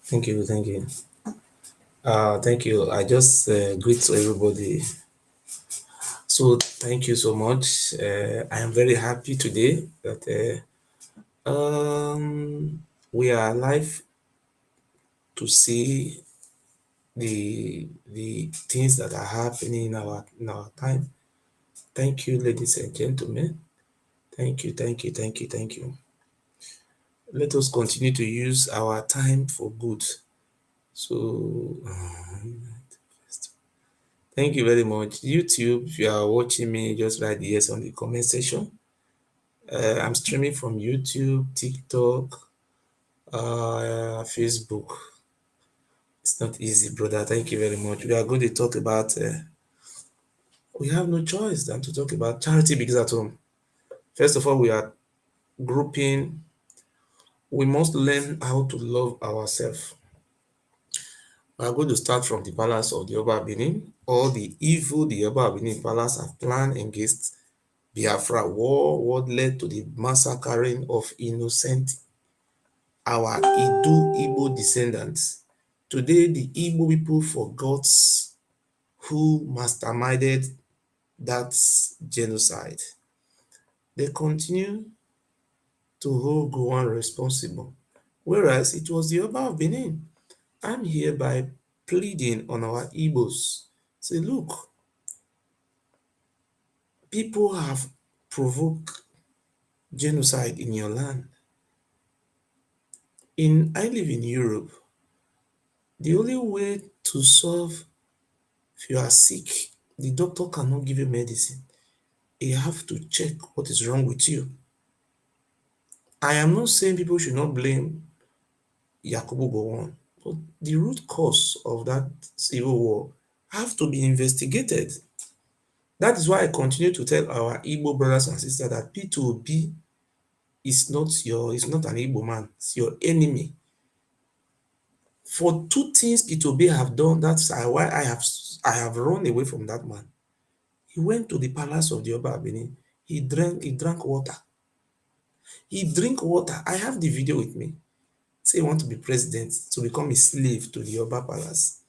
Thank you, thank you. Thank you. I just greet to everybody. So thank you so much. I am very happy today that we are alive to see the things that are happening in our time. Thank you, ladies and gentlemen. Thank you, thank you, thank you, thank you. Let us continue to use our time for good. So thank you very much. YouTube, if you are watching me, just write yes on the comment section. I'm streaming from YouTube, TikTok, Facebook. It's not easy, brother. Thank you very much. We are going to talk about, we have no choice than to talk about charity begins at home. First of all, we are grouping, we must learn how to love ourselves. We are going to start from the palace of the Oba Benin, or the evil the Oba Benin palace have planned against Biafra war, what led to the massacring of innocent our Igbo descendants. Today, the Igbo people forgot who masterminded that genocide. They continue to hold Gowon responsible, whereas it was the Oba of Benin. I'm hereby pleading on our Igbos. Say, look, people have provoked genocide in your land. I live in Europe. The only way to solve if you are sick, the doctor cannot give you medicine. You have to check what is wrong with you. I am not saying people should not blame Yakubu Gowon, but the root cause of that civil war have to be investigated. That is why I continue to tell our Igbo brothers and sisters that P2B is not an Igbo man, it's your enemy. For two things P2B have done, that's why I have run away from that man. He went to the palace of the Oba Benin. He drank water. He drink water. I have the video with me. Say he want to be president, to become a slave to the Oba palace.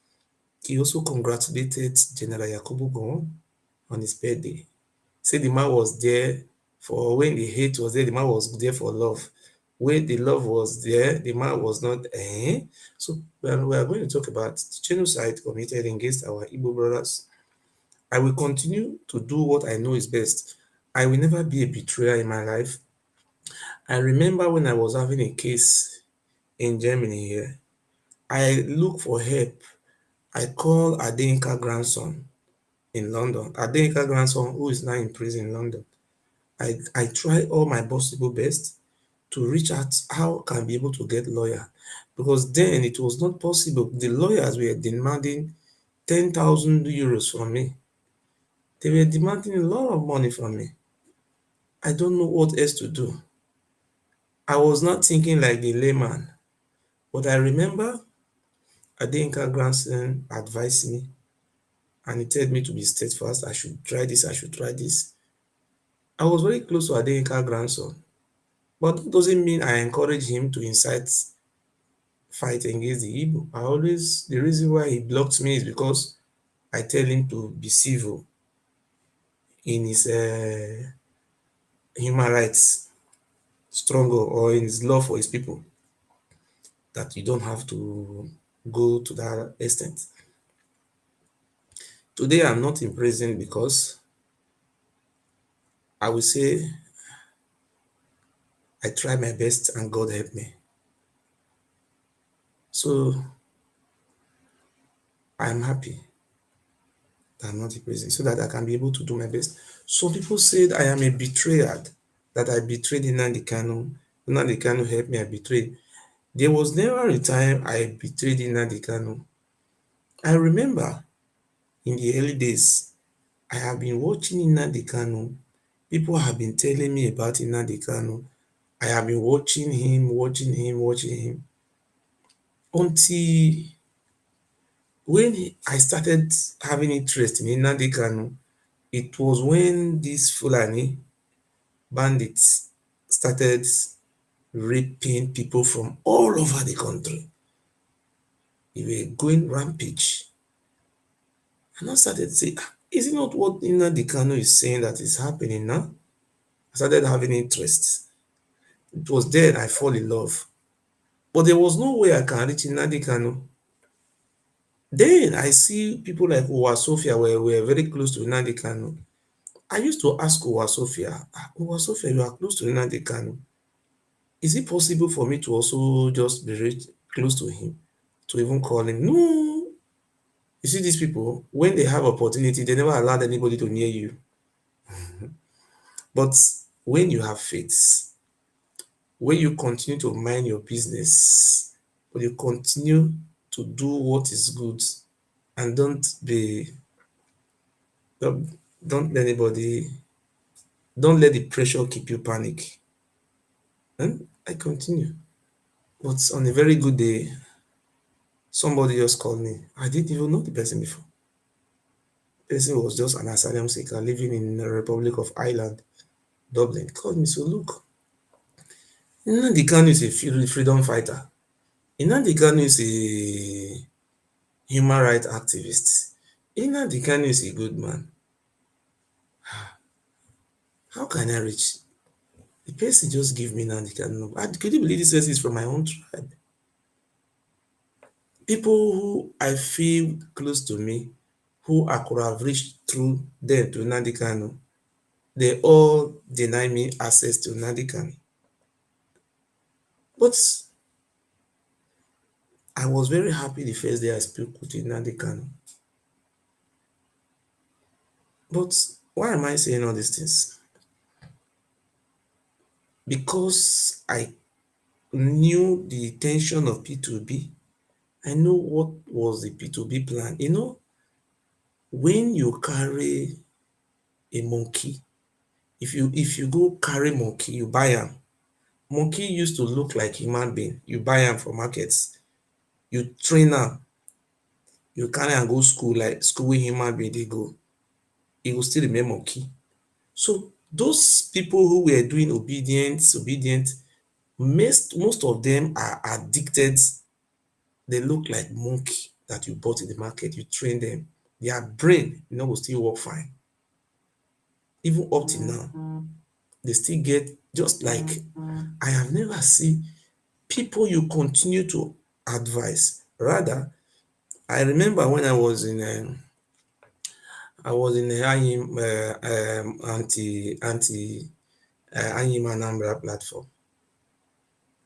He also congratulated General Yakubu Gowon on his birthday. Say the man was there for when the hate was there, the man was there for love. When the love was there, the man was not. So when we are going to talk about the genocide committed against our Igbo brothers, I will continue to do what I know is best. I will never be a betrayer in my life. I remember when I was having a case in Germany here, I look for help. I call Adenka grandson in London. Adenka grandson who is now in prison in London. I try all my possible best to reach out how can I be able to get lawyer, because then it was not possible. The lawyers were demanding 10,000 euros from me. They were demanding a lot of money from me. I don't know what else to do. I was not thinking like the layman, but I remember Adenka grandson advised me and he told me to be steadfast. I should try this, I should try this. I was very close to Adenka grandson, but that doesn't mean I encourage him to incite fight against the Igbo. The reason why he blocked me is because I tell him to be civil in his human rights struggle or in his love for his people, that you don't have to go to that extent. Today, I'm not in prison because I will say I try my best and God help me. So I'm happy that I'm not in prison so that I can be able to do my best. Some people said I am a betrayer, that I betrayed Nnamdi Kanu. Nnamdi Kanu helped me, I betrayed. There was never a time I betrayed Nnamdi Kanu. I remember in the early days, I have been watching Nnamdi Kanu. People have been telling me about Nnamdi Kanu. I have been watching him, until when I started having interest in Nnamdi Kanu. It was when these Fulani bandits started raping people from all over the country. They were going rampage. And I started to say, "Ah, is it not what Nnamdi Kanu is saying that is happening now?" I started having interest. It was then I fall in love. But there was no way I can reach Nnamdi Kanu. Then I see people like Uwa Sophia were very close to Nnamdi Kanu. I used to ask Uwa Sophia, "Ah, Uwa Sophia, you are close to Nnamdi Kanu. Is it possible for me to also just be close to him, to even call him?" No. You see, these people, when they have opportunity, they never allowed anybody to near you. But when you have faith, when you continue to mind your business, when you continue to do what is good, and don't, don't let anybody, don't let the pressure keep you panic. And I continue. But on a very good day, somebody just called me. I didn't even know the person before. The person was just an asylum seeker living in the Republic of Ireland, Dublin. He called me, so look, Nnamdi Kanu is a freedom fighter. Nnamdi Kanu is a human rights activist. Nnamdi Kanu is a good man. How can I reach? The person just give me Nnamdi Kanu number. Could you believe this person is from my own tribe? People who I feel close to me, who I could have reached through them to Nnamdi Kanu, they all deny me access to Nnamdi Kanu. But I was very happy the first day I spoke with Nnamdi Kanu. But why am I saying all these things? Because I knew the intention of P2B. I know what was the P2B plan. When you carry a monkey, if you go carry monkey, you buy am. Monkey used to look like human being. You buy am for markets, you train am, you carry am go school like school wey human being dey go, e go still remain monkey. So those people who were doing obedient, most of them are addicted. They look like monkey that you bought in the market, you train them. Their brain go still work fine. Even up till now, they still get just like I have never seen people you continue to advise. Rather, I remember when I was in a anti Anambra platform.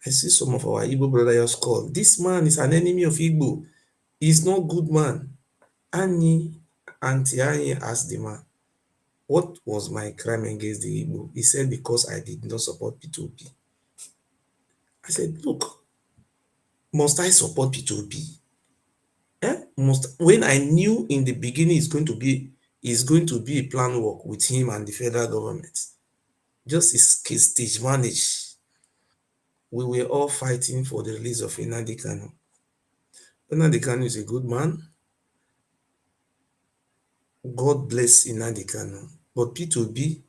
I see some of our Igbo brothers call. This man is an enemy of Igbo. He's not good man. Anti asked the man, what was my crime against the Igbo? He said, because I did not support P2P. I said, look, must I support P2P? When I knew in the beginning it's going to be a plan work with him and the federal government. Just his stage manage. We were all fighting for the release of Nnamdi Kanu. Nnamdi Kanu is a good man. God bless Nnamdi Kanu. But P2B,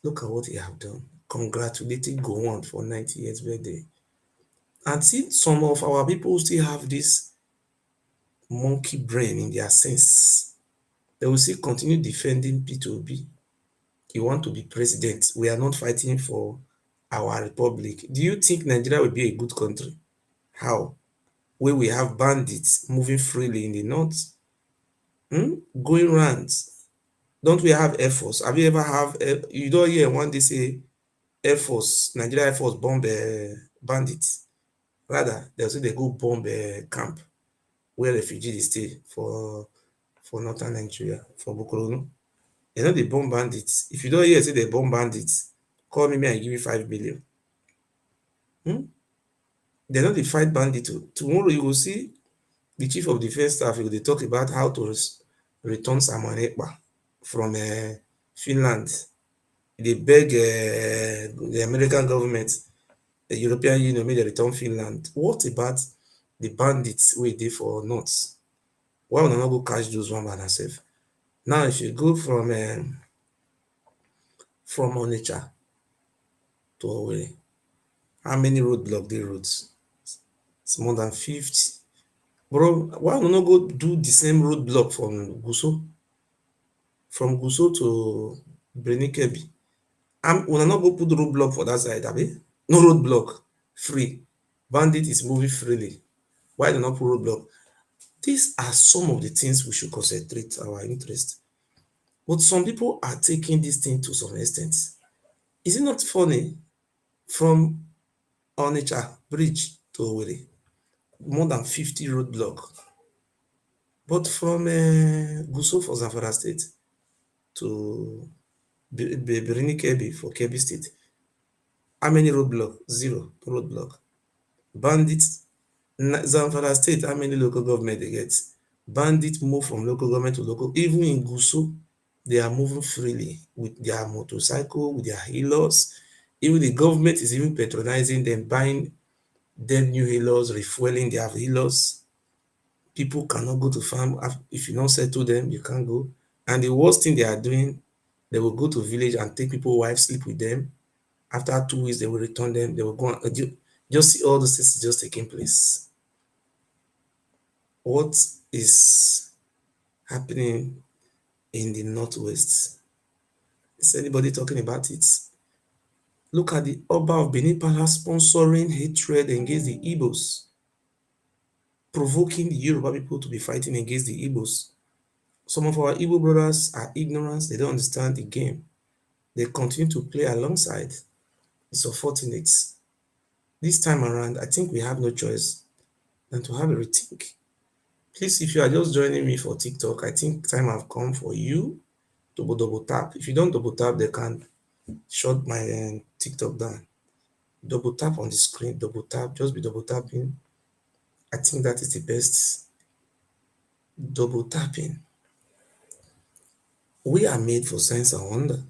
look at what he have done. Congratulating Gowon for 90 years birthday. And see, some of our people still have this monkey brain in their sense. They will still continue defending P2B. You want to be president. We are not fighting for our republic. Do you think Nigeria will be a good country? How? Where we have bandits moving freely in the north, going around. Don't we have Air Force? Have you ever have, you don't hear one day say Air Force, Nigeria Air Force bomb bandits. Rather, they'll say they go bomb a camp where refugees stay for northern Nigeria, for Bukuru. They know they bomb bandits. If you don't hear say they bomb bandits, call me, I give you 5 billion. They know they fight bandits. Tomorrow you will see the chief of defense staff, they talk about how to return Simon Ekpa from Finland. They beg the American government, the European Union, make they return Finland. What about the bandits wey dey for north? Why una no go catch those one by themselves? Now, if you go from Onitsha to Owerri, how many roadblock dey roads? It's more than 50. Bro, why we not go do the same roadblock from Guso to Brenikebi? Una not go put roadblock for that side, abi? No roadblock, free. Bandit is moving freely. Why do not put roadblock? These are some of the things we should concentrate our interest. But some people are taking this thing to some extent. Is it not funny? From Onitsha Bridge to Owerri, more than 50 roadblock. But from Gusau for Zamfara State to Birni Kebbi for Kebbi State, how many roadblock? Zero roadblock. Bandits, Zamfara State, how many local government they get? Bandits move from local government to local. Even in Gusau, they are moving freely with their motorcycle, with their healers. Even the government is even patronizing them, buying them new healers, refueling their healers. People cannot go to farm. If you don't settle them, you can't go. And the worst thing they are doing, they will go to village and take people wives, sleep with them. After 2 weeks, they will return them. They will go and just see all those things just taking place. What is happening in the northwest? Is anybody talking about it? Look at the Oba of Benin Palace sponsoring hatred against the Igbos, provoking the Yoruba people to be fighting against the Igbos. Some of our Igbo brothers are ignorant, they don't understand the game. They continue to play alongside. It's unfortunate. This time around, I think we have no choice than to have a rethink. Please, if you are just joining me for TikTok, I think time have come for you to double tap. If you don't double tap, they can shut my TikTok down. Double tap on the screen, double tap, just be double tapping. I think that is the best double tapping. We are made for signs and wonder.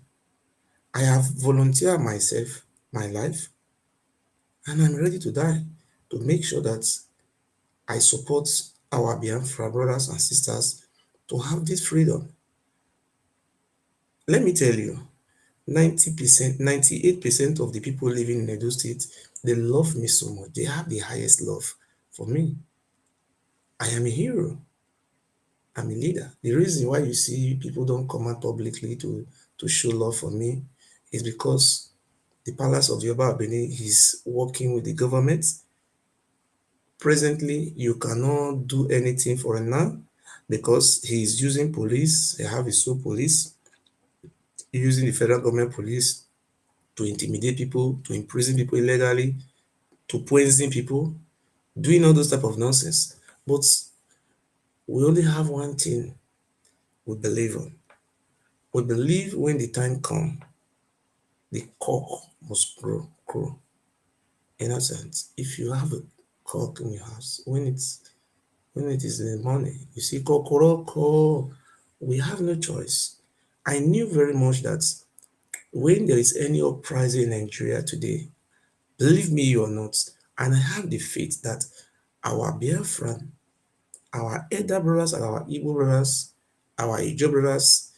I have volunteered myself, my life, and I'm ready to die to make sure that I support our Biafra brothers and sisters to have this freedom. Let me tell you, 90%, 98% of the people living in Edo State, they love me so much. They have the highest love for me. I am a hero. I'm a leader. The reason why you see people don't come out publicly to show love for me is because the palace of Yoba Benin is working with the government. Presently, you cannot do anything for him now because he is using police. They have his own police, using the federal government police to intimidate people, to imprison people illegally, to poison people, doing all those type of nonsense. But we only have one thing we believe on. We believe when the time comes, the cock must crow. In a sense, if you have a cock in your house, when it is in the morning, you see kokoroko, we have no choice. I knew very much that when there is any uprising in Nigeria today, believe me or not, and I have the faith that our Biafran, our elder brothers and our Igbo brothers, our Ijo brothers,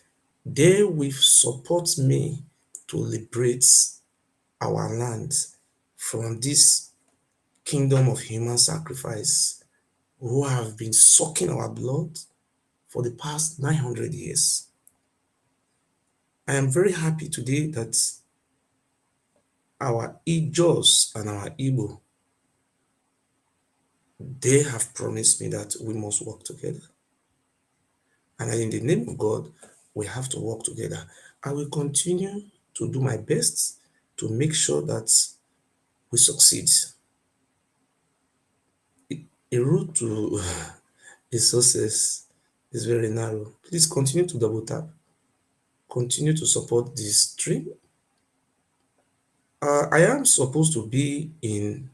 they will support me to liberate our land from this kingdom of human sacrifice who have been sucking our blood for the past 900 years. I am very happy today that our Ijos and our Igbo, they have promised me that we must work together. And in the name of God, we have to work together. I will continue to do my best to make sure that we succeed. A route to a success is very narrow. Please continue to double tap. Continue to support this stream. I am supposed to be in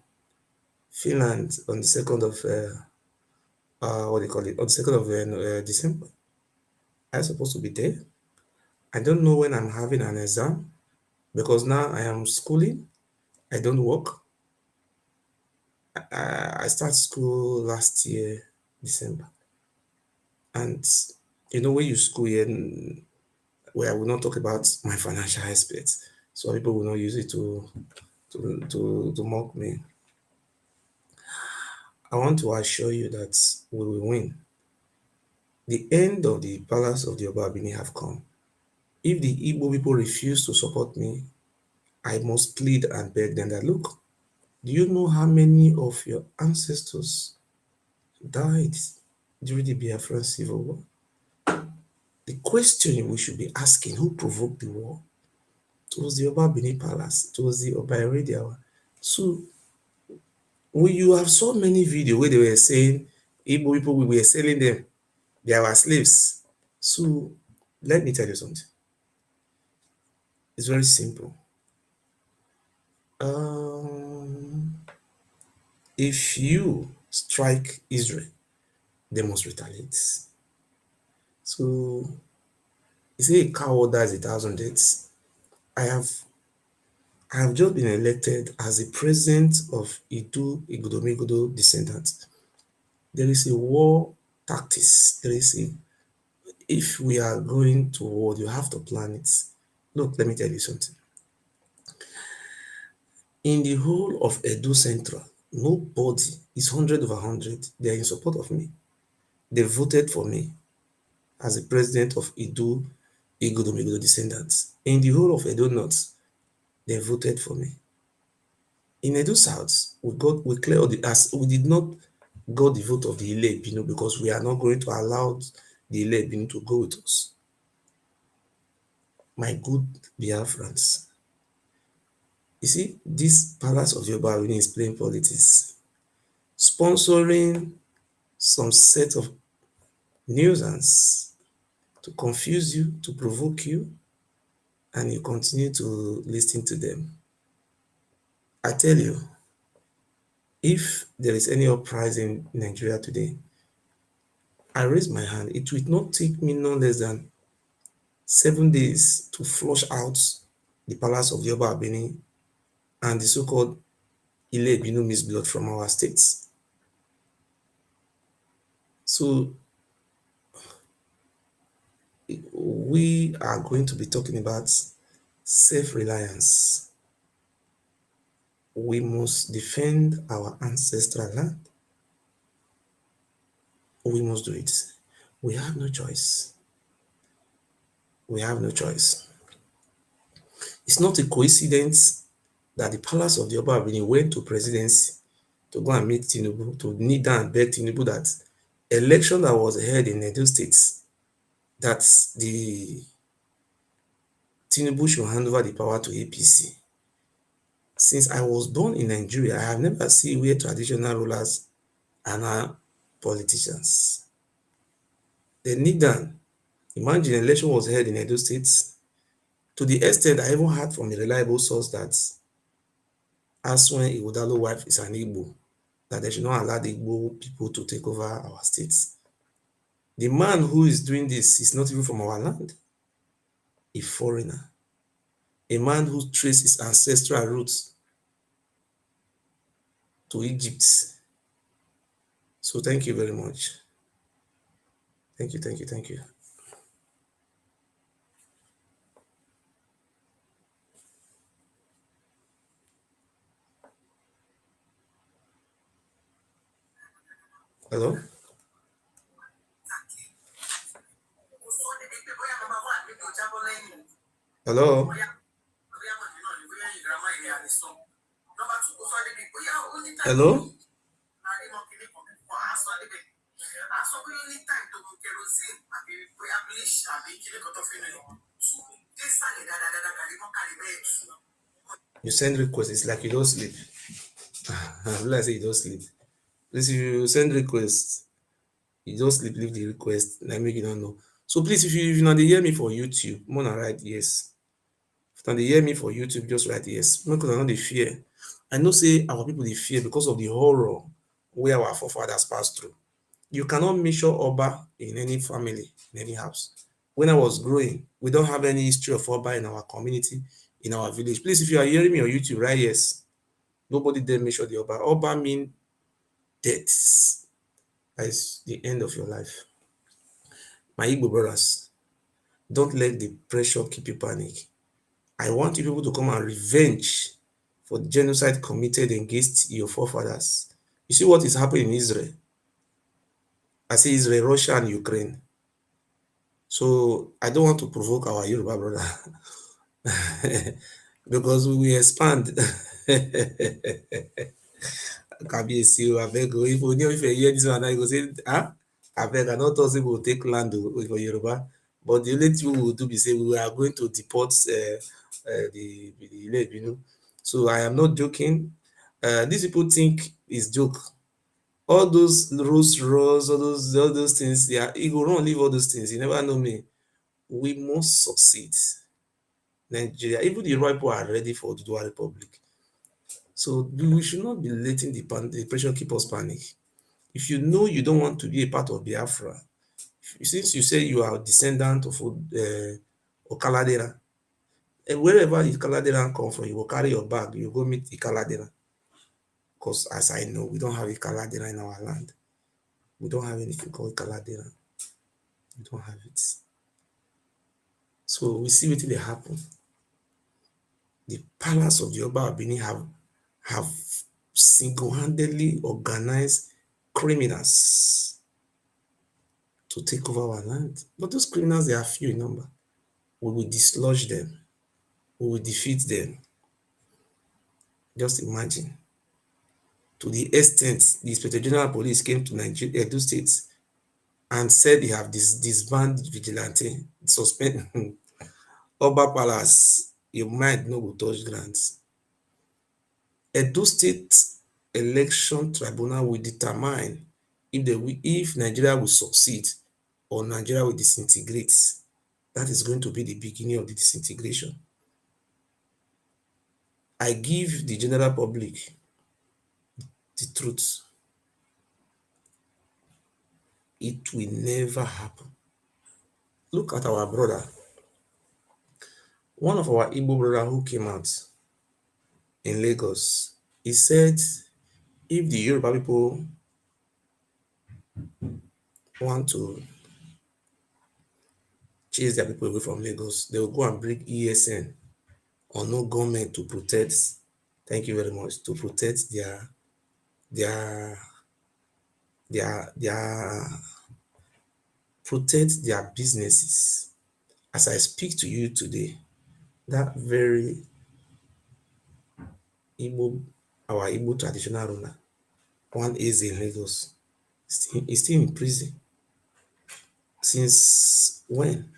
Finland on the 2nd of, what do you call it, on the 2nd of December. I'm supposed to be there. I don't know when I'm having an exam because now I am schooling. I don't work. I started school last year, December. And when you school here, where I will not talk about my financial aspects, so people will not use it to mock me. I want to assure you that we will win. The end of the palace of the Obabini have come. If the Igbo people refuse to support me, I must plead and beg them that, look, do you know how many of your ancestors died during the Biafran Civil War? The question we should be asking, who provoked the war? It was the Obabini Palace. It was the Oba Heredia. So when you have so many videos where they were saying Igbo people, we were selling them, they are our slaves. So let me tell you something. It's very simple. Um, if you strike Israel, they must retaliate. So you say a coward dies 1,000 deaths. I have I have just been elected as the president of Igodomigodo descendants. There is a war tactics. There is a if we are going to war, you have to plan it. Look, let me tell you something. In the whole of Edo Central, nobody is 100 over 100. They are in support of me. They voted for me as the president of Igodomigodo descendants. In the whole of Edo North, they voted for me. In Edo South, we cleared the as we did not got the vote of the Ile because we are not going to allow the Ile to go with us. My good Biafrans, you see, this palace of Yoruba is playing politics, sponsoring some set of nuisance to confuse you, to provoke you, and you continue to listen to them. I tell you, if there is any uprising in Nigeria today, I raise my hand. It will not take me no less than 7 days to flush out the palace of Yoruba Benin and the so-called Ile Ibinu mixed blood from our states. So we are going to be talking about self-reliance. We must defend our ancestral land. We must do it. We have no choice. We have no choice. It's not a coincidence that the palace of the Oba Benin went to presidency to go and meet Tinubu, to kneel down and beg Tinubu that election that was held in Edo State, that the Tinubu should hand over the power to APC. Since I was born in Nigeria, I have never seen where traditional rulers are now politicians. They kneel down. Imagine election was held in Edo State to the extent I even heard from a reliable source that Aswen Iwodalo's wife is an Igbo, that they should not allow the Igbo people to take over our states. The man who is doing this is not even from our land, a foreigner, a man who traces his ancestral roots to Egypt. So thank you very much. Thank you, thank you, thank you. Hello? Hello? Hello? You send requests, it's like you don't sleep. Let's say you don't sleep. Please, if you send requests, you don't sleep, leave the request, and I make you don't know. So please, if you not dey hear me for YouTube, more than write yes. If you not dey hear me for YouTube, just write yes. Because I know they fear. I know say our people they fear because of the horror where our forefathers passed through. You cannot measure Oba in any family, in any house. When I was growing, we don't have any history of Oba in our community, in our village. Please, if you are hearing me on YouTube, write yes. Nobody dare measure the Oba. Oba mean death. That is the end of your life. My Igbo brothers, don't let the pressure keep you panic. I want you people to come and revenge for the genocide committed against your forefathers. You see what is happening in Israel? I say Israel, Russia, and Ukraine. So I don't want to provoke our Yoruba brother because we will expand. Kabiyesi o, abeg o, if you hear this one, I go say, abeg, I no talk say we go take land for Yoruba, but the only thing we will do be say we are going to deport the Ile-Ibinu. So I am not joking. These people think it's joke. All those Rolls Royce, all those things, yeah, he go run leave all those things. You never know me. We must succeed. Nigeria, even the Yoruba people are ready for the Dual Republic. So we should not be letting the pressure keep us panic. If you know you don't want to be a part of Biafra, since you say you are a descendant of Okaladera, and wherever Ikaladera come from, you will carry your bag, you go meet Ikaladera. Because as I know, we don't have Ikaladera in our land. We don't have anything called Ikaladera. We don't have it. So we see what they happen. The palace of the Oba Abini have single-handedly organized criminals to take over our land. But those criminals, they are few in number. We will dislodge them. We will defeat them. Just imagine. To the extent the Inspector General of Police came to Nigeria, Edo State, and said they have disbanded vigilante, suspend Oba Palace, your mind no go touch ground. Edo State Election Tribunal will determine if Nigeria will succeed or Nigeria will disintegrate. That is going to be the beginning of the disintegration. I give the general public the truth. It will never happen. Look at our brother. One of our Igbo brother who came out in Lagos, he said if the Yoruba people want to chase their people away from Lagos, they will go and bring ESN or no government to protect, thank you very much, to protect their their protect their businesses. As I speak to you today, that very Igbo, our Igbo traditional ruler, one is in Lagos, is still in prison. Since when?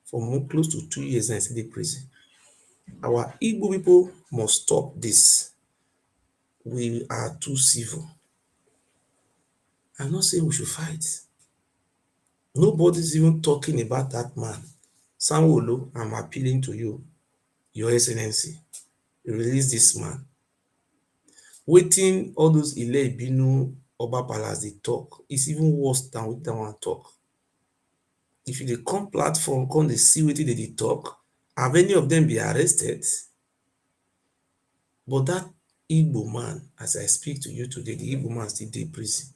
For close to 2 years now, in prison. Our Igbo people must stop this. We are too civil. I'm not saying we should fight. Nobody's even talking about that man. Sanwo-Olu, I'm appealing to you, Your Excellency, release this man. Waiting all those Ile-Ibinu Oba Palace they talk is even worse than what that one talk. If you dey come platform, come dey see wetin they dey talk, have any of them be arrested? But that Igbo man, as I speak to you today, the Igbo man still dey prison.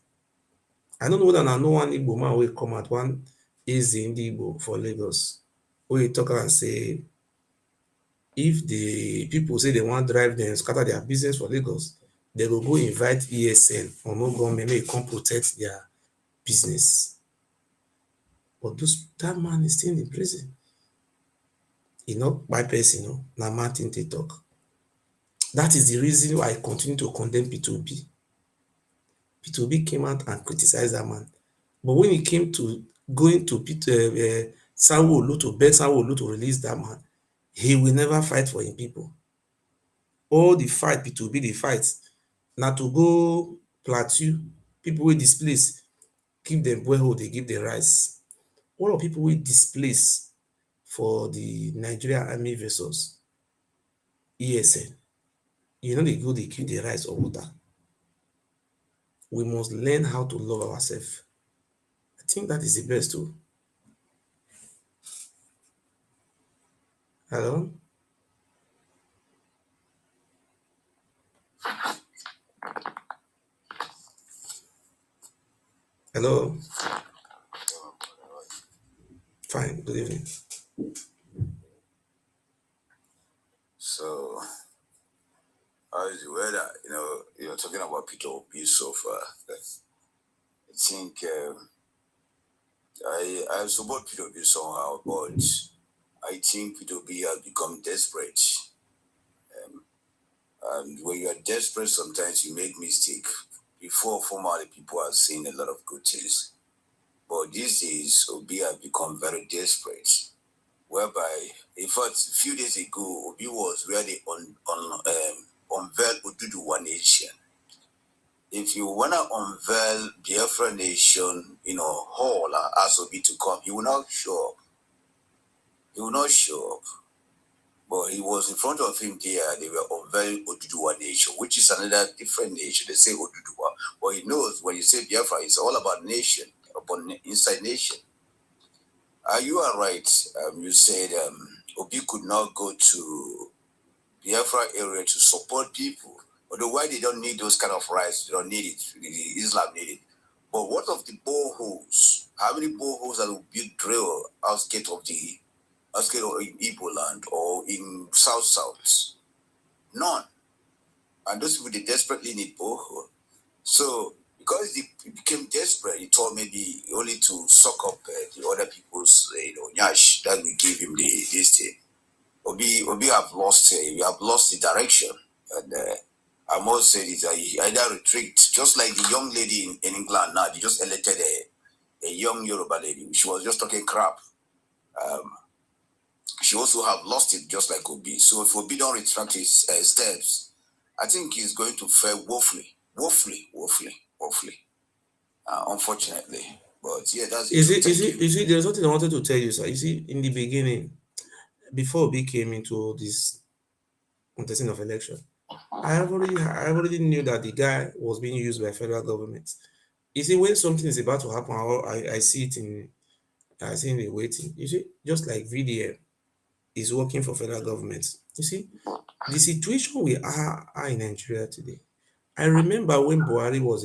I don't know whether na know one Igbo man wey come out, one Eze Ndi Igbo for Lagos, wey talk am say if the people say they wan drive them, scatter their business for Lagos, they go invite ESN or no government make e come protect their business. But that man is still in prison. E no kpai person o, na man thing dey talk. That is the reason why I continue to condemn P2B. P2B came out and criticized that man. But when it came to going to Sanwo-Olu to beg Sanwo-Olu to release that man, he will never fight for him people. All the fight P2B dey fight na to go Plateau, people wey displace, give them borehole, dey give them rice. All of people wey displace for the Nigerian army vessels, ESN, you no dey go dey give the rice or water. We must learn how to love ourselves. I think that is the best too. Hello? Hello? Fine, good evening. So, How is the weather? You're talking about Peter Obi so far. I think I support Peter Obi somehow, but I think Peter Obi has become desperate. And when you are desperate, sometimes you make mistake. Before, formerly, people are saying a lot of good things, but these days, Obi has become very desperate. Whereby, in fact, a few days ago, Obi was where they unveiled Odudu One Nation. If you wanna unveil Biafra Nation, hall ask Obi to come, he will not show up. He will not show up. But he was in front of him there. They were unveiling Oduduwa Nation, which is another different nation. They say Oduduwa, but he knows when you say Biafra, it's all about nation, about inside nation. You are right. You said Obi could not go to Biafra area to support people. Although why they don't need those kind of rights, they don't need it. Islam need it. But what of the boreholes? How many boreholes that will be drilled outskirts of the outskirts of in Igbo land or in South? None. And those people they desperately need borehole. So because he became desperate, he thought maybe only to suck up the other people's nyash that we give him this thing. Obi have lost. We have lost the direction, and I must say this: he either retreat, just like the young lady in England now. They just elected a young Yoruba lady. She was just talking crap. She also have lost it, just like Obi. So if Obi don't retract his steps, I think he's going to fare woefully. Unfortunately, but yeah, that's it. Thank you. There's something I wanted to tell you, sir. You see, in the beginning, before Obi came into this contesting of election, I already knew that the guy was being used by federal government. You see, when something is about to happen, I see it I see in the waiting. You see, just like VDM is working for federal government. You see, the situation we are in Nigeria today. I remember when Buhari was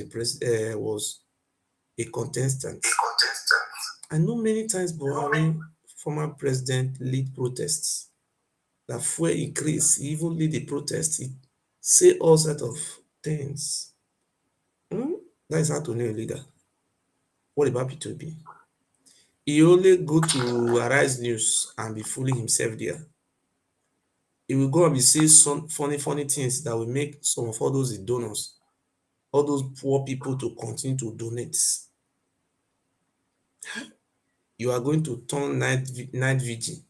a contestant. I know many times Buhari, former president, lead protests. That fuel increase, he even lead the protest. He say all sort of things. Hmm? That is how to know a leader. What about P2B? He only go to Arise News and be fooling himself there. He will go and be saying some funny things that will make some of all those donors, all those poor people to continue to donate. You are going to turn night vigil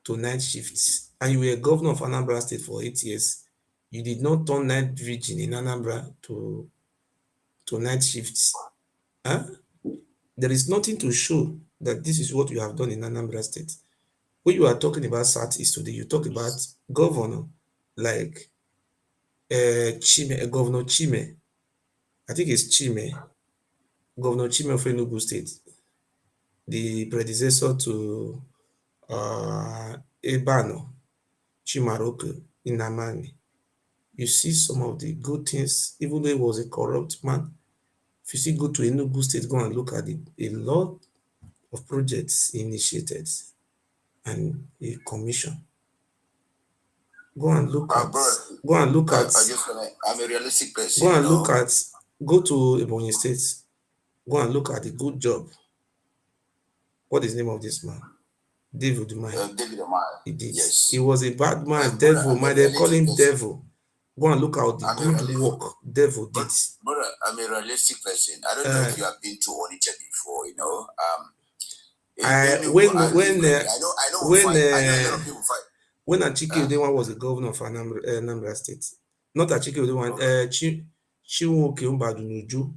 to night shifts, and you were governor of Anambra State for 8 years. You did not turn night vigil in Anambra to night shifts. Huh? There is nothing to show that this is what you have done in Anambra State. When you are talking about Southeast today, you talk about governor like Governor Chime. I think it's Chime, Governor Chime of Enugu State, the predecessor to Ebano Chimaroke in Namani. You see some of the good things, even though he was a corrupt man. If you see, go to Enugu State, go and look at it. A lot of projects initiated and a commission. Go and look at. Bro, Go and look at. I'm a realistic person. Go and look at. Go to Ebonyi State. Go and look at the good job. What is the name of this man? David Umai. David Umai. He did. Yes. He was a bad man, devil. Man, they call him devil. Go and look at the good work devil did. Brother, I'm a realistic person. I don't know if you have been to Onitsha before. When Achike Udewan was the governor of Anambra State, not Achike Udewan, Chinwoke Mbadunuju,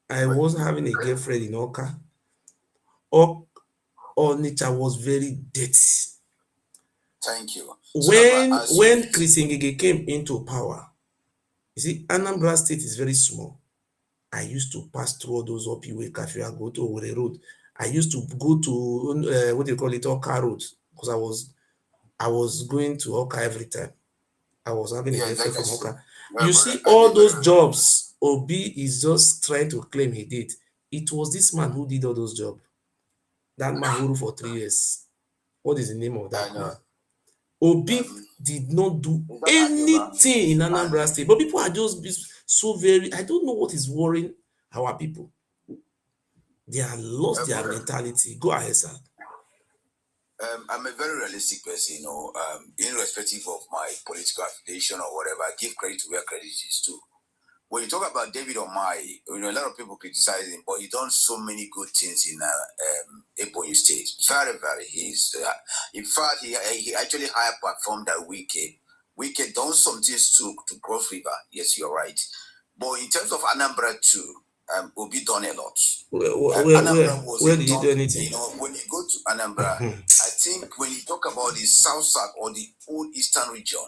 I was having a girlfriend in Oka. Onitsha was very dirty. Thank you. When Chris Ngige came into power, you see, Anambra State is very small. I used to pass through all those Opiwe Cafe, I go to Owerri Road. I used to go to what do you call it, Oka Road, because I was going to Oka every time. I was having a girlfriend from Oka. You see, all those jobs Obi is just trying to claim he did. It was this man who did all those jobs. That man who ruled for 3 years. What is the name of that man? Obi did not do is that Abioba? anything in And Anambra State, but people are just so very. I don't know what is worrying our people. They are lost their brother, mentality. Go ahead, sir. I'm a very realistic person, irrespective of my political affiliation or whatever. I give credit to where credit is due. When you talk about David Omai, a lot of people criticize him, but he done so many good things in Ebonyi State. Very, very. In fact, he actually higher performed than Wike. Wike done some things to Cross River. Yes, you're right. But in terms of Anambra too, Obi done a lot. Anambra was Where a did he do top, anything? when you go to Anambra, I think when you talk about the South or the old Eastern region,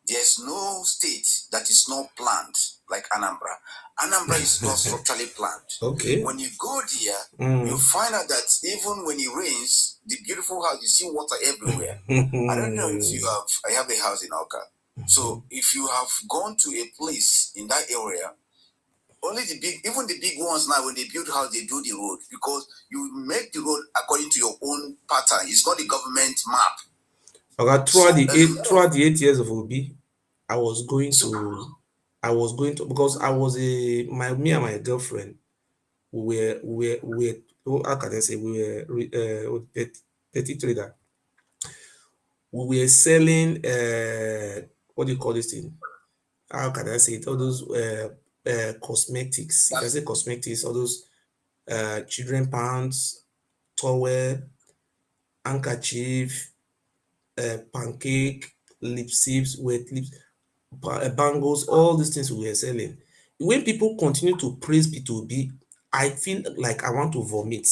there's no state that is not planned like Anambra. Anambra is not structurally planned. Okay. When you go there, you find out that even when it rains, the beautiful house, you see water everywhere. I don't know if I have a house in Oka. So if you have gone to a place in that area, only even the big ones now, when they build house, they do the road because you make the road according to your own pattern. It's not the government map. Okay, So throughout the 8 years of Obi, I was going to because I was me and my girlfriend we were oh, how can I say we were petty trader. We were selling what do you call this thing? How can I say it? All those cosmetics. If I say cosmetics, all those children pants, towel, handkerchief, pancake, lip sips, wet lips, bangles, all these things we were selling. When people continue to praise P2B, I feel like I want to vomit.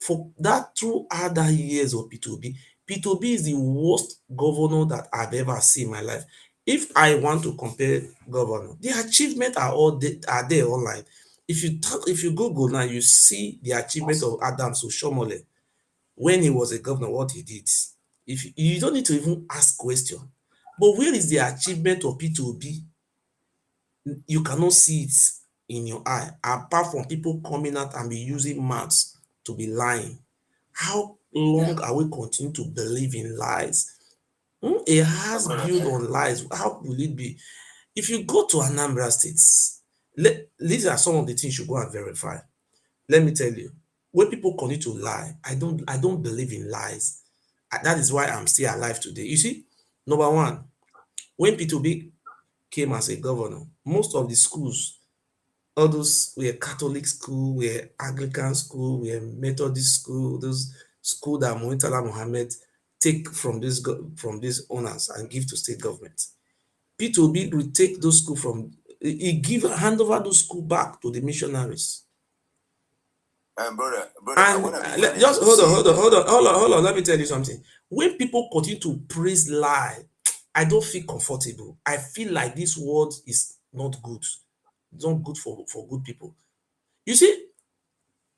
For that throughout that years of P2B, P2B is the worst governor that I've ever seen in my life. If I want to compare governor, the achievements are there online. If you Google now, you see the achievement of Adams Oshomole when he was a governor, what he did. If you don't need to even ask question. But where is the achievement of P2B? You cannot see it in your eye, apart from people coming out and be using mouths to be lying. How long are we continue to believe in lies? A house built on lies, how will it be? If you go to Anambra States, these are some of the things you go and verify. Let me tell you, when people continue to lie, I don't believe in lies. That is why I'm still alive today. You see, number one, when P2B came as a governor, most of the schools, all those were Catholic school, were Anglican school, were Methodist school, those school that Muitala Mohammed take from these owners and give to state government. P2B will take those school from he give hand over those school back to the missionaries. brother, I And want to be honest just to say, hold on. Let me tell you something. When people continue to praise lie, I don't feel comfortable. I feel like this world is not good. It's not good for good people. You see,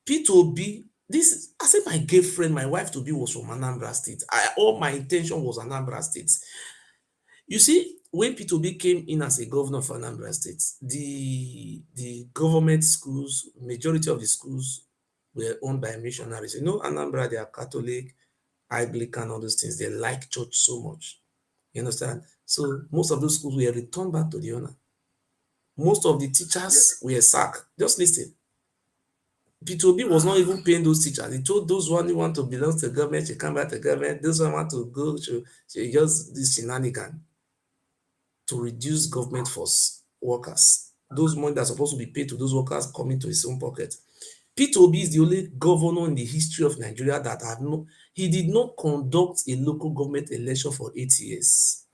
P2B, this I said my girlfriend, my wife to be was from Anambra State. All my intention was Anambra State. You see, when P2B came in as a governor for Anambra State, the government schools, majority of the schools were owned by missionaries. You know, Anambra, they are Catholic, Anglican, all those things. They like church so much. You understand? So most of those schools were returned back to the owner. Most of the teachers were sacked. Just listen. P2B was not even paying those teachers. He told those one who want to belong to the government, she come back to the government. Those one want to go to she just this shenanigan to reduce government force workers. Those money that are supposed to be paid to those workers coming to his own pocket. P2B is the only governor in the history of Nigeria that had no, he did not conduct a local government election for 8 years.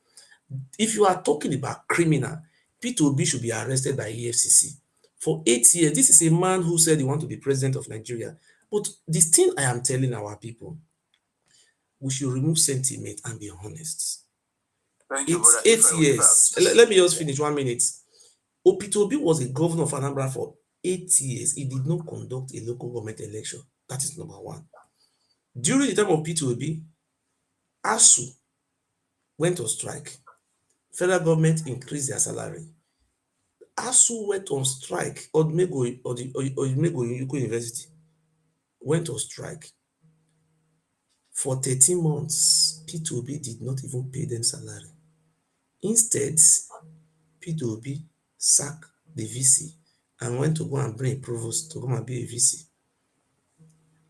If you are talking about criminal, P2B should be arrested by EFCC. For 8 years, this is a man who said he want to be president of Nigeria. But this thing I am telling our people, we should remove sentiment and be honest. thank you, It's brother. eight If I years. Let me just finish 1 minute. Opitobi was a governor of Anambra for 8 years. He did not conduct a local government election. That is number one. During the time of P2B, ASU went on strike. Federal government increased their salary. ASU went on strike. Odumego University went on strike. For 13 months, P2B did not even pay them salary. Instead, P2B sacked the VC and went to go and bring a provost to come and be a VC.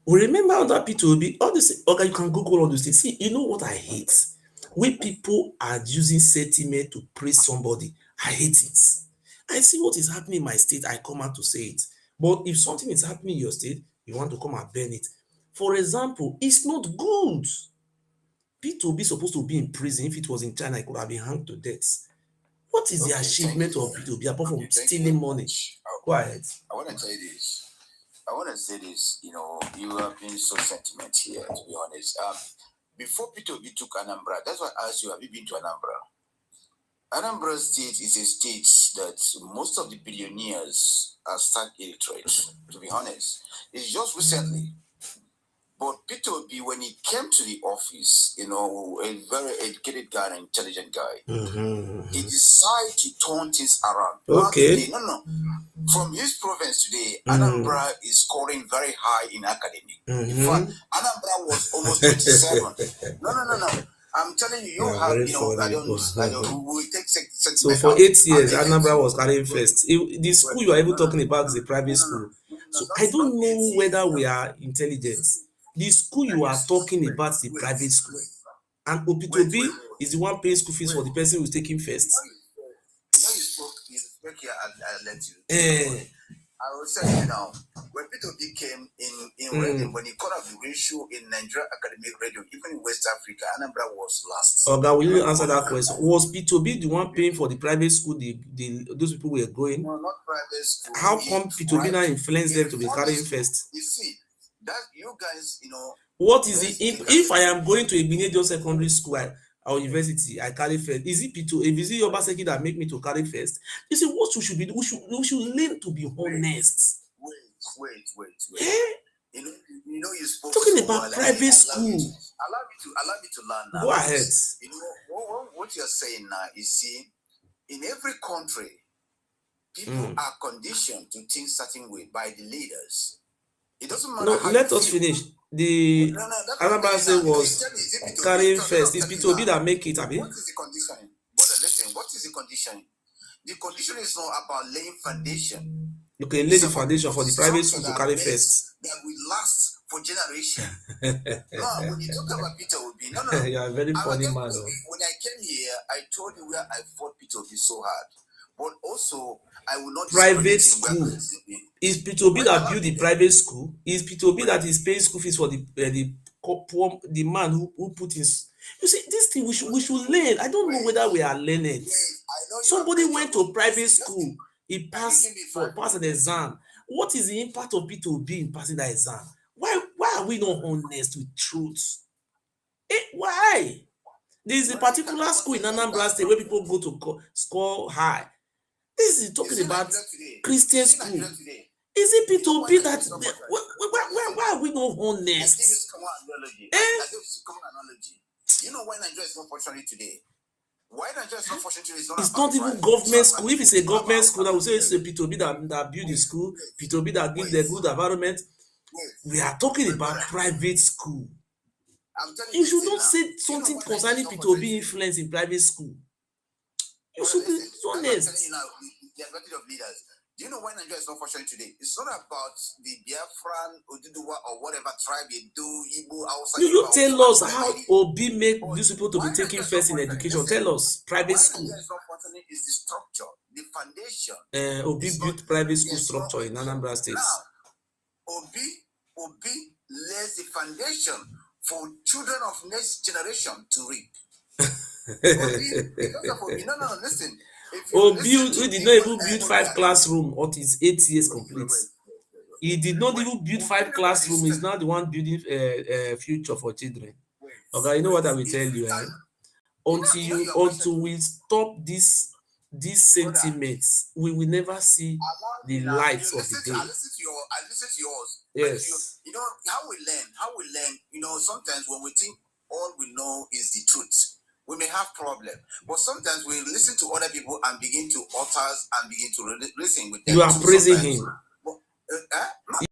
We remember under P2B, all this, okay, you can Google all those things. See, you know what I hate? When people are using sentiment to praise somebody, I hate it. I see what is happening in my state, I come out to say it. But if something is happening in your state, you want to come and burn it. For example, it's not good. P2B supposed to be in prison. If it was in China, it could have been hanged to death. What is the Okay, achievement of P2B apart from thank you stealing very money? much. Go ahead. I want to tell you this. I want to say this. You have been so sentiment here, to be honest. Before P2B took Anambra, that's why I asked you, have you been to Anambra? Anambra State is a state that most of the billionaires are stark illiterate, to be honest. It's just recently. But P2B, when he came to the office, a very educated guy, an intelligent guy, he decided to turn things around. Okay. No. From his province today, Anambra is scoring very high in academic. In fact, Anambra was almost 27. No. I'm telling you, you Yeah, have, very I don't, funny. we take sentiment So for out. 8 years, I'm Anambra was carrying first. The school you are even talking about is a private school. So I don't know whether we are intelligent. The school you are talking about is a private school. And Opitobi is the one paying school fees for the person who's taking first. You spoke here, I'll let you. I will tell you now, when P2B came in radio, when he called up the ratio in Nigeria academic radio, even in West Africa, Anambra was last. Oga, will you answer that question? Was P2B the one paying for the private school those people were going? No, not private school. How come P2B now influenced them to be carrying first? You see, that you guys, what is the if I am going to a Igbenedion secondary school or university, I carry first? Is it P2? If is it Obaseki that make me to carry first? You see, what we should be, we should learn to be honest. Wait. You spoke talking so about well, private school. Allow me to learn now. Go ahead. What you're saying now is, see, in every country, people are conditioned to think certain way by the leaders. It doesn't matter. No, let us finish. The Anambra State was carrying first. It's P2B that make it, abi? What is the conditioning? Brother, listen, what is the conditioning? The condition is not about laying foundation. Okay, lay the foundation for the private school to carry first. That will last for generations. No, when you talk about P2B, no. You are a very funny man. When I came here, I told you where I fought P2B so hard. But also, I will not private school. Is P2B that built the private school? Is P2B that is paying school fees for the man who put his? You see, this thing we should learn. I don't know whether we are learning. Somebody went to private school. He passed an exam. What is the impact of P2B in passing that exam? Why are we not honest with truth? Why? There is a particular school in Anambra State where people go to score high. This is talking about Christian school. Is it P2B that? Why are we not honest? You know why Nigeria is not functioning today? Why Nigeria is not functioning today? It's not even government school. If it's a government school, I will say it's a P2B that build the school, P2B that give the good environment. We are talking about private school. You should not say something concerning P2B influence in private school. You should be honest. The advantage of leaders. Do you know why Nigeria is not functioning today? It's not about the Biafran, Oduduwa, or whatever tribe they do, Igbo, outside. You tell us how Obi make these people to be taking first in education. Tell us, private school. Nigeria is not functioning is the structure, the foundation. Obi built private school structure in Anambra State. Now, Obi lays the foundation for children of next generation to reap. No, listen. We did not even build 5 classrooms until his 8 years complete. He did not even build 5 classrooms. He's not the one building future for children. Okay, you know what I will tell you? Until we stop this sentiments, we will never see the light of the day. I listen to yours. Yes. You know how we learn. Sometimes when we think all we know is the truth, we may have problem. But sometimes we listen to other people and begin to utter and begin to listen with them. You are praising him.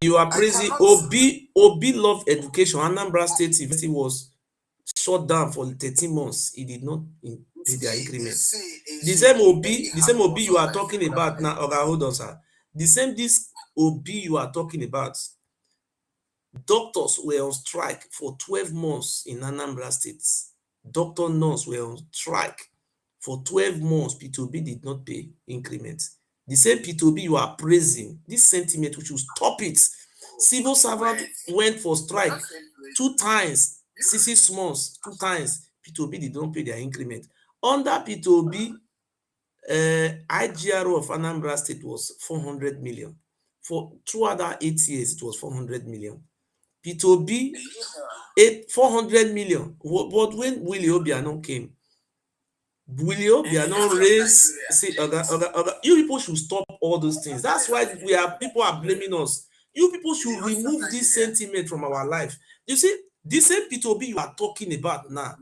You are I praising cannot. Obi love education. Anambra State University was shut down for 13 months. He did not pay their increment. The same Obi you are talking about now. Okay, hold on, sir. The same this Obi you are talking about. Doctors were on strike for 12 months in Anambra State. Doctor nurse were on strike for 12 months. P2B did not pay increment. The same P2B you are praising, this sentiment, we should stop it. Civil servant went for strike 2 times, 6 months, 2 times. P2B did not pay their increment. Under P2B, IGRO of Anambra State was 400 million. For throughout that 8 years, it was 400 million. P2B 400 million. But when Willie Obiano came, Willie Obiano raised, see, you people should stop all those things. That's why people are blaming us. You people should remove this sentiment from our life. You see, the same P2B you are talking about now,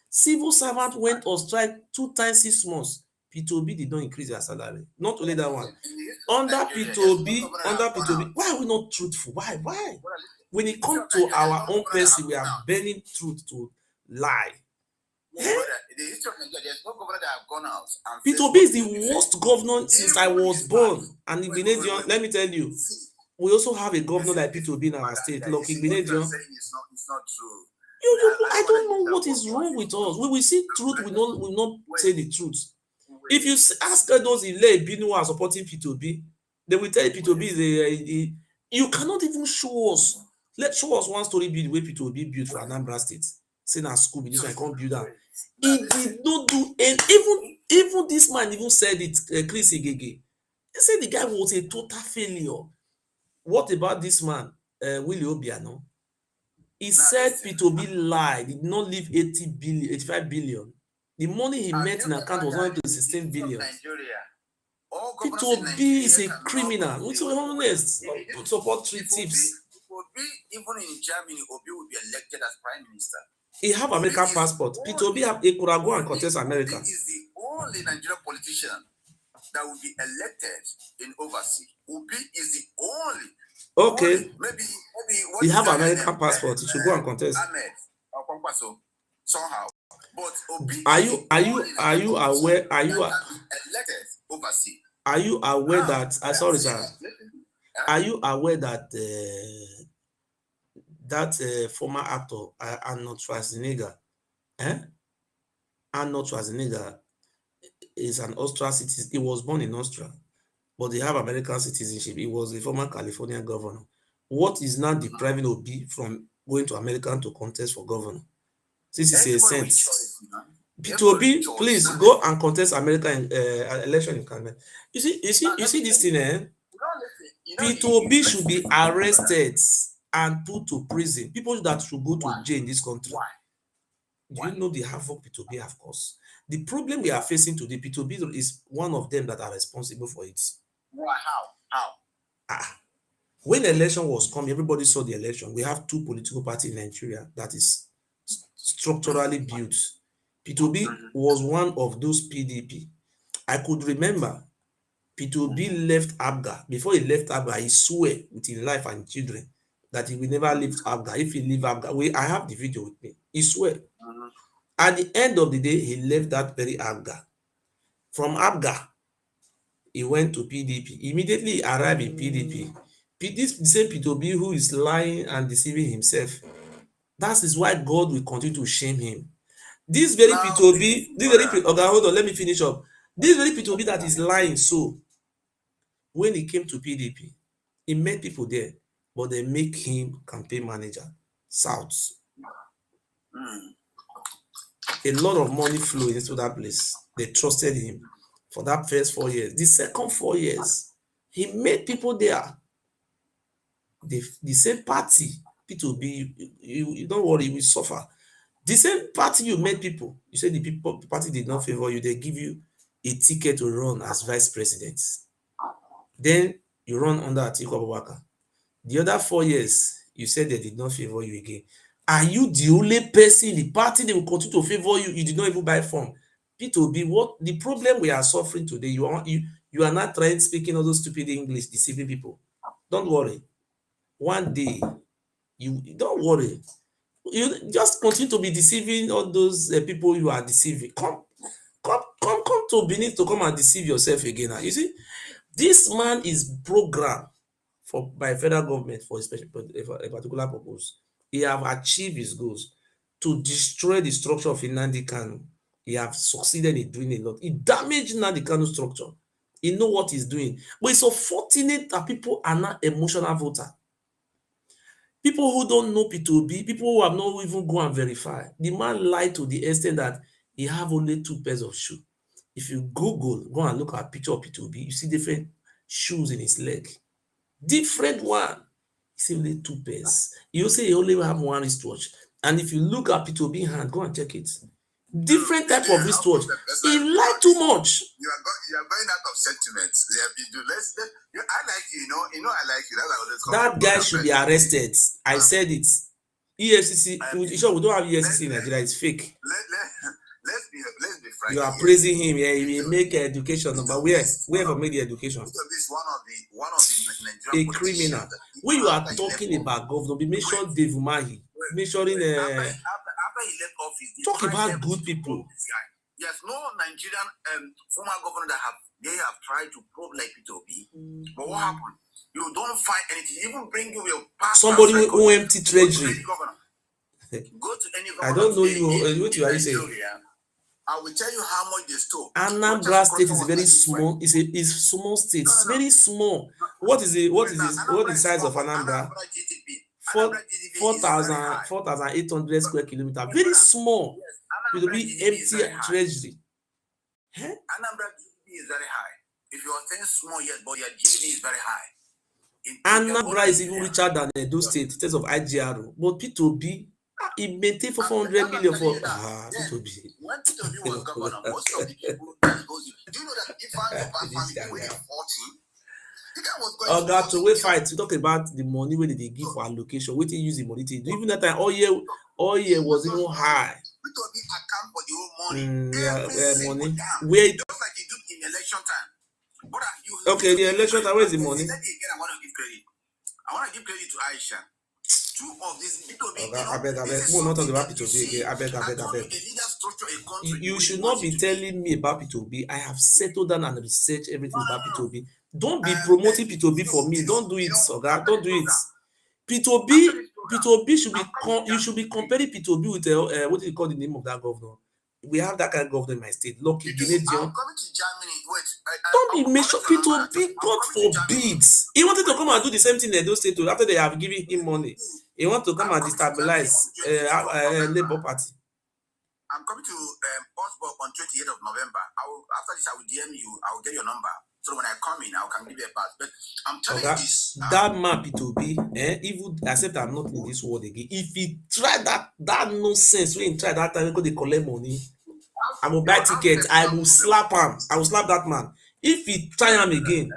civil servant went on strike 2 times 6 months. P2B did not increase their salary. Not only that one. Under P2B, why are we not truthful? Why? When it comes to our own person, we are bending truth to lie. P2B is the worst governor since I was born. And Igbinedion, let me tell you, we also have a governor like P2B in our state. Look, Igbinedion. I don't know what is wrong with us. We will see truth, we will not say the truth. If you ask those Ile Ibinu who are supporting P2B, they will tell you P2B is you cannot even show us. Show us one story build wey P2B built for Anambra State. Say na school be this one, can't build am. He did not do, and even this man even said it, Chris Egege. He said the guy was a total failure. What about this man, Willie Obiano? He said P2B lied, did not leave 80 billion, 85 billion. The money he met in account was not to 16 billion. P2B is a criminal. We should be honest. Support three thieves. Even in Germany, Obi will be elected as prime minister. He have American passport. P2B he could have go and contest America. Obi is the only Nigerian politician that will be elected in overseas. Obi is the only. Okay. Maybe he have American passport. He should go and contest. Ahmed or somehow. But Obi are you aware? Are you elected overseas? Are you aware that? Sorry, sir. Are you aware that former actor Arnold Schwarzenegger, Arnold Schwarzenegger is an Austrian citizen. He was born in Austria, but they have American citizenship. He was a former California governor. What is now depriving Obi from going to America to contest for governor? This is a sense. P2B, please go and contest American election in Canada. You see this thing, P2B should be arrested and put to prison. People that should go to jail in this country. Do you know the havoc P2B have caused? The problem we are facing today, P2B is one of them that are responsible for it. Why? How? When the election was coming, everybody saw the election. We have two political parties in Nigeria that is structurally built. P2B was one of those PDP. I could remember P2B left ABGA. Before he left ABGA, he swore with his life and children that he will never leave ABGA. If he leave ABGA, I have the video with me. He swore. At the end of the day, he left that very ABGA. From ABGA, he went to PDP. Immediately he arrived in PDP. This the same P2B who is lying and deceiving himself. That is why God will continue to shame him. This very P2B, hold on, let me finish up. This very P2B that is lying, so when he came to PDP, he met people there, but they make him campaign manager, South. A lot of money flowed into that place. They trusted him for that first 4 years. The second 4 years, he made people there. The same party, P2B, you don't worry, you will suffer. The same party you met people, you say the party did not favor you, they give you a ticket to run as vice president. Then you run under Atiku Abubakar. The other 4 years, you said they did not favor you again. Are you the only person in the party that will continue to favor you? You did not even buy form. P2B, what the problem we are suffering today? You are not trying speaking all those stupid English, deceiving people. Don't worry. One day, you don't worry. You just continue to be deceiving all those people you are deceiving. Come to Benin to come and deceive yourself again. You see, this man is programmed by federal government for a particular purpose. He have achieved his goals to destroy the structure of Nnamdi Kanu. He have succeeded in doing a lot. He damaged Nnamdi Kanu structure. He know what he's doing. But it's unfortunate that people are not emotional voter. People who don't know P2B, people who have not even go and verify. The man lied to the extent that he have only 2 pairs of shoe. If you Google, go and look at picture of P2B, you see different shoes in his leg. Different one. He only 2 pairs. You say he only have one wristwatch. And if you look at P2B hand, go and check it. Different type of wristwatch. He lied too much. You are going out of sentiments. I like you, I like you. That guy should be arrested. I said it. EFCC, sure, we don't have EFCC in Nigeria. It's fake. Let's be frank. You are praising him. Yeah, he will make education, but where for make the education? Is one of the Nigerian a criminal. When you are talking about governor, be mention Dave Umahi, mentioning after he left office, talk about good people. There's no Nigerian former governor that have tried to probe like P2B. But what happened? You don't find anything. Even bring you your past. Somebody who empty treasury. Go to any governor. I don't know you. What you are saying? I will tell you how much they stole. Anambra State is very small. It's a small state. It's very small. What is the size of Anambra? 4,800 square kilometers. Very small. It will be empty treasury. Anambra GDP is very high. If you are saying small yet, but your GDP is very high. Anambra is even richer than Edo State in terms of IGR. But P2B, he maintained for 400 million for P2B. When P2B was governor, most of the people do you know that if I family were 14, the guy was going to wait fight to talk about the money where they give for allocation, wait till use the money to do. Even that time all year was even high. P2B account for the whole money. Money. Where just like you do in election time. Okay, the election time, where is the money? I want to give credit. I want to give credit to Aisha. Two of these P2B. I beg. We're not talking about P2B again. I beg. You should not be telling me about P2B. I have settled down and researched everything about P2B. Don't be promoting P2B for me. Don't do it, Oga. Don't do it. P2B should be you should be comparing P2B with what do you call the name of that governor? We have that kind of governor in my state. Lucky Guinea. I'm coming to Germany. Wait. Don't be mentioned P2B. God forbid. He wanted to come and do the same thing in Edo State after they have given him money. He want to come and destabilize Labour Party. I'm coming to Osborg on 28th of November. After this, I will DM you. I will get your number. So when I come in, I can give you a pass. But I'm telling you this. That man P2B, even except I'm not in this world again. If he try that nonsense, when he try that time, because they collect money, I will buy tickets. I will slap him. I will slap that man. If he try him again,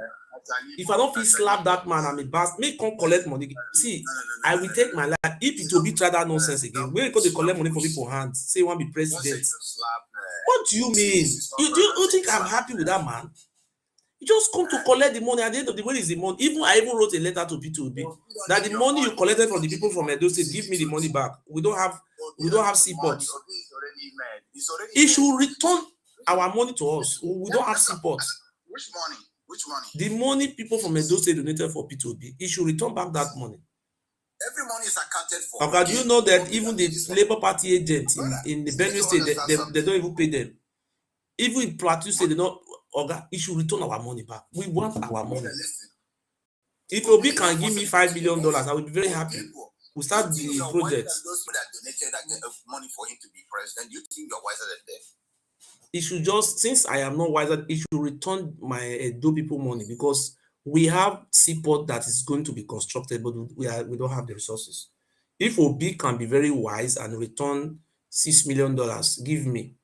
if I don't feel slap that man, I'm a bastard. Make him collect money. See, I will take my life. If P2B try that nonsense again, when they collect money from people's hands, say you want to be president. What do you mean? You think I'm happy with that man? You just come to collect the money. At the end of the day, where is the money? I even wrote a letter to P2B that the money you collected from the people from Edo State, give me the money back. We don't have seaport. It should return our money to us. We don't have seaport. Which money? The money people from Edo State donated for P2B, it should return back that money. Every money is accounted for. Okay, do you know that even the Labour Party agents in the Benue State, they don't even pay them. Even in Plateau State, they don't. Oga, it should return our money back. We want our money. If Obi can give me $5 million, I will be very happy. We'll start the project. Those people that donated money for him to be president, do you think you're wiser than them? It should just, since I am not wiser, it should return my Edo people money, because we have seaport that is going to be constructed, but we don't have the resources. If Obi can be very wise and return $6 million, give me.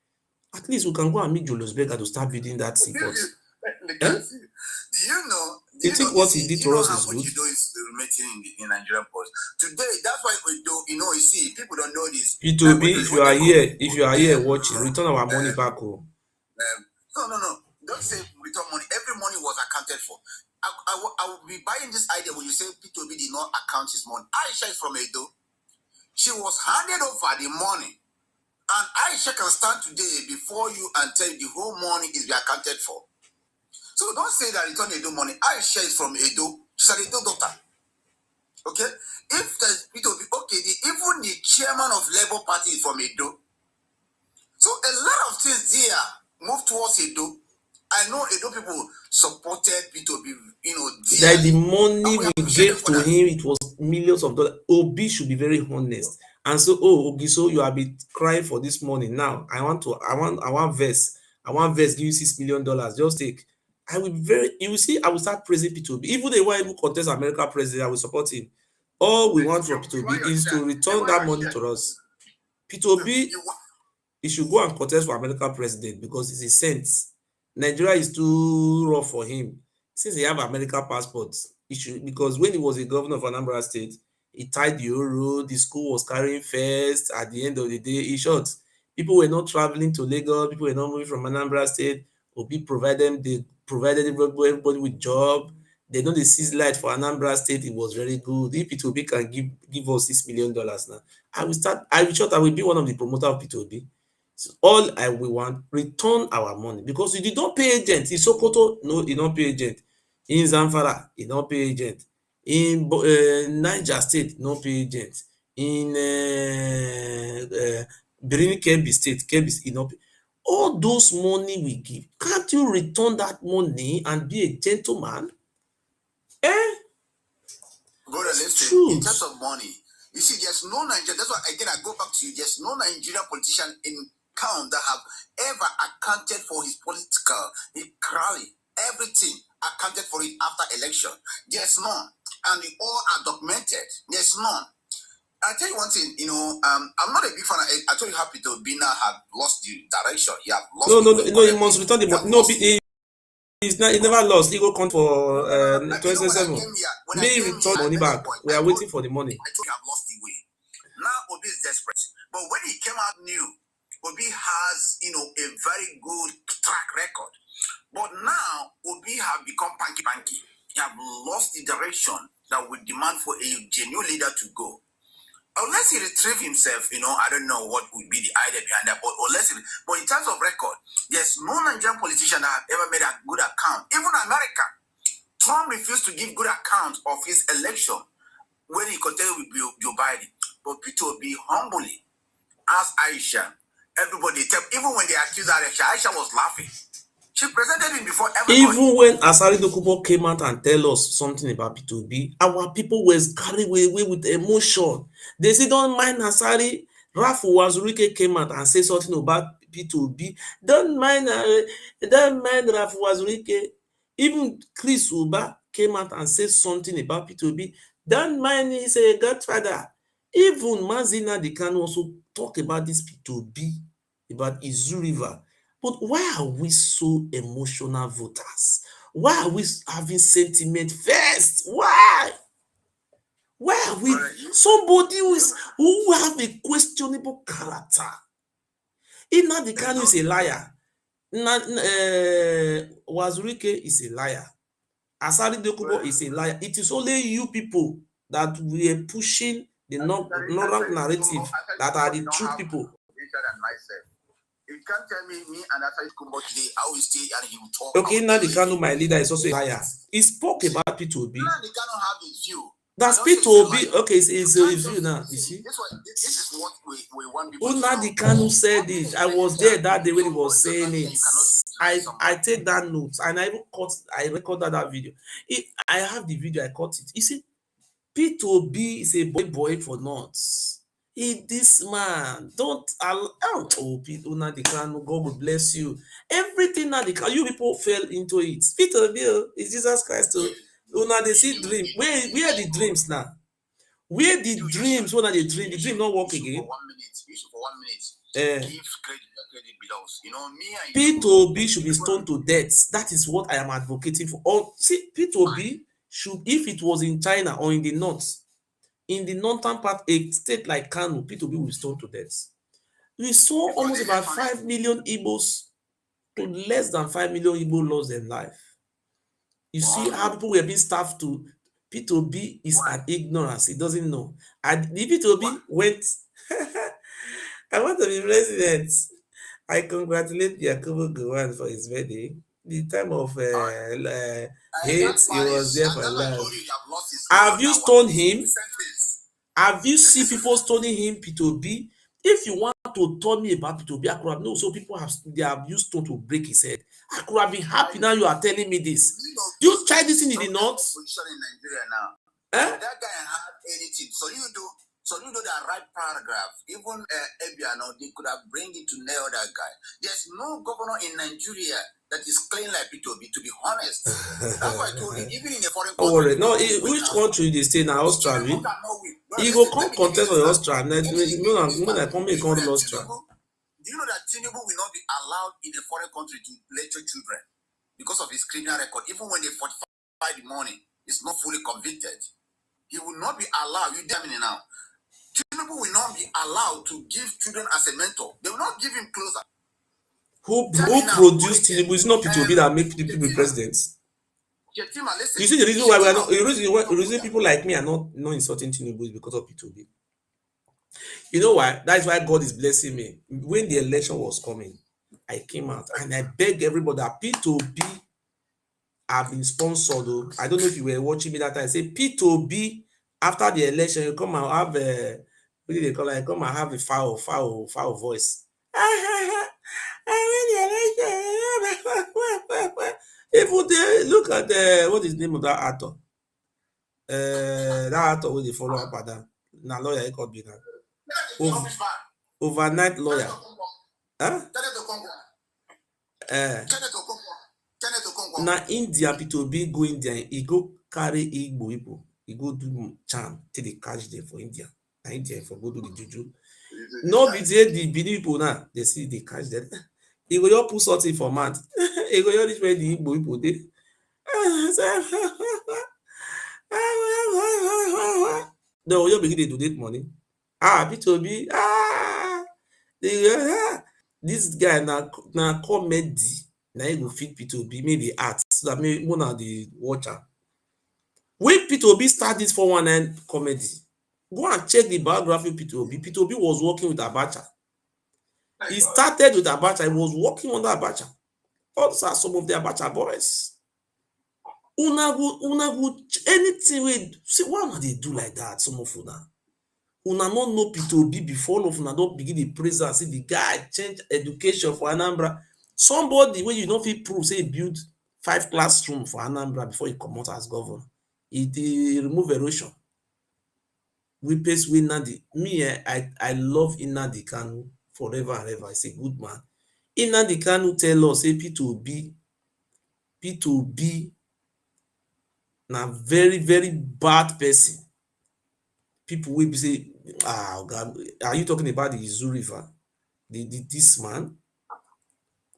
At least we can go and meet Julius Berger to start building that seaport. Do you know? You think what he did to us is good? What you do is meeting in Nigerian Post today. That's why we do. You see, people don't know this. P2B, if you are here watching, return our money back home. No. Don't say return money. Every money was accounted for. I will be buying this idea when you say P2B did not account his money. Aisha is from Edo. She was handed over the money. And Aisha can stand today before you and tell you the whole money is be accounted for. So don't say that return Edo money. Aisha is from Edo. She's an Edo daughter. Okay? If there's P2B, okay, even the chairman of Labour Party is from Edo. So a lot of things there move towards Edo. I know Edo people supported P2B, That the dearly. money And we we appreciate them gave for to that. him, it was millions of dollars. Obi should be very honest. And so, oh, Ogiso, you have been crying for this money. Now, I want verse. I want verse, give you $6 million. Just take. I will be very, you will see, I will start praising P2B. Even the one who contest America president, I will support him. All we want from P2B is to return that money to us. P2B, he should go and contest for American president because he's a saint. Nigeria is too rough for him. Since he have American passport, he should, because when he was a governor of Anambra State, he tied the whole road, the school was carrying first. At the end of the day, in short, people were not traveling to Lagos, people were not moving from Anambra State. Obi provided everybody with job. They know the seize light for Anambra State, it was very good. If P2B can give us $6 million now, I will be one of the promoter of P2B. So all I will want, return our money, because you did not pay agent. In Sokoto, no, you don't pay agent. In Zamfara, you don't pay agent. In Niger State, no pay agent. In Benin Kebbi State, Kebbi, you don't pay. All those money we give, can't you return that money and be a gentleman? Eh? Brother, It's listen, in terms truth. of money, you see, there's no Nigerian, that's why again I go back to you, there's no Nigerian politician in town that have ever accounted for his political, his rally, everything accounted for it after election. There's none. And they all are documented. There's none. I tell you one thing, I'm not a big fan. I told you happy to be now have lost the direction. You have lost No, the no, no, way no, he currently. must return the You have money. No, lost it. he never lost. He go count for When I 2027. came here, May he return I money made a back. point. We are waiting for the money. I told you I've lost the way. Now Obi is desperate. But when he came out new, Obi has, a very good track record. But now Obi have become panky. He have lost the direction that would demand for a genuine leader to go. Unless he retrieve himself, I don't know what would be the idea behind that. But in terms of record, there's no Nigerian politician that have ever made a good account. Even America, Trump refused to give good account of his election when he contended with Joe Biden. But P2B humbly asked Aisha, everybody, even when they accused Aisha was laughing. She presented him before everybody. Even when Asari Dokubo came out and tell us something about P2B, our people were carried away with emotion. They say, don't mind Asari. Rafu Wazurike came out and said something about P2B. Don't mind Rafu Wazurike. Even Chris Uba came out and said something about P2B. Don't mind, he's a godfather. Even Mazina Dekan also talk about this P2B, about Izu River. But why are we so emotional voters? Why are we having sentiment first? Why? Why are we somebody who have a questionable character? Nnamdi Kanu is a liar. Wazurike is a liar. Asari Dokubo is a liar. It is only you people that we are pushing the normal narrative that are the truth people. You can't tell me and Asari Kumbo today, I will stay and he will talk. Okay, Nnamdi Kanu, my leader, is also a liar. He spoke about P2B. Nnamdi Kanu have his view. That's P2B. Okay, it's a review now. You see, This is what we want people Nnamdi Kanu said it. I was there that day when he was saying it. I take that note and I recorded that video. I have the video, I caught it. You see, P2B is a boy for nuts. This man, don't allow, Nnamdi Kanu, God will bless you. Everything Nnamdi Kanu, you people fell into it. P2B is Jesus Christ. Una dey see dream. Where the dreams now? Where the dreams? When are the dream? The dream not work again. For 1 minute. Give credit belongs. P2B should be stoned to death. That is what I am advocating for. See, P2B should, if it was in China or in the north, in the northern part, a state like Kano, P2B will be stoned to death. We saw almost about 5 million Igbos to less than 5 million Igbo lost their life. You see how people were being staffed to P2B is an ignorance. He doesn't know. And the P2B went, I want to be president. I congratulate Yakubu Gowon for his birthday. The time of hate, he was there for love. Have you stoned him? Have you seen people stoning him, P2B? If you want to tell me about P2B, I could have known. So people have used stone to break his head. I could have been happy now you are telling me this. You tried this thing in the north? In Nigeria now. Eh? That guy had anything. So you do that right paragraph. Even Ebiano, they could have bring it to nail that guy. There's no governor in Nigeria that is clean like P2B, to be honest. That's why I told you, even in a foreign country. Don't worry. No, which country they stay now? Australia. He go come contest for Australia. When I come here, come to Australia. Do you know that Tinubu will not be allowed in a foreign country to lecture children because of his criminal record? Even when they fortify the money, he's not fully convicted. He will not be allowed. You damn it now. Tinubu will not be allowed to give children as a mentor. They will not give him closer. Who produced Tinubu? It's not P2B that make people be presidents. You see the reason why we are not. The reason people like me are not insulting Tinubu is because of P2B. You know why? That's why God is blessing me. When the election was coming, I came out and I begged everybody that P2B have been sponsored. Though. I don't know if you were watching me that time. I say P2B after the election, you come and have a what do they call it? Come and have a foul voice. Even they look at what is the name of that actor? That actor wey dey follow up at that. Na lawyer he could be now. Overnight lawyer. Huh? Na India P2B go India, he go carry Igbo people, he go do charm till they catch them for India. Na India for go do the juju. No be say the Benin people now, they see they catch them. He go just put something for mouth. He go just reach where the Igbo people dey. No, you begin dey donate money. P2B, this guy na comedy. Na him go feed P2B, maybe art, so that maybe una dey watch am. When P2B start this 419 comedy, go and check the biography of P2B. P2B was working with Abacha. He started with Abacha. He was working under Abacha. Those are some of the Abacha boys. Una go anything wey see why una dey do like that, some of una. Una no know P2B before, all of una don begin dey praise am say the guy change education for Anambra. Somebody wey you no fit prove say he build 5 classroom for Anambra before he comot as governor. He dey remove erosion. We pace wey Nnamdi. Me I love Nnamdi Kanu forever and ever. He's a good man. Nnamdi Kanu tell us say P2B na very very bad person. People wey be say God, are you talking about the Izu River? This man?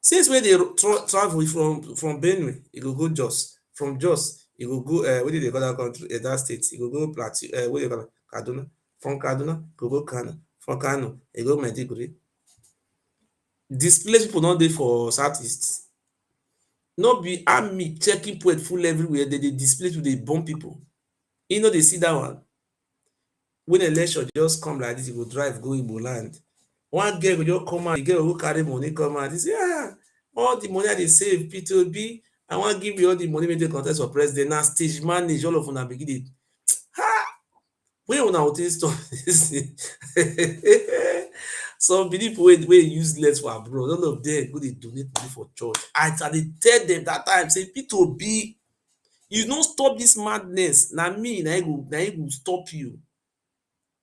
Since when they travel from Benue, he go Jos. From Jos, he go where did they call that country? That state. He go Plateau. What do you call it? Kaduna. From Kaduna, go Kano. From Kano, he go Maiduguri. Displaced people not dey for southeast. No be army checking point full everywhere. They display to dey bomb people. You know they see that one. When election just come like this, you go drive go Igbo land. One girl go just come out, the girl who carry money come out. He say, all the money I dey save, P2B, I wan give you all the money wey dey contest for president. Na stage manage, all of una begin dey. When una go take stop this thing? Some people wey useless for abroad, all of them go dey donate money for church. I dey tell them that time say P2B, you no stop this madness. Na me na him go stop you.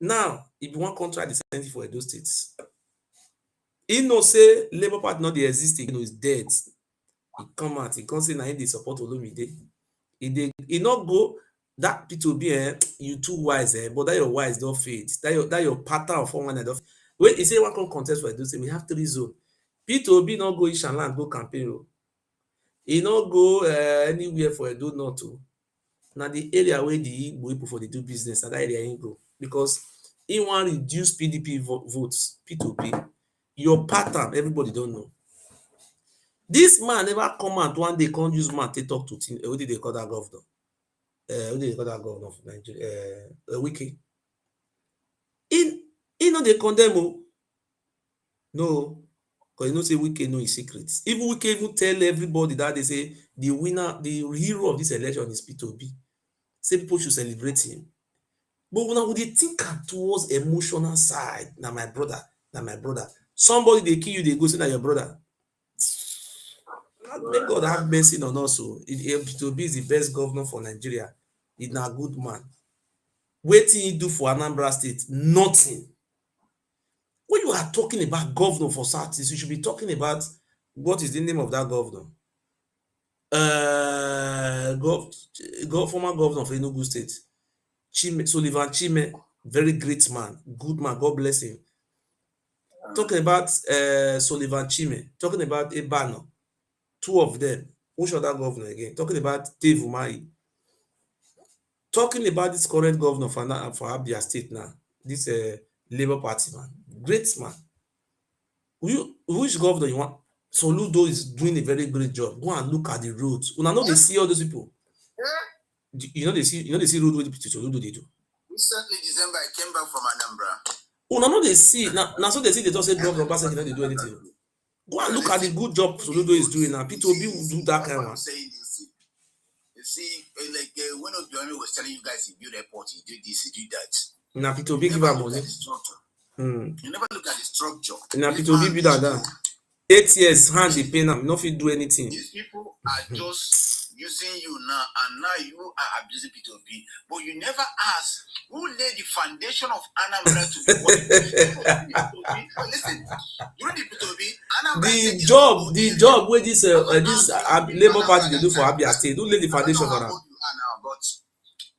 Now, if you wan contract the Senate for Edo State, he know say Labour Party no dey exist again, it's dead. He come out, he come say na him dey support Olumide. He no go that P2B, you too wise, but that your wise don fade. That your pattern of 419 don fade. When he say one come contest for Edo State, we have 3 zones. P2B no go Ishanland go campaign o. He no go anywhere for Edo North o. Na the area wey the Igbo people for dey do business, na that area him go. Because he wan reduce PDP votes, P2B. Your pattern, everybody don't know. This man never come out one day come use mouth take talk to what did they call that governor? What did they call that governor of Nigeria? Wike. He no dey condemn o. No, because you know say Wike know his secrets. Even Wike even tell everybody that they say the winner, the hero of this election is Peter Obi. Say people should celebrate him. But una go dey think am towards emotional side. Na my brother, na my brother. Somebody dey kill you, dey go say na your brother. May God have mercy on us o. Peter Obi is the best governor for Nigeria. He na good man. Wetin he do for Anambra State? Nothing. When you are talking about governor for Southeast, you should be talking about what is the name of that governor? Former governor of Enugu State, Sullivan Chime, very great man, good man, God bless him. Talking about Sullivan Chime, talking about Ebano, two of them. Which other governor again? Talking about Dave Umahi. Talking about this current governor for Abia State now, this Labour Party man, great man. Which governor you want? Soludo is doing a very great job. Go and look at the roads. Una know they see all those people. You know they see road wey Soludo they do. Recently, December, I came back from Anambra. Una know they see now so they see they just say governor Obasanjo no dey do anything. Go and look at the good job Soludo is doing now. Peter Obi will do that kind of one. You see, like one of the army was telling you guys he built airport, he did this, he did that. Now Peter Obi give am money. You never look at the structure. Now Peter Obi build am down. 8 years hand dey pain am, no fit do anything. These people are just using you now, and now you are abusing Peter Obi. But you never ask who laid the foundation of Anambra to be what? Listen, during the Peter Obi, Anambra the job where this Labour Party they do for Abia State, who lay the foundation for am? But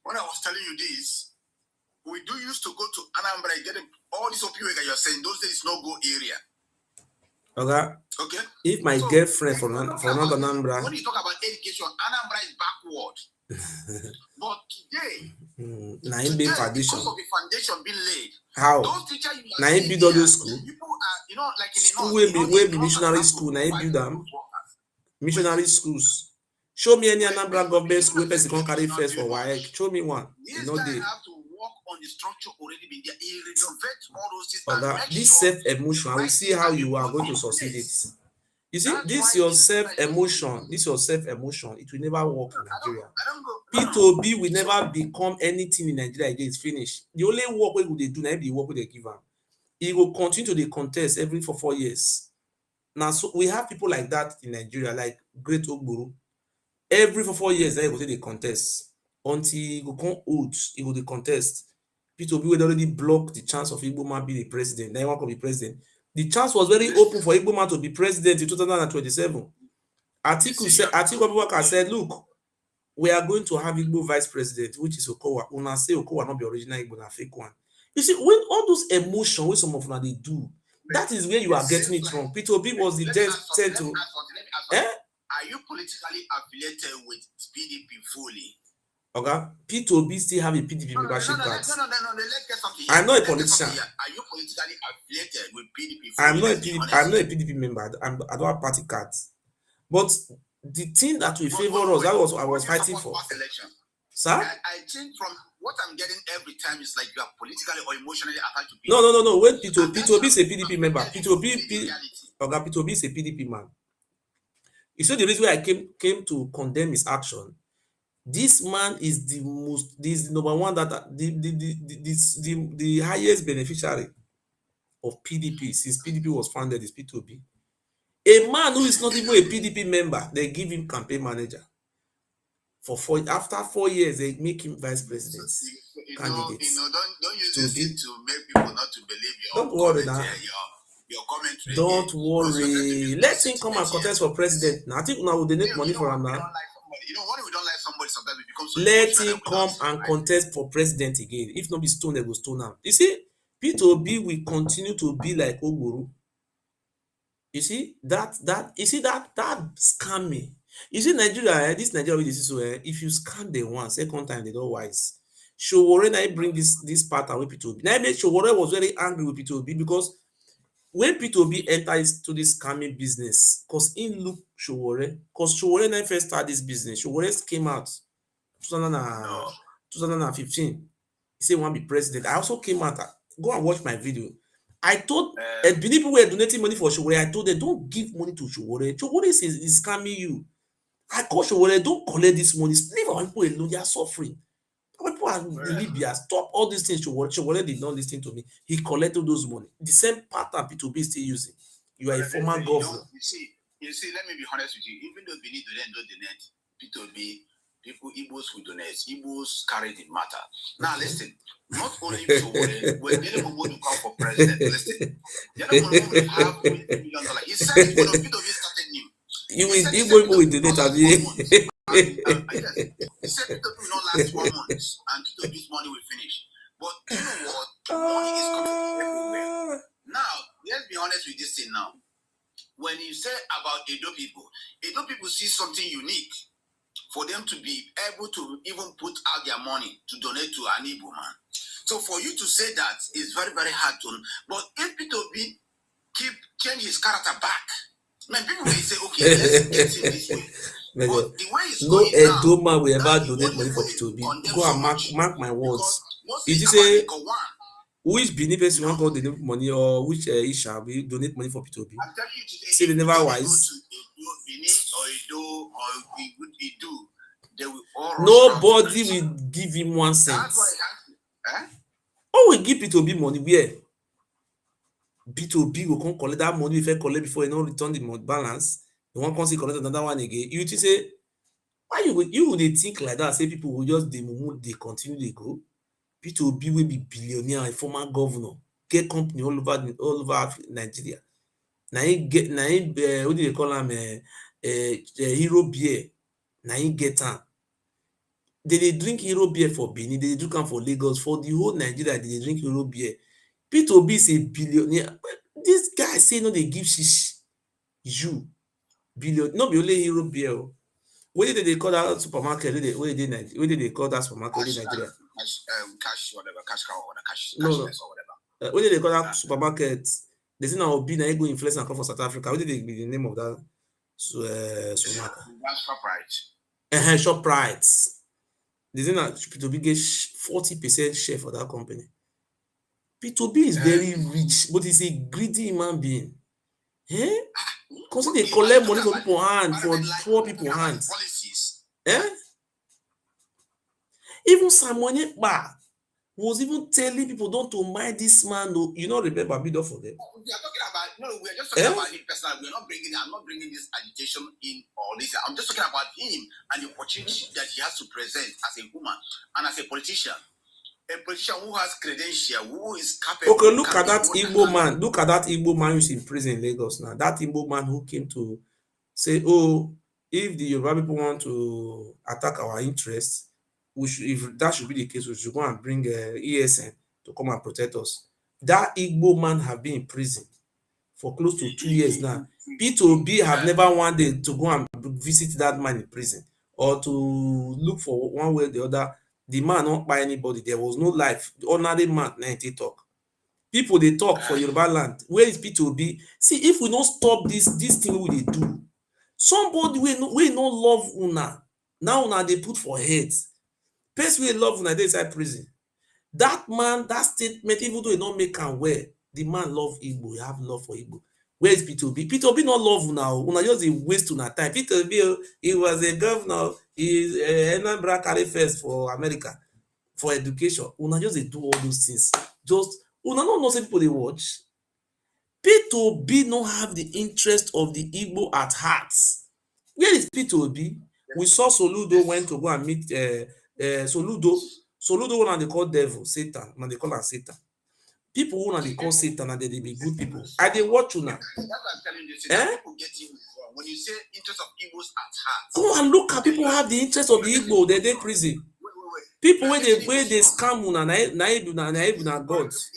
when I was telling you this, we do used to go to Anambra, get all these opioids that you're saying, those days no go area. Okay. If my girlfriend from Anambra. When you talk about education, Anambra is backward. But today, because of the foundation being laid, how? Those teachers you na him build all those school. People are, like in the school north, wey be missionary school, na him build them. Missionary schools. Show me any Anambra government school wey person come carry first for WAEC. Show me one. This guy have to work on the structure already been there. He renovate all those things. This self-emotion, I will see how you are going to succeed it. You see, this your self-emotion, it will never work in Nigeria. Peter Obi will never become anything in Nigeria again. It's finished. The only work we they do now be work they give him. He will continue to the contest every 4 years. Now, so we have people like that in Nigeria, like Great Ogburu. Every 4 years, they go to the contest. Until he go come old, he go the contest. Peter Obi would already block the chance of Igbo man be the president. Now he want to be president. The chance was very open for Igbo man to be president in 2027. Atiku Abubakar said, look, we are going to have Igbo vice president, which is Okowa. Una say Okowa not be original Igbo, na fake one. You see, when all those emotions, when some of them they do, that is where you are getting it wrong. Peter Obi was the tend to. Are you politically affiliated with PDP fully? Okay, Peter Obi still have a PDP membership card. Let's get something here. I'm not a politician. Are you politically affiliated with PDP? I'm not a PDP member. I don't have party cards. But the thing that will favor us, that was I was fighting for. Sir? I think from what I'm getting every time is like you are politically or emotionally attached to PDP. No. When Peter Obi is a PDP member, Peter Obi is a PDP man. You see the reason why I came to condemn his action. This man is the number one that the highest beneficiary of PDP since PDP was founded is Peter Obi. A man who is not even a PDP member, they give him campaign manager. After 4 years, they make him vice president candidate. Don't use this to make people not to believe your Don't worry now. Your commentary. Don't worry. Let him come and contest for president. Now I think now they need money for him now. When we don't like somebody, sometimes we become so. Let him come and contest for president again. If not be stone, they go stone him. You see, Peter Obi will continue to be like Ogburu. You see that scamming. You see Nigeria, this Nigeria this is so if you scam them once, second time they don't wise. Showore now bring this pattern with Peter Obi. Now make Showore was very angry with Peter Obi because when P2B enters to this scamming business, cause in look Showore, cause Showore never first start this business. Showore came out 2000 No. 2015. He said he want to be president. I also came out. Go and watch my video. I told Benin people were donating money for Showore. I told them don't give money to Showore. Showore is scamming you. I call Showore, don't collect this money. Leave our people alone. They are suffering. People are in Libya. Stop all these things. Showore did not listen to me. He collected those money. The same pattern P2B is still using. You are a former governor. You see, let me be honest with you. Even though Benin don't donate, P2B, people, Igbos who donate, Igbos carry the matter. Now listen, not only Showore, when Dele Momodu come for president, listen, Dele Momodu will have $20 million. He said when P2B started new. Igbo people will donate. Yes. He said P2B will not last 1 month and P2B's money will finish. But you know what? Money is coming everywhere. Now, let's be honest with this thing now. When you say about Edo people see something unique for them to be able to even put out their money to donate to an Igbo man. So for you to say that is very, very hard to. But if P2B change his character back, man, people will say, okay, let's get him this way. But the way it's no Edo man will ever that's the donate only money for way P2B. on them Go so and much. mark my words. Because If you mostly say about Nico which Benin person want to donate money or which Isha will donate money for P2B? I'm telling you today, Say they if never P2B wise. go to Benin or Edo or Edo, they will all Nobody will give him 1 cent. That's why it has to. Who will give P2B money where? P2B go come collect that money if I collect before you don't return the balance. You want to collect another one again. You just say, why you would they think like that? Say people will just they continue they go. P2B will be billionaire, a former governor, get company all over Nigeria. Now he get what do they call him? Hero beer. Now he get am. They drink hero beer for Benin, they drink am for Lagos, for the whole Nigeria, they drink hero beer. P2B is a billionaire. This guy say no dey give shish. You billion, no be only hero beer o. Wetin dey call that supermarket wey dey Nigeria? Wetin dey call that supermarket wey dey Nigeria? Cash whatever, cash cow or cash No, or whatever. Wetin dey call that supermarket? They say na Obi na go influence am come for South Africa. Wetin dey be the name of that supermarket? That's Shoprite. Shoprite. They say na P2B get 40% share for that company. P2B is very rich, but he's a greedy human being. Because they collect money from people hand, for poor people hands. Even Simon Ekpa was even telling people don't to mind this man. No, you not remember Bido for them. We are talking about we're just talking about him personally. I'm not bringing this agitation in or this. I'm just talking about him and the opportunity that he has to present as a woman and as a politician. A politician who has credential, who is capable. Okay, look at that Igbo man. Look at that Igbo man who's in prison in Lagos now. That Igbo man who came to say, oh, if the Yoruba people want to attack our interests, we should, if that should be the case, we should go and bring ESN to come and protect us. That Igbo man have been in prison for close to 2 years now. P2B have never wanted to go and visit that man in prison or to look for one way or the other. The man not by anybody. There was no life. The ordinary man, they talk. People they talk for Yoruba land. Where is P2B? See, if we don't stop this thing we dey do, somebody we no love una. Now una they put for heads. Person we love una dey inside prison. That man, that statement, even though he don't make am well, the man love Igbo. He have love for Igbo. Where is P2B? P2B not love una. Una just a waste una time. P2B, he was a governor. He Anambra carry first for America for education. Una just dey do all those things. Just una no know say people dey watch. P2B no have the interest of the Igbo at heart. Where is P2B? We saw Soludo went to go and meet Soludo. Soludo one they call devil, Satan. Now they call am Satan. People who they call Satan and they be good people. I dey watch you now. That's what I'm telling you. People get you wrong. When you say interest of Igbos at heart. Go and look at people who have the interest of the Igbo, they dey prison. People where they scam una na gods.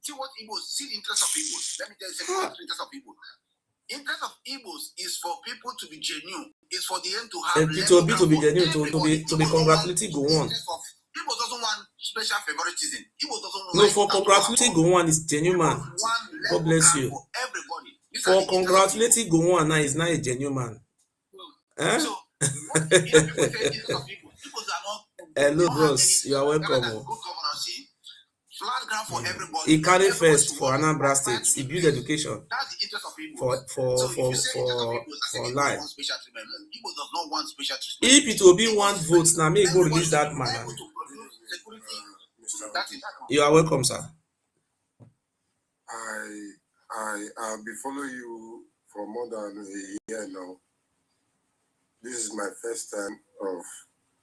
See what Igbos, see the interest of Igbos. Let me tell you the interest of Igbos. Interest of Igbos is for people to be genuine. It's for the end to have P2B to be genuine, to be congratulating go on. Igbos doesn't want special favoritism. Igbo doesn't No, like for congratulating Gowon is genuine man. God bless you. for everybody. For congratulating Gowon now is not a genuine man. Eh? So what people say Jesus of Igbo. Igbos are not. Hello, bros. You are welcome. Good governance. Flat ground for everybody. He carried first for Anambra State. He built education That's the interest of Igbo. For life. Special treatment. Igbo does not want special treatment. If it will be one vote, now may go release that man. You are welcome, sir. I be following you for more than a year now. This is my first time of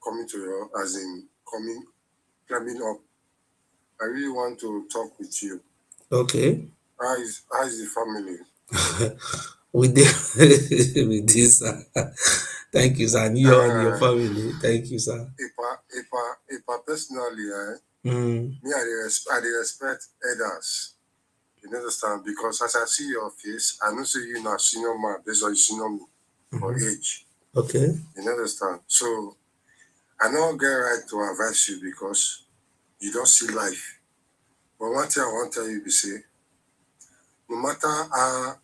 coming to you, as in climbing up. I really want to talk with you. Okay. How is the family? with this, thank you, sir. And you and your family. Thank you, sir. If I personally, me, I respect elders. You understand? Because as I see your face, I know say you not senior man based on you senior me for age. Okay. You understand? So I don't get right to advise you because you don't see life. But one thing I want to tell you is say, no matter how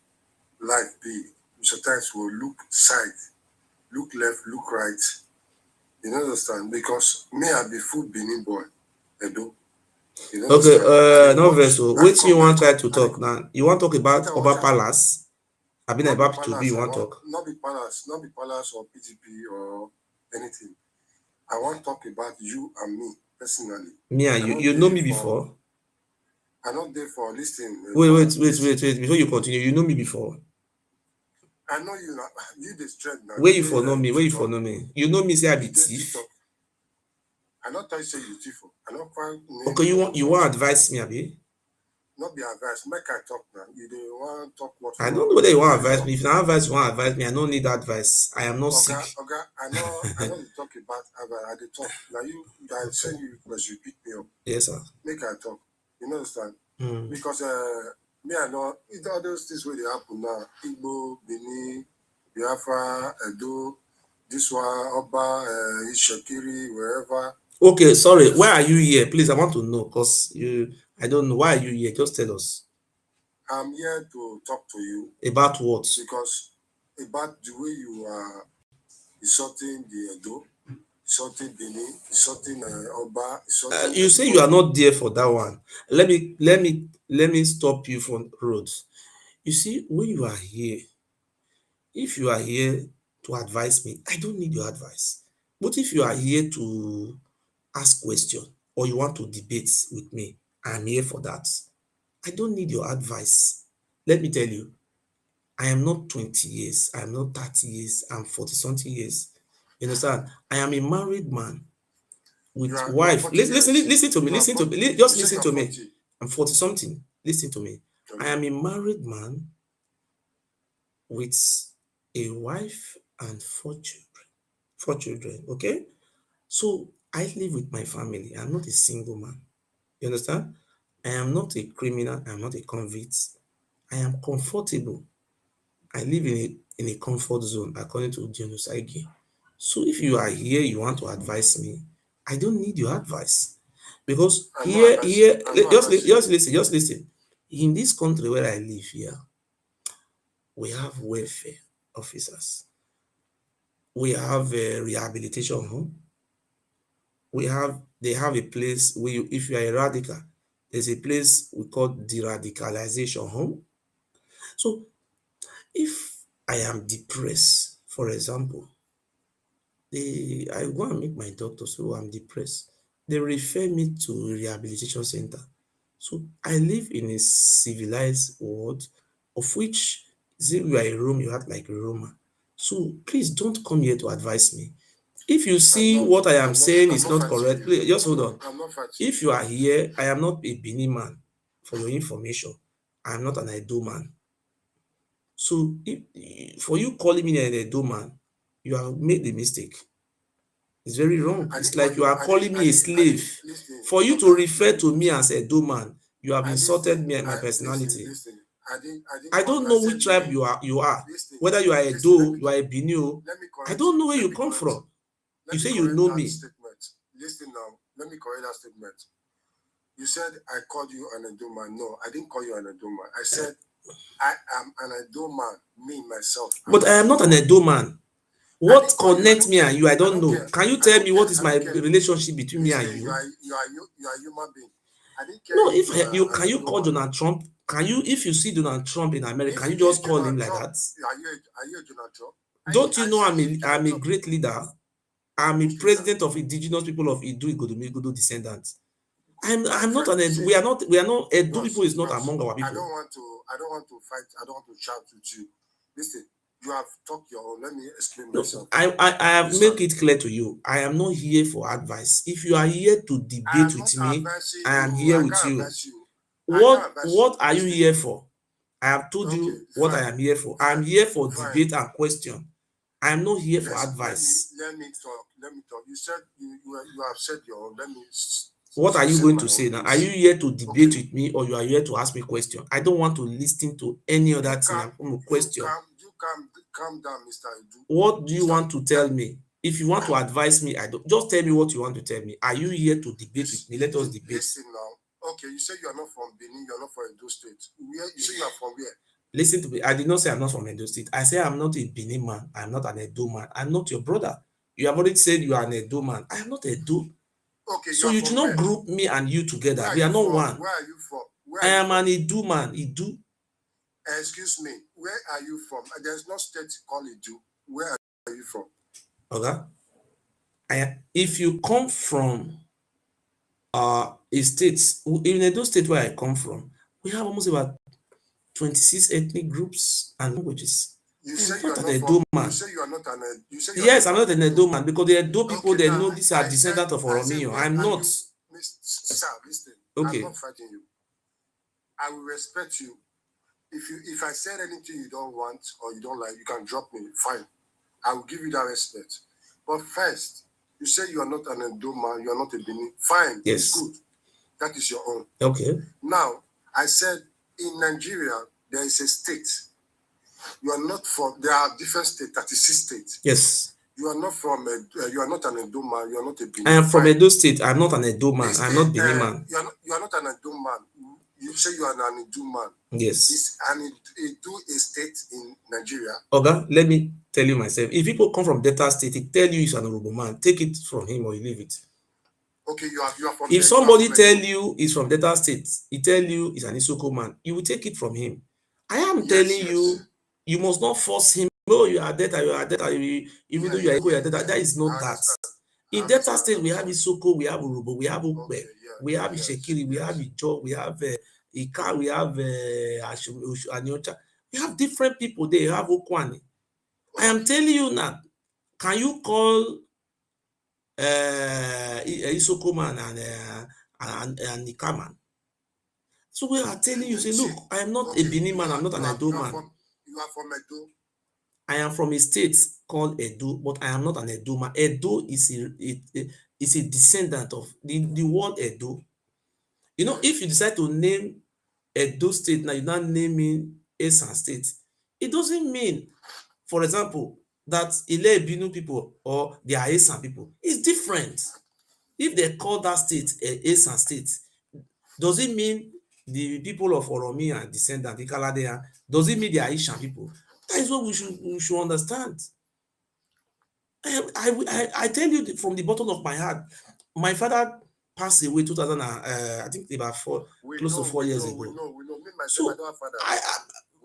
life be, sometimes we'll look side, look left, look right. You understand? Because me, I be full Benin boy. I do. Okay, no vessel. Which you want to try to talk now? You want to talk about Oba Palace? I've been about to be. You want to talk? Not be palace or PGP or anything. I want to talk about you and me personally. Me and you. You know me before. I'm not there for listening. Wait. Before you continue, you know me before. I know you now. You the strength now. Where you for know me? Where you for know me? You know me say I be thief. I not tell you say you thief. I not quite. Okay, you want advise me, abi? Not be advice. Make I talk now. You don't want to talk what? I don't know whether you want advise me. If you advise, you want advise me. I don't need advice. I am not sick. Okay. I know you talk about advice. I dey talk. Now I send you request. You pick me up. Yes, sir. Make I talk. You understand? Because me I know it's all those things where they happen now. Igbo, Benin, Biafra, Edo, this one, Oba, Ishakiri, wherever. Okay, sorry. Why are you here? Please, I want to know because I don't know. Why are you here? Just tell us. I'm here to talk to you. About what? Because about the way you are insulting the Edo, insulting Benin, insulting Oba, insulting. You say you are not there for that one. Let me stop you from roads. You see, when you are here, if you are here to advise me, I don't need your advice. But if you are here to ask question or you want to debate with me, I'm here for that. I don't need your advice. Let me tell you, I am not 20 years, I am not 30 years, I'm 40 something years. You understand? I am a married man with wife. Listen to me. Just listen to me. I'm 40 something. Listen to me. I am a married man with a wife and 4 children. 4 children, okay? So I live with my family. I'm not a single man. You understand? I am not a criminal. I am not a convict. I am comfortable. I live in a comfort zone according to genocide. So if you are here, you want to advise me, I don't need your advice. Because just listen. In this country where I live here, we have welfare officers. We have a rehabilitation home. They have a place where if you are a radical, there's a place we call de-radicalization home. So if I am depressed, for example, I go and meet my doctor, so I'm depressed. They refer me to a rehabilitation center. So I live in a civilized world of which you are a Rome, you act like a Roma. So please don't come here to advise me. If you see what I am saying is not correct, please just hold on. If you are here, I am not a Benin man, for your information. I am not an Edo man. So for you calling me an Edo man, you have made the mistake. It's very wrong. It's like you are calling me a slave. For you to refer to me as a Edo man, you have insulted me and my personality. I don't know which tribe you are. Whether you are a Edo, you are a Benio. I don't know where you come from. You say you know me. Listen now. Let me correct that statement. You said I called you an Edo man. No, I didn't call you an Edo man. I said I am an Edo man, me, myself. But I am not an Edo man. What connects me and you? I don't know. Care. Can you tell me what is my care. relationship between me and you? You are a human being. I didn't care. No, if you can you call Donald Trump? Can you, if you see Donald Trump in America, can you just call him like that? Are you a Donald Trump? Don't you know I'm a great leader? I'm a president of indigenous people of Idu Igodo descendants. I'm not an we are not Edo people is not among our people. I don't want to fight. I don't want to shout with you. Listen, you have talked your own. Let me explain myself. I have made it clear to you. I am not here for advice. If you are here to debate with me, I am here with you. What are you here for? I have told you what I am here for. I am here for debate and question. I am not here for advice. Let me talk. You said you have said your own. Let me. What are you going to say now? Are you here to debate with me, or you are here to ask me question? I don't want to listen to any other thing. I'm going to question. You calm down, Mr. Edu. What do you want to tell me? If you want to advise me, I don't. Just tell me what you want to tell me. Are you here to debate with me? Let us debate. Listen now. Okay, you say you are not from Benin. You are not from Edo State. You say you are from where? Listen to me. I did not say I'm not from Edo State. I say I'm not a Benin man. I'm not an Edo man. I'm not your brother. You have already said you are an Edo man. I am not Edo. Okay, so you should not group me and you together. We are not one. Where are you from? I am an Edo man. Edo. Excuse me. Where are you from? There's no state called Edo. Where are you from? Okay. If you come from a state, in Edo State where I come from, we have almost about 26 ethnic groups and languages. You say you are not Edo man. You say you are not an Edo. Yes, I'm not an Edo man because the Edo people they know these are descendants of Oromio. I'm not. Sir, listen. Okay. I'm not fighting you. I will respect you. If I said anything you don't want or you don't like, you can drop me. Fine. I will give you that respect. But first, you say you are not an Edo man, you are not a Benin. Fine. Yes. It's good. That is your own. Okay. Now, I said in Nigeria, there is a state. You are not from, there are different states, 36 states. Yes. You are not from, you are not an Edo man, you are not a Benin. I am from Edo State. I'm not an Edo man. I'm not Benin man. You are not an Edo man. You say you are an Edo man. Yes. Is an Edo a state in Nigeria? Okay, let me tell you myself. If people come from Delta State, he tell you he's an Urobo man. Take it from him or you leave it. Okay, you are from. If somebody tell you he's from Delta State, he tell you he's an Isoko man, you will take it from him. I am telling you, you must not force him. Oh, you are Delta, even though you are Eko, you are Delta. That is not that. In Delta State, we have Isoko, we have Urobo, we have Ukpe, we have Ishekiri, we have Ijo, we have Ika, we have Anyocha. We have different people there. You have Okwani. I am telling you now, can you call Isoko man and Ika man? So we are telling you, say, look, I am not a Benin man, I'm not an Edo man. You are from Edo? I am from a state called Edo, but I am not an Edo man. Edo is a descendant of the word Edo. You know, if you decide to name Edo State, now you're not naming Esan State. It doesn't mean, for example, that Ile Ebinu people or the Esan people. It's different. If they call that state Esan State, does it mean the people of Oromi and descendant, the Kaladea, does it mean the Aishan people? That is what we should understand. I tell you from the bottom of my heart, my father passed away 2000 I think about close to 4 years ago. We know. So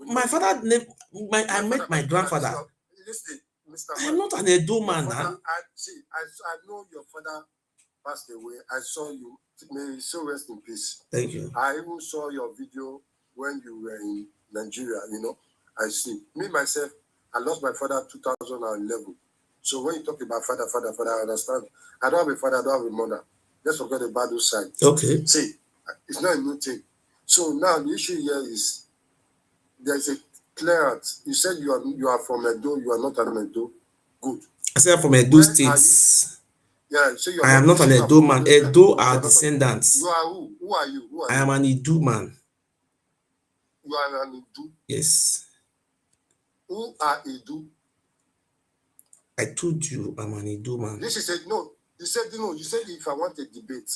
my father I met my grandfather. Listen, Mr. I'm not an Edo man now. I know your father passed away. I saw you. May he so rest in peace. Thank you. I even saw your video when you were in Nigeria, I see. Me, myself, I lost my father 2011. So when you talk about father, I understand. I don't have a father, I don't have a mother. Let's forget the bad side. Okay. See, it's not a new thing. So now the issue here is there's a clearance. You said you are from Edo, you are not an Edo. Good. I said I'm from Edo States. Yeah, so I am not an Edo man. Edo are descendants. You are who? Who are you? I am an Edo man. You are an Edo? Yes. Who are Edo? I told you I'm an Edo man. This is no. You said if I want a debate,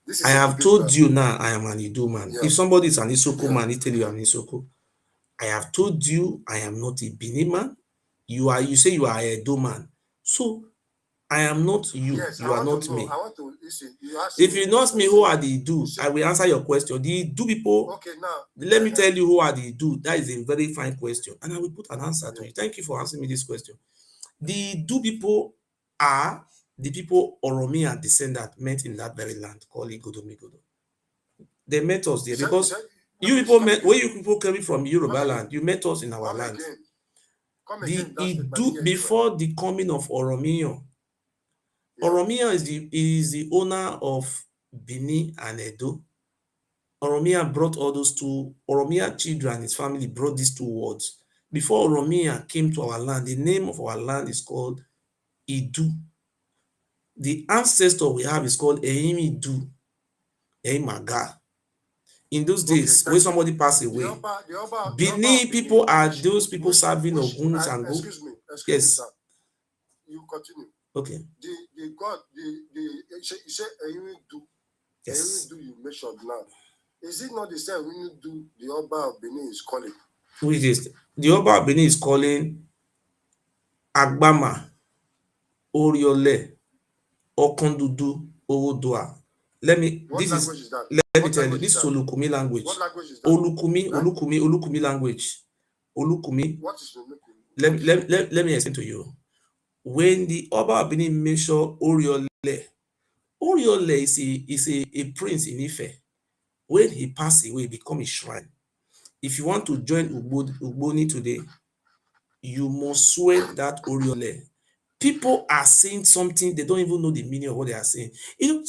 This I is a have debate told now. you now I am an Idu man. Yeah. If somebody is an Isoko Yeah. man, he tell you I'm an Isoko. I have told you I am not a Bini man. You say you are a Edo man. So I am not you. Yes, You I are want to not know. me. I want to listen. You ask If me. you ask me who are the Idu, say, I will answer your question. The Idu people, okay, now. let me tell you who are the Idu. That is a very fine question. And I will put an answer to Yeah. you. Thank you for answering me this question. The Idu people are the people Oromia descendant met in that very land called Igodomigodo. They met us there because you please people come met again. where you people coming from Yoruba Come again. land. You met us in our Come land. again. Come The again. That's it. Idu before the coming of Oromia. Yeah. Oromia is the owner of Bini and Edo. Oromia brought all those two. Oromia children and his family brought these two words. Before Oromia came to our land, the name of our land is called Idu. The ancestor we have is called Eimidu, Eimaga. In those Okay, days, when thank you. somebody passed The away, Oba Bini of Benin, people are those people serving Ogun Sango. excuse me, Yes. sir. You continue. Okay. The God, you say do Yes. you mentioned now. Is it not the same do the Oba of Benin is calling? Which is the Oba of Benin is calling Agbama, Oriole, Okondudu, Owodua. What language is that? Let me What tell you, language is this is that? Olukumi language. What language is that? Olukumi language. Olukumi. What is Olukumi? Let me explain to you. When the Oba of Benin mentioned Oriole, Oriole is a prince in Ife. When he passed away, he become a shrine. If you want to join Ugboni today, you must swear that Oriole. People are saying something, they don't even know the meaning of what they are saying. You know,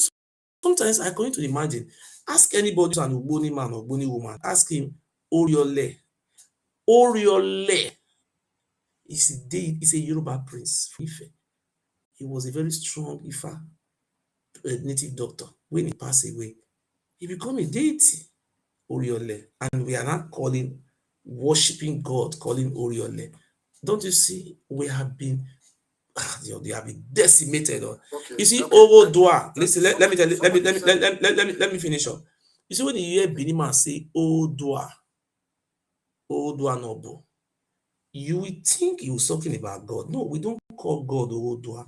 sometimes I going to imagine, ask anybody who's an Ugboni man or Ugboni woman, ask him, Oriole. Oriole is a Yoruba prince from Ife. He was a very strong Ifa native doctor. When he passed away, he became a deity, Oriole. And we are not calling, worshiping God, calling Oriole. Don't you see, we have been they have been decimated. Okay. You see, Okay. Ogodua. Listen, let me tell you, let me finish up. You see, when you hear Okay. Biniman say Odua, Odua Nobo, you will think he was talking about God. No, we don't call God Odua.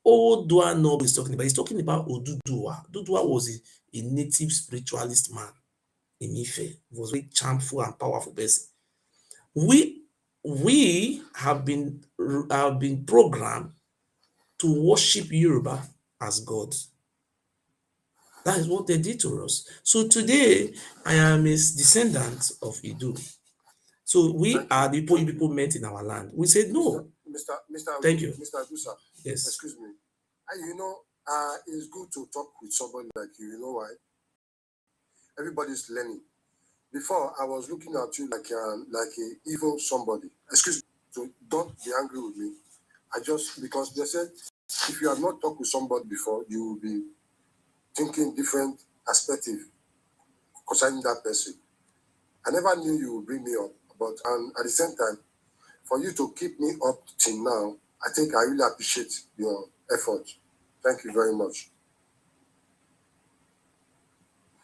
Odua Nobo is talking about. He's talking about Odudua. Odudua was a native spiritualist man in Ife. He was very charmful and powerful person. We have been programmed to worship Yoruba as God. That is what they did to us. So today, I am a descendant of Idu. So we Thank are you. the people met in our land. We said no. Thank you. Mr. Adusa, Yes. excuse me. It's good to talk with somebody like you. You know why? Everybody's learning. Before, I was looking at you like a evil somebody. Excuse me. So don't be angry with me. Because they said if you have not talked with somebody before, you will be thinking different perspective concerning that person. I never knew you would bring me up, but at the same time, for you to keep me up till now, I think I really appreciate your effort. Thank you very much.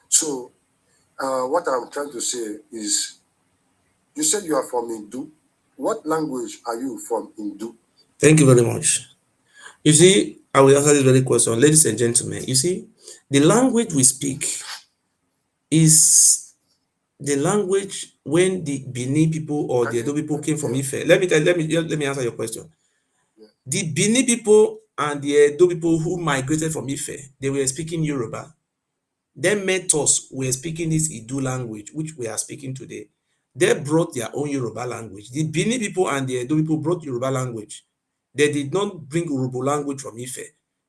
So, what I'm trying to say is, you said you are from Hindu. What language are you from Hindu? Thank you very much. You see, I will answer this very question. Ladies and gentlemen, you see, the language we speak is the language when the Bini people or the Edo people came from Ife. Let me answer your question. Yeah. The Bini people and the Edo people who migrated from Ife, they were speaking Yoruba. Then met us were speaking this Idu language, which we are speaking today. They brought their own Yoruba language. The Bini people and the Edo people brought Yoruba language. They did not bring Urhobo language from Ife.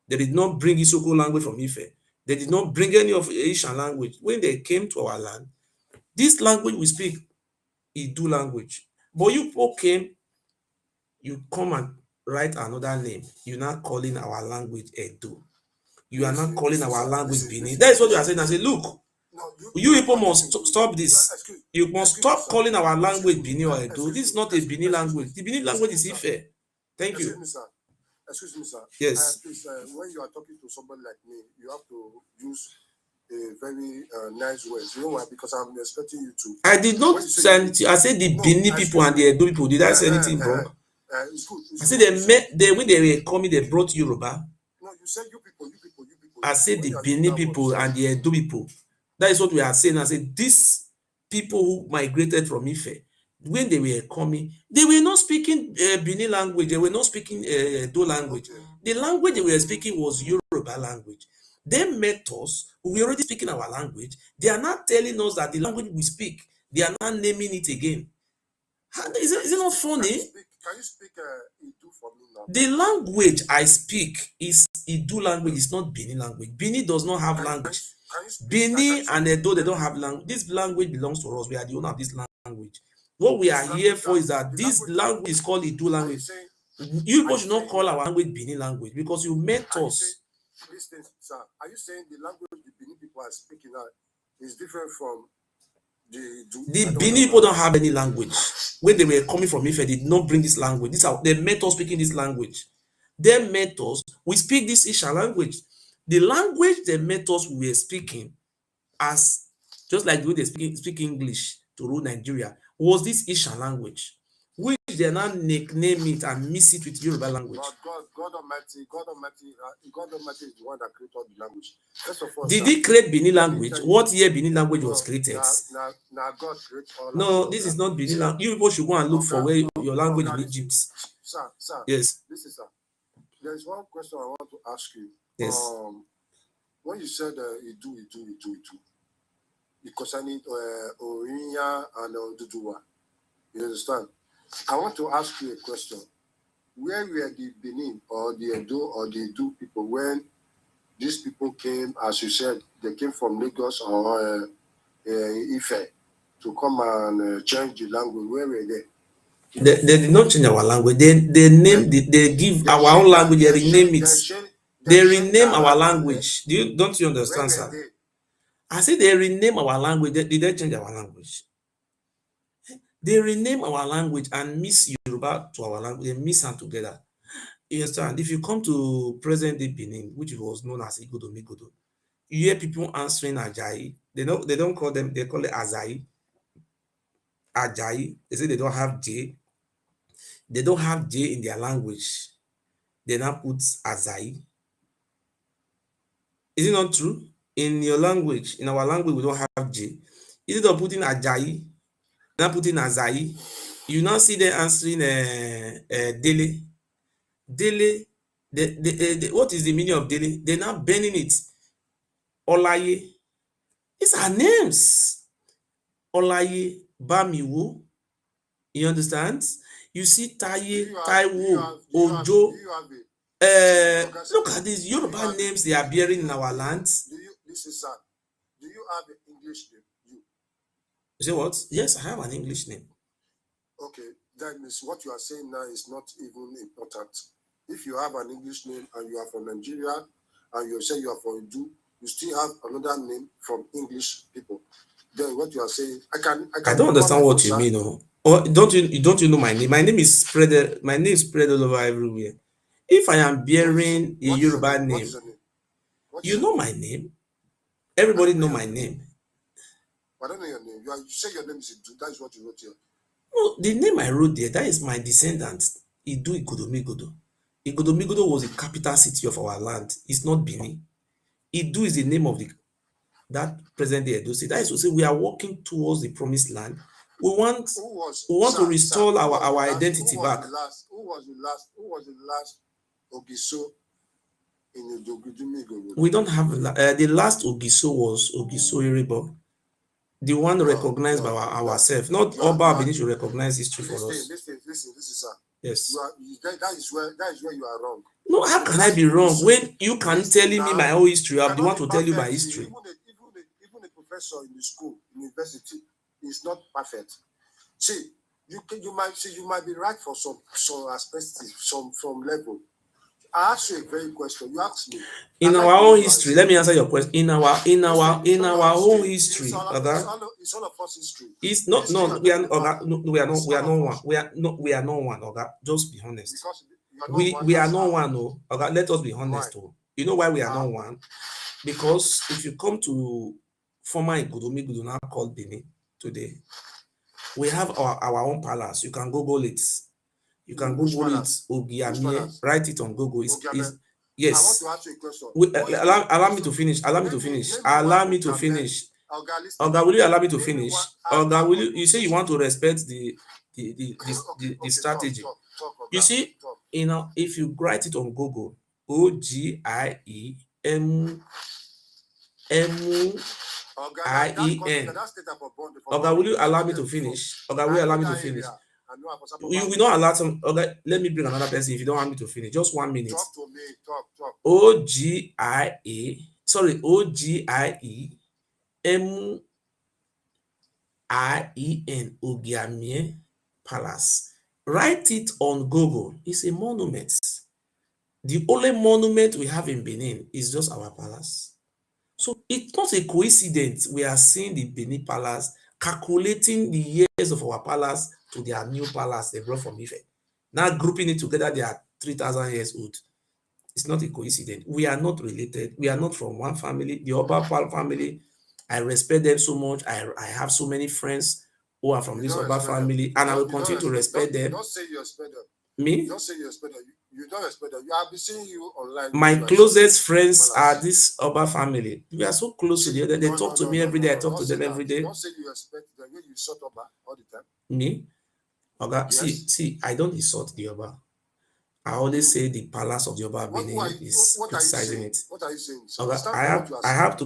They did not bring Isoko language from Ife. They did not bring any of Asian language. When they came to our land, this language we speak, Idu language. But you people came, you come and write another name. You're not calling our language Edo. You are not calling our language Bini. That is what you are saying. I say, look, No, you people must continue. stop this. You must Excuse me, stop sir. calling our language Excuse me. Bini or Edo. This is not a Bini language. The Bini language is Ife. Thank Excuse you. me, sir. Excuse me, sir. Yes. Please, when you are talking to somebody like me, you have to use a very nice words. You know why? Because I'm expecting you to. I did not say anything. I said the Benin people and the Edo people. Did I say anything wrong? It's good. I said they met, when they were coming, they brought Yoruba. No, you said you people. I said the Benin people and the Edo people. That is what we are saying. I said these people who migrated from Ife, when they were coming, they were not speaking Benin language. They were not speaking Edo language. Okay. The language they were speaking was Yoruba language. They met us. We were already speaking our language. They are not telling us that the language we speak, they are not naming it again. Is it not funny? Can you speak Idu for me now? The language I speak is Idu language. It's not Benin language. Benin does not have language. Benin and Edo, they don't have language. This language belongs to us. We are the owner of this language. What we are here for is that this language is called Idu language. You people should not call our language Benin language because you met us. Listen, sir. Are you saying the language the Benin people are speaking now is different from the Benin people don't have any language. When they were coming from Ife, they did not bring this language. They met us speaking this language. They met us. We speak this Isha language. The language they met us, we were speaking as just like the way they speak English to rule Nigeria was this Isha language, which they now nickname it and mix it with Yoruba language. God Almighty is the one that created all the language. First of all, did he create Benin language? What year Benin language was created? Now God created all. No, this is not Benin language. You people should go and look for where your language in Egypt. Sir. Yes. Listen, sir. There is one question I want to ask you. Yes. When you said Idu, concerning Orinya and Oduduwa, you understand? I want to ask you a question. Where were the Benin or the Edo or the Idu people when these people came, as you said, they came from Lagos or Ife to come and change the language? Where were they? They did not change our language. They name they give our own language. They rename it. They rename our language. Don't you understand, sir? I said they rename our language. Did they change our language? They rename our language and mix Yoruba to our language. They mix them together. You understand? If you come to present-day Benin, which was known as Igodo Migodo, you hear people answering Ajayi. They don't call them. They call it Ajayi. Ajayi. They say they don't have J. They don't have J in their language. They now put Ajayi. Is it not true? In your language, in our language, we don't have J. Instead of putting Ajayi, now putting Ajayi, you now see them answering Dele. Dele, what is the meaning of Dele? They're now bending it. Olaye. These are names. Olaye, Bamiwo. You understand? You see Taye, Taiwo, Ojo. Look at these Yoruba names they are bearing in our lands. Listen, sir. Do you have an English name? You say what? Yes, I have an English name. Okay, that means what you are saying now is not even important. If you have an English name and you are from Nigeria and you say you are from Idu, you still have another name from English people. Then what you are saying, I don't understand what you mean. Or don't you know my name? My name is spread all over everywhere. If I am bearing a Yoruba name, you know my name. Everybody know my name. I don't know your name. You say your name is Idu. That is what you wrote here. No, the name I wrote there, that is my descendant. Idu Igodomigodo. Igodomigodo was the capital city of our land. It's not Benin. Idu is the name of that present-day Edo State. That is to say, we are working towards the promised land. We want to restore our identity back. Who was the last Ogiso in Igodomigodo? We don't have the last Ogiso was Ogiso Iribo. The one recognized by ourselves. Not Oba Benin should recognize history for us. Listen, sir. Yes. That is where you are wrong. No, how can I be wrong when you can telling me my own history? I'm the one to tell you my history. Even a professor in the school, university, is not perfect. See, you might be right for some aspects, some level. I asked you a very question. You asked me. In our own history, let me answer your question. In our own history, it's all of us history. It's not. No, we are not one. We are not one. Okay, just be honest. We are not one. No, okay, let us be honest. Oh, you know why we are not one? Because if you come to former Igudu now called Benin today, we have our own palace. You can Google it. You can Google it, Ogiamie, write it on Google. Yes. I want to ask you a question. Allow me to finish. Allow me to finish. Allow me to finish. Oga, will you allow me to finish? Oga, will you say you want to respect the strategy? You see, if you write it on Google, OGIEMUIEN. Oga, will you allow me to finish? Oga, will you allow me to finish? You will not allow some. Okay, let me bring another person if you don't want me to finish. Just 1 minute. Talk to me. Talk. OGIEMIEN, Ogiamie Palace. Write it on Google. It's a monument. The only monument we have in Benin is just our palace. So it's not a coincidence we are seeing the Benin Palace calculating the years of our palace to their new palace they brought from Ife. Now grouping it together, they are 3,000 years old. It's not a coincidence. We are not related. We are not from one family. The Oba family, I respect them so much. I have so many friends who are from this Oba family, and I will continue to respect them. Don't say you respect them. Me? Don't say you respect them. You don't respect them. I have been seeing you online. My closest friends are this Oba family. We are so close to the other. They talk to me every day. I talk to them every day. Don't say you respect them. You insult Oba all the time. Me? Oga, see, I don't insult the Oba. I always say the palace of the Oba Benin is criticizing it. What are you saying? Oga, I have to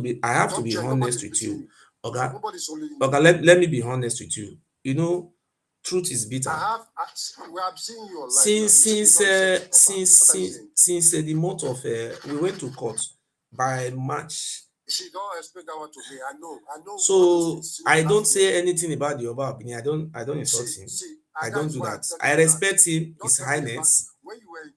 be honest with you. Oga, let me be honest with you. You know, truth is bitter. We have seen you online. Since the month of we went to court by March. She don't explain that one to me. I know. So I don't say anything about the Oba Benin. I don't insult him. I don't do that. I respect him, His Highness. When you were in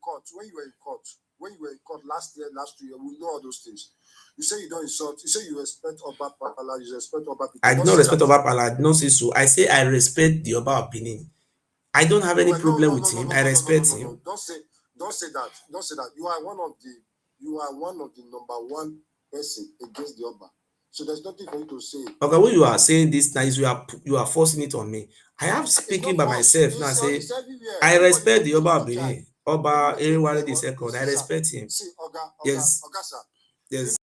court last year, we know all those things. You say you don't insult. You say you respect Oba Pala. You respect Oba people. I do not respect Oba Pala. I do not say so. I say I respect the Oba of Benin. I don't have any problem with him. I respect him. Don't say that. You are one of the number one person against the Oba. So there's nothing for you to say. Okay, when you are saying this now is you are forcing it on me. I am speaking by myself now. Say I respect the Oba of Benin, Oba Eriwale the second. I respect him. See, yes. Yes.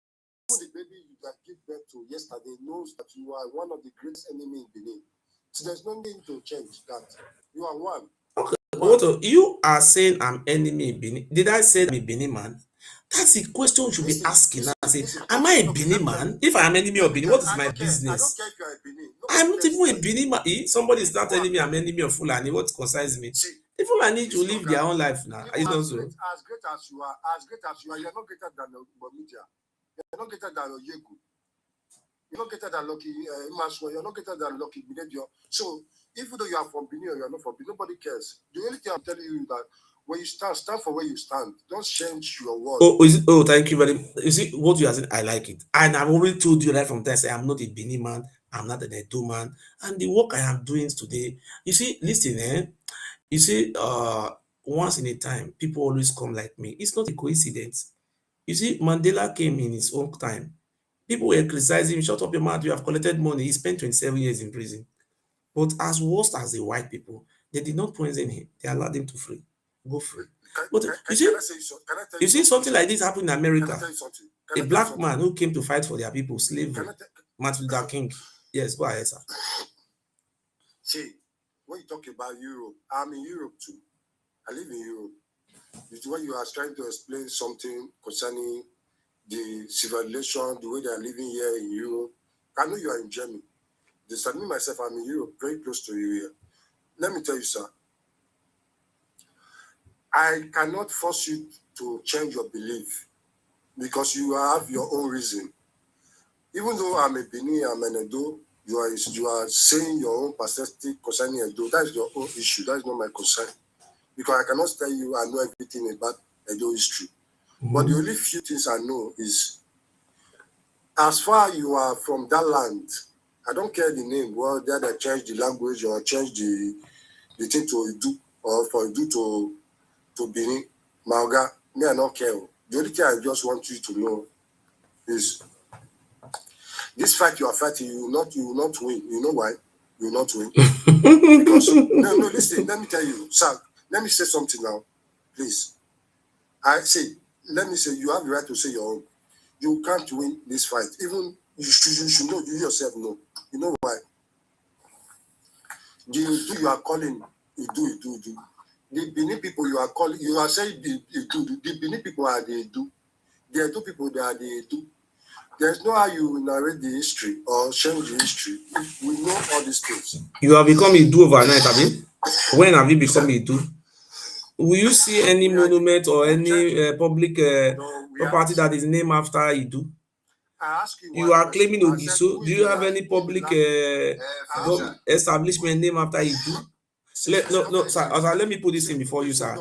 The baby you that give birth to yesterday knows that you are one of the greatest enemies in Benin. So there's no need to change that. You are one. Okay. What you are saying I'm enemy in Benin? Did I say I'm a Benin man? That's the question you should be asking now. Say, am I a Benin man? If I'm enemy of Benin, what is my business? I don't care if you are a Benin. I'm not even a Benin man. Somebody is not telling me I'm enemy of Fulani. What concerns me? The Fulani to live their own life now. Is not so. As great as you are, you're not greater than Bomidia. You're not greater than Oyegu. You're not greater than Lucky Maswa. You're not greater than Lucky Binedio. So even though you are from Benin or you're not from Benin, nobody cares. The only thing I'm telling you is that when you stand for where you stand. Don't change your word. Oh, thank you very much. You see what you are saying, I like it. And I've already told you right from time, say I'm not a Benin man, I'm not an Edo man. And the work I am doing today, you see, listen, you see, once in a time, people always come like me. It's not a coincidence. You see, Mandela came in his own time. People were criticizing him, shut up your mouth, you have collected money. He spent 27 years in prison. But as worst as the white people, they did not poison him. They allowed him to go free. But you see something like this happen in America. A black man who came to fight for their people, slavery, Martin Luther King. Yes, go ahead, sir. See, when you talk about Europe, I'm in Europe too. I live in Europe. When you are trying to explain something concerning the civilization, the way they are living here in Europe, I know you are in Germany. Me myself, I'm in Europe, very close to you here. Let me tell you, sir. I cannot force you to change your belief because you have your own reason. Even though I'm a Benin, I'm an Edo, you are saying your own perspective concerning Edo. That is your own issue. That is not my concern. Because I cannot tell you I know everything about Edo history. Mm-hmm. But the only few things I know is, as far you are from that land, I don't care the name, whether they change the language or change the thing to Edo, or for Edo to Benin, Maoga, me I don't care. The only thing I just want you to know is this fight you are fighting, you will not win. You know why? You will not win. Because no, listen, let me tell you, sir, let me say something now, please. Let me say, you have the right to say your own. You can't win this fight. Even you should know, you yourself know. You know why? You are calling, you do. The Benin people you are calling, you are saying the Benin people are the do. There are two people that are the do. There's no how you narrate the history or change the history. We know all these things. You have become a do overnight, have you? When have you become a do? Will you see any monument or any public property that is named after Idu? I ask you, You are claiming Ogiso. Do you have any public establishment named after Idu? No, sir. Let me put this in before you, sir.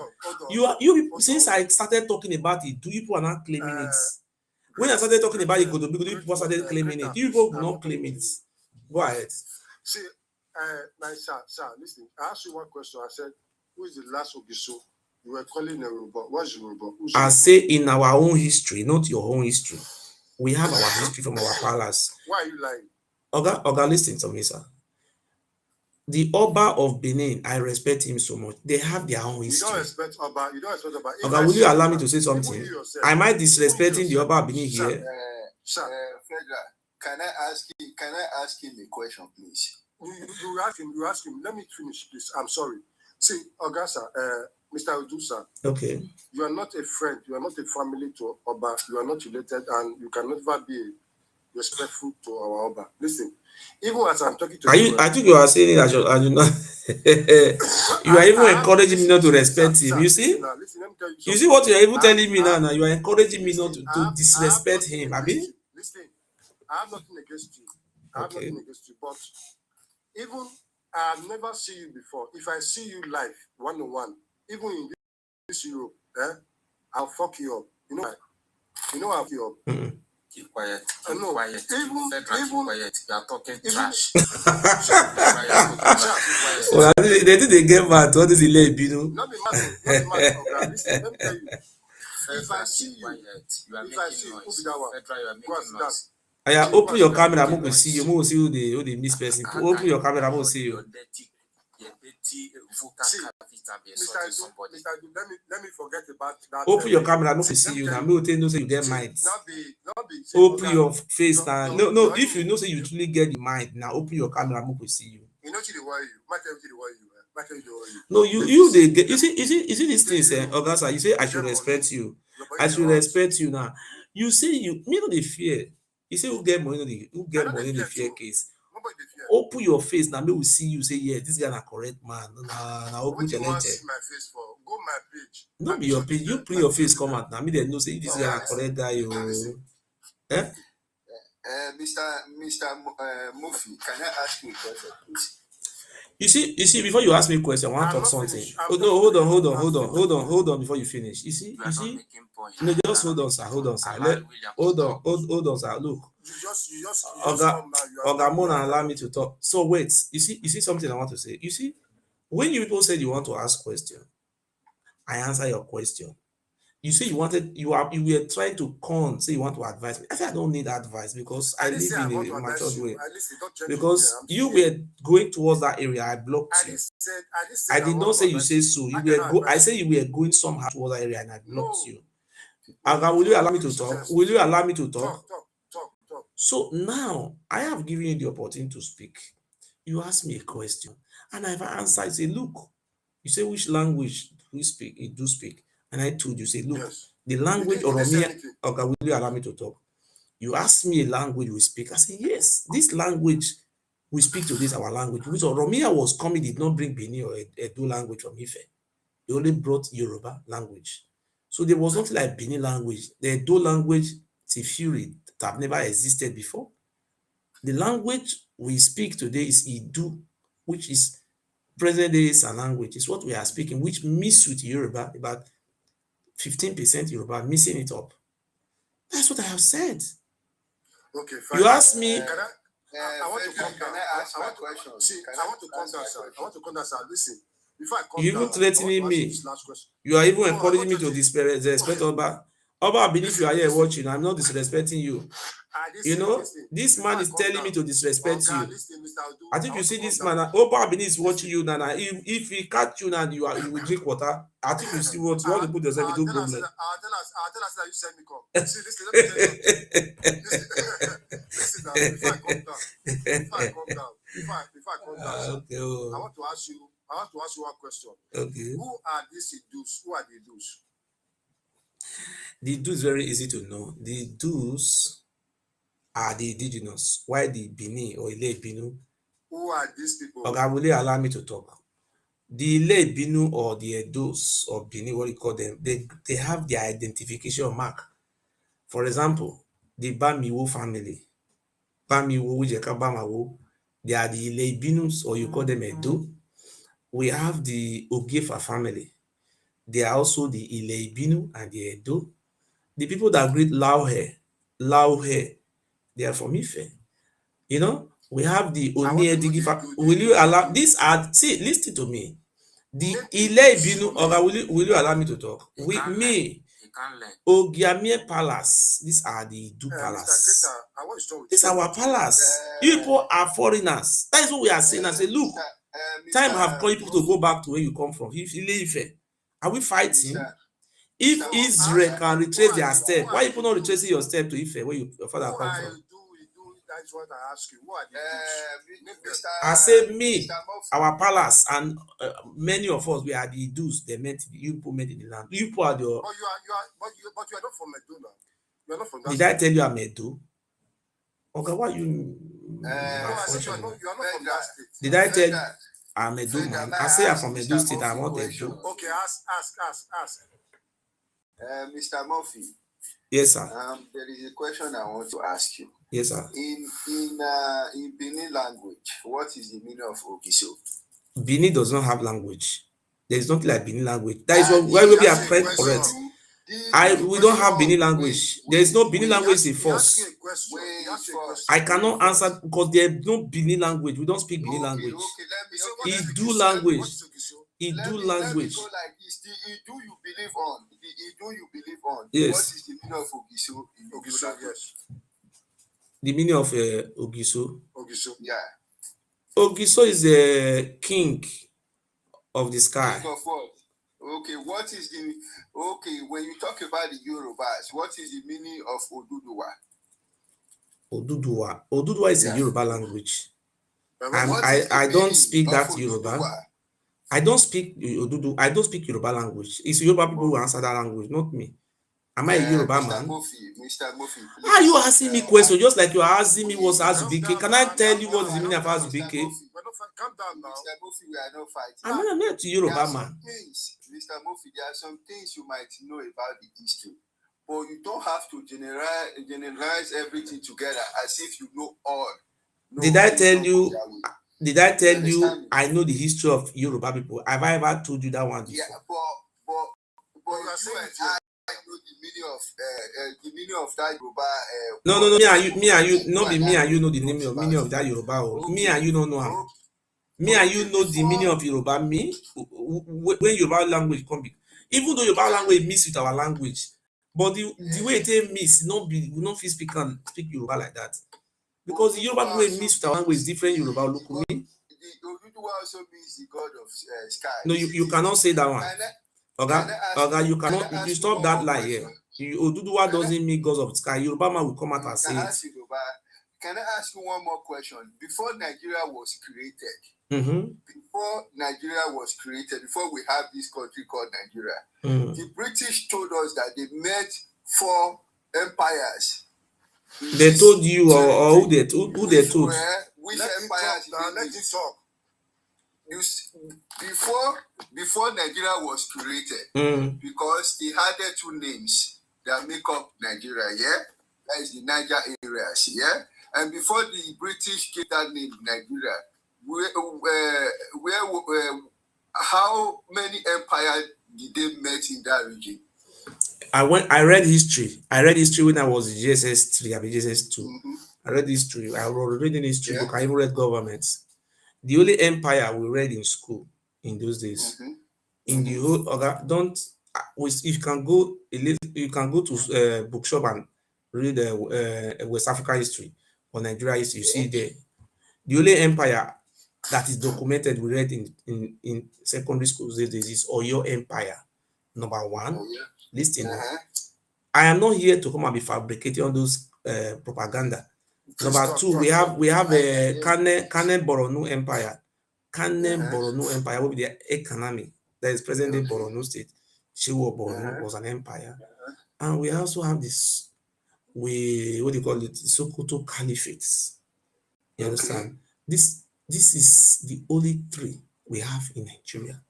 You since I started talking about Idu, people are not claiming it. When I started talking about Igodo, people started claiming it. You people will not claim it. Go ahead. See, sir, listen. I asked you one question. I said, who is the last Ogiso? You were calling a Yoruba. What's Yoruba? I say in our own history, not your own history. We have our history from our palace. Why are you lying? Oga, listen to me, sir. The Oba of Benin, I respect him so much. They have their own history. You don't respect Oba. Oga, will you allow me to say something? Am I disrespecting the Oba of Benin here? Federal, can I ask him a question, please? You ask him. Let me finish, please. I'm sorry. See, Oga, sir, Mr. Udusa. Okay. You are not a friend. You are not a family to Oba. You are not related, and you can never be respectful to our Oba. Listen, even as I'm talking to you, I think you are saying that I do not. You are even encouraging me not to respect him. You see? Listen, let me tell you something. You see what you are even telling me now? You are encouraging me not to disrespect him. I mean? Listen, I have nothing against you. But even I have never seen you before. If I see you live, one-on-one, even in this Europe, I'll fuck you up. You know why? You know I'll fuck you up. Mm-hmm. Keep quiet. Quiet. Even quiet. You are talking trash. Well, they think they get mad. What is the late, you know? Not be mad. Listen, let me tell you. If I see you, you are making noise. Federal, you are making noise. Open your camera, I'm going to see you. I'm going to see who the miss person. Open your camera, I'm going to see you. Let me forget about that. Open your camera, I'm going to see you. Now, I'm going to tell you, say you get mind. Open your face now. No, if you know, say you truly get the mind, now open your camera, I'm going to see you. You know, the worry you. No, they get. You see these things, Augusta. You say I should respect you. I should respect you now. You say you me not the fear. You say who get money, who get money in the fear case. Open your face now. Me will see you. Say yeah, this guy na correct man. Na open challenge. See my face for go my page. No be your page. You bring your face come out now. Me they know say this guy na correct guy. Eh? Mr. Murphy, can I ask you a question, please? You see, before you ask me a question, I want to talk something. Oh no, hold on before you finish. You see, no, just hold on, sir. Hold on, sir. Look, Ogamona, allow me to talk. So wait, you see something I want to say. You see, when you people said you want to ask question, I answer your question. You say you were trying to say you want to advise me. I said I don't need advice because I live in a matured way. Because you were going towards that area, I blocked you. I did not say you say so. I said you were going somehow towards that area and I blocked you. Will you allow me to talk? Will you allow me to talk? Talk. So now I have given you the opportunity to speak. You asked me a question and I've answered. I say, look, you say which language we speak, you do speak. And I told you, say, look, the language Oromia, okay, will you allow me to talk? You ask me a language we speak. I say, yes, this language we speak to this our language. Which Oromia was coming, did not bring Benin or Edo language from Ife. They only brought Yoruba language. So there was nothing like Benin language. The Edo language, Tifuri, that have never existed before. The language we speak today is Idu, which is present day is a language. It's what we are speaking, which mix with Yoruba, about 15% Yoruba, mixing it up. That's what I have said. Okay, fine. You ask me. I want to come down. I want to come down, sir. Listen, before I come you down, even threatening me. You are even encouraging me to disrespect Oba. Oba, if you are here watching, I'm not disrespecting you. You know, this man is telling me to disrespect you. I think you see this man. Oba is watching you now. If he catch you now, you will drink water. I think you see what you want to put yourself into problem. I'll tell us that you send me come. See, listen, let me tell you. Listen now, before I come down. Okay. I want to ask you one question. Okay. Who are these Idus? Who are the Idus? The Idus is very easy to know. The Idus are the indigenous. Why the Bini or Ile Binu? Who are these people? Okay, will you allow me to talk? The Ile Binu or the Edos or Bini, what you call them, they have their identification mark. For example, the Bamiwo family, Bamiwo, Ujeka Bamawo, they are the Ile Binus or you call them Edo. We have the Ogefa family. They are also the Ile Binu and the Edo. The people that greet Lauhe, they are from Ife. You know, we have the Oniedigi family. Will you allow these are listen to me. The Ile Binu, or will you allow me to talk? With me, Ogiamie Palace. These are the Idu Palace. These are our palace. You people are foreigners. That is what we are saying. I say, look, time have come people to go back to where you come from. If Ile-Ife, are we fighting? If Israel can retrace their step, why you not retracing your step to Ife, where your father come from? That's what I ask you. Who are the I say me, our palace, and many of us, we are the Idus. They meant you people made in the land. You people are the. But you are not from Meduna. You are not from that. Did I tell you I'm Edo? Okay, why you? I said you are not from that state. Did I tell you I'm Edo man? I say I'm from Edo state. I'm not Edo. Okay, ask. Mr. Murphy. Yes, sir. There is a question I want to ask you. Yes, sir. In Bini language, what is the meaning of Ogiso? Bini does not have language. There is nothing like Bini language. That is why we are correct. We don't have Bini language. There is no Bini language in force. I cannot answer because there is no Bini language. We don't speak Bini language. Idu language. Idu language. Like this, the Idu you believe on. The Idu you believe on. Yes. What is the meaning of Ogiso? Ogiso, yes. The meaning of Ogiso. Ogiso. Yeah. Ogiso is a king of the sky. King of what? Okay, what is the when you talk about the Yorubas, what is the meaning of Oduduwa? Oduduwa is a Yoruba language. I don't speak that Yoruba. I don't speak Odudu. I don't speak Yoruba language. It's Yoruba people who answer that language, not me. Am I a Yoruba man? Mr. Murphy, how are you asking me questions just like you are asking me what's Azubike? Can I tell you what is the meaning of Azubike? Calm down now. Mr. Murphy, we are not fighting. I'm not a Yoruba man. Mr. Murphy, there are some things you might know about the history, but you don't have to generalize everything together as if you know all. Did I tell you? I know the history of Yoruba people? Have I ever told you that one before? Yeah, but you are saying I know the meaning of that Yoruba. No. Me and you, not be me and you know the meaning of that Yoruba. Me and you don't know how. Me and you know the meaning of Yoruba. Me, when Yoruba language come, even though Yoruba language mix with our language, but the way it mix, we not feel speak Yoruba like that. Because the Yoruba way mix with our language is different Yoruba look me. The Oduduwa also means the god of sky. No, you cannot say that one. Okay, you cannot. You stop that lie here. Oduduwa doesn't mean god of sky. Yoruba man will come out and say it. Can I ask you one more question? Before Nigeria was created, before we have this country called Nigeria, the British told us that they met 4 empires. They told you, or who they told? Which empires? Let me talk. Before Nigeria was created, because they had 2 names that make up Nigeria, yeah? That is the Niger areas, yeah? And before the British gave that name Nigeria, how many empires did they met in that region? I read history. I read history when I was in GSS 3, I mean GSS 2. I read history. I was reading history book. I even read governments. The only empire we read in school in those days, in the whole if you can go you can go to bookshop and read West Africa history or Nigeria history. You see there the only empire that is documented we read in secondary schools these days is Oyo Empire. Number one, listen. I am not here to come and be fabricating all those propaganda. Number two, we have a Kane Boronu Empire. Kane Boronu Empire will be the economy. That is present day Boronu State. Chiwo Boronu was an empire. And we also have this, what do you call it? Sokoto Caliphates. You understand? This is the only three we have in Nigeria.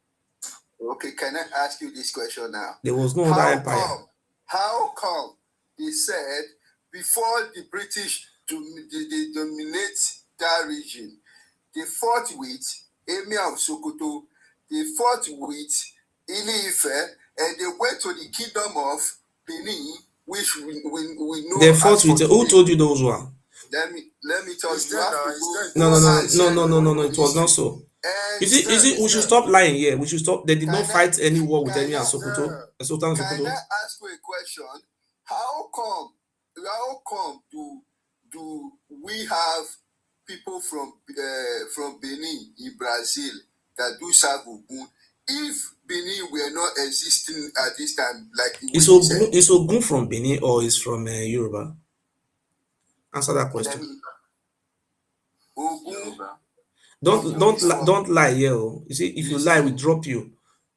Okay, can I ask you this question now? There was no other empire. How come they said before the British they dominate that region, they fought with Emir of Sokoto, they fought with Ile-Ife, and they went to the kingdom of Benin, which we know. They fought with who told you those one? Let me tell you. No, it was not so. You see, we should stop lying here. We should stop. They did not fight any war with any Sokoto. Sultan Sokoto. Can I ask you a question? How come do we have people from Benin in Brazil that do serve Ogun? If Benin were not existing at this time, like is Ogun from Benin or is from Yoruba? Answer that question. Ogun. Don't lie here. You see, if you lie, we drop you.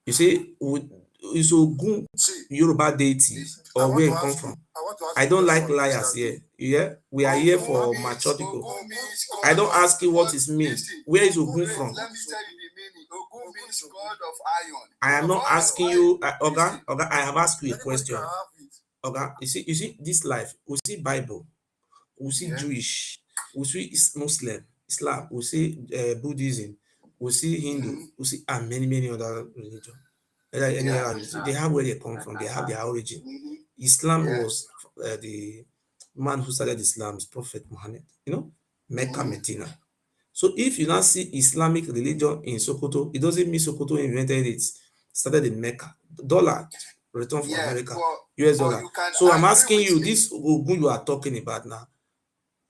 You see, is Ogun Yoruba deity or where it come from? I don't like liars here. Yeah, we are here for mature people. I don't ask you what it means. Where is Ogun from? Let me tell you the meaning. Ogun means God of iron. I am not asking you, Oga. I have asked you a question. Oga, you see this life. We see Bible. We see Jewish. We see Muslim, Islam. We see Buddhism. We see Hindu. We see and many other religions. They have where they come from. They have their origin. Islam was the man who started Islam is Prophet Muhammad. Mecca, Medina. So if you now see Islamic religion in Sokoto, it doesn't mean Sokoto invented it. Started in Mecca. Dollar returned from America, US dollar. So I'm asking you, this Ogun you are talking about now,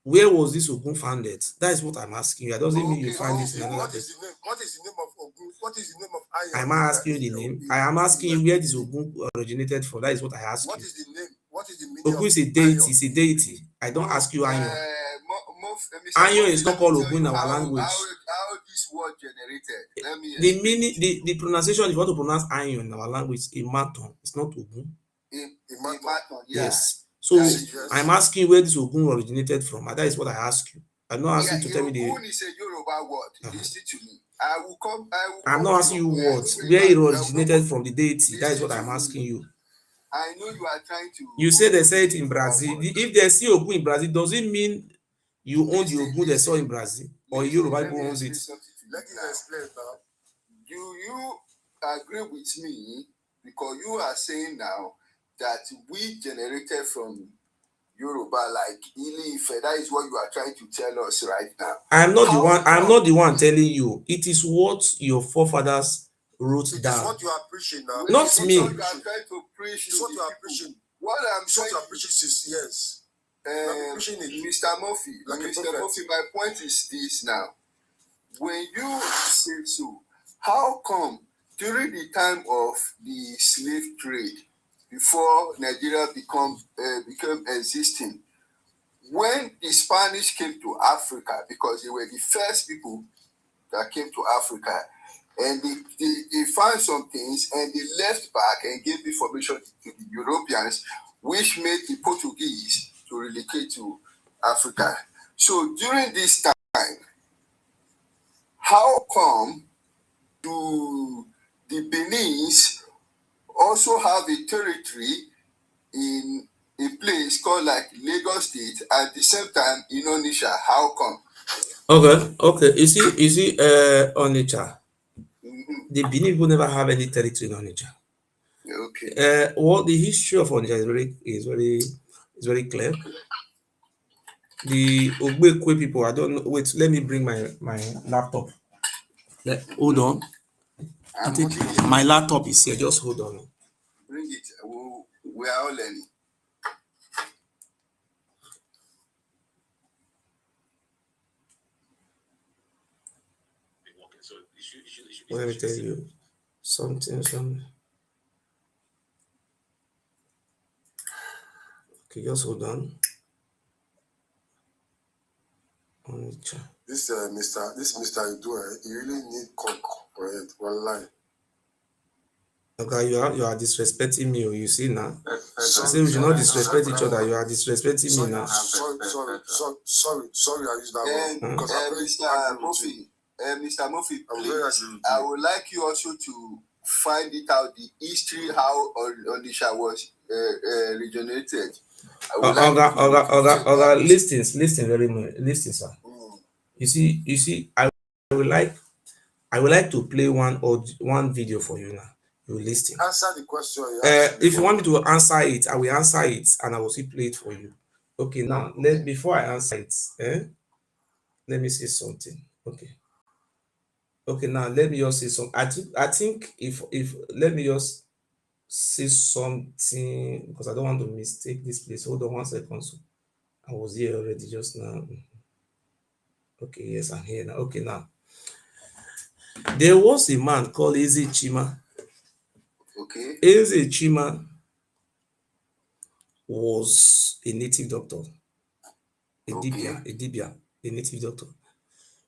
where was this Ogun founded? That is what I'm asking you. That doesn't mean you find this in another place. What is the name of Ogun? What is the name of Iron? I'm not asking you the name. I am asking you where this Ogun originated from. That is what I ask you. What is the name? What is the meaning Ogun is a deity. It's a deity. I don't ask you Iron. Iron is not called Ogun in our language. How this word generated? Let me the meaning, the pronunciation, if you want to pronounce Iron in our language, is Imaton. It's not Ogun. Imaton, yes. So I'm asking where this Ogun originated from. And that is what I ask you. I'm not asking you to tell me the. Ogun is a Yoruba word. Listen to me. I'm not asking you words. Where it originated from, the deity. That is what I'm asking you. I know you are trying to. You say they say it in Brazil. If they see Ogun in Brazil, does it mean you own the Ogun they saw in Brazil? Or Yoruba people owns it? Let me explain now. Do you agree with me? Because you are saying now that we generated from Yoruba, like Ile-Ife. That is what you are trying to tell us right now. I'm not the one telling you. It is what your forefathers wrote down. It is what you are preaching now. Not me. You are trying to preach. It's what you are preaching. What I'm saying is yes. Mr. Murphy, my point is this now. When you say so, how come during the time of the slave trade, before Nigeria became existing, when the Spanish came to Africa, because they were the first people that came to Africa, and they found some things and they left back and gave information to the Europeans, which made the Portuguese to relocate to Africa. So during this time, how come do the Benin's also have a territory in a place called like Lagos State at the same time in Onitsha? How come? Okay. You see, Onitsha. The Benin people never have any territory in Onitsha. Okay. What the history of Onitsha is very clear. The Ogbekwe people, I don't know. Wait, let me bring my laptop. Hold on. I think my laptop is here. Just hold on. We are all learning. Let me tell you something. Okay, just hold on. This Mr. Idu, you really need cock for it. One line. Okay, you are disrespecting me. You see now. I say we should not disrespect each other. You are disrespecting me now. Sorry. I use that word because I'm very angry with you. Mr. Murphy, please, I would like you also to find it out the history how Odisha was regenerated. Listen very much. Listen, sir. You see, I would like to play one video for you now. You listen. Answer the question. If you want me to answer it, I will answer it and I will still play it for you. Okay, now before I answer it, let me say something. Okay, now let me just say something. I think if let me just say something because I don't want to mistake this place. Hold on 1 second. So I was here already just now. Okay, yes, I'm here now. Okay, now there was a man called Eze Chima. Okay. Eze Chima was a native doctor, a Dibia, a native doctor.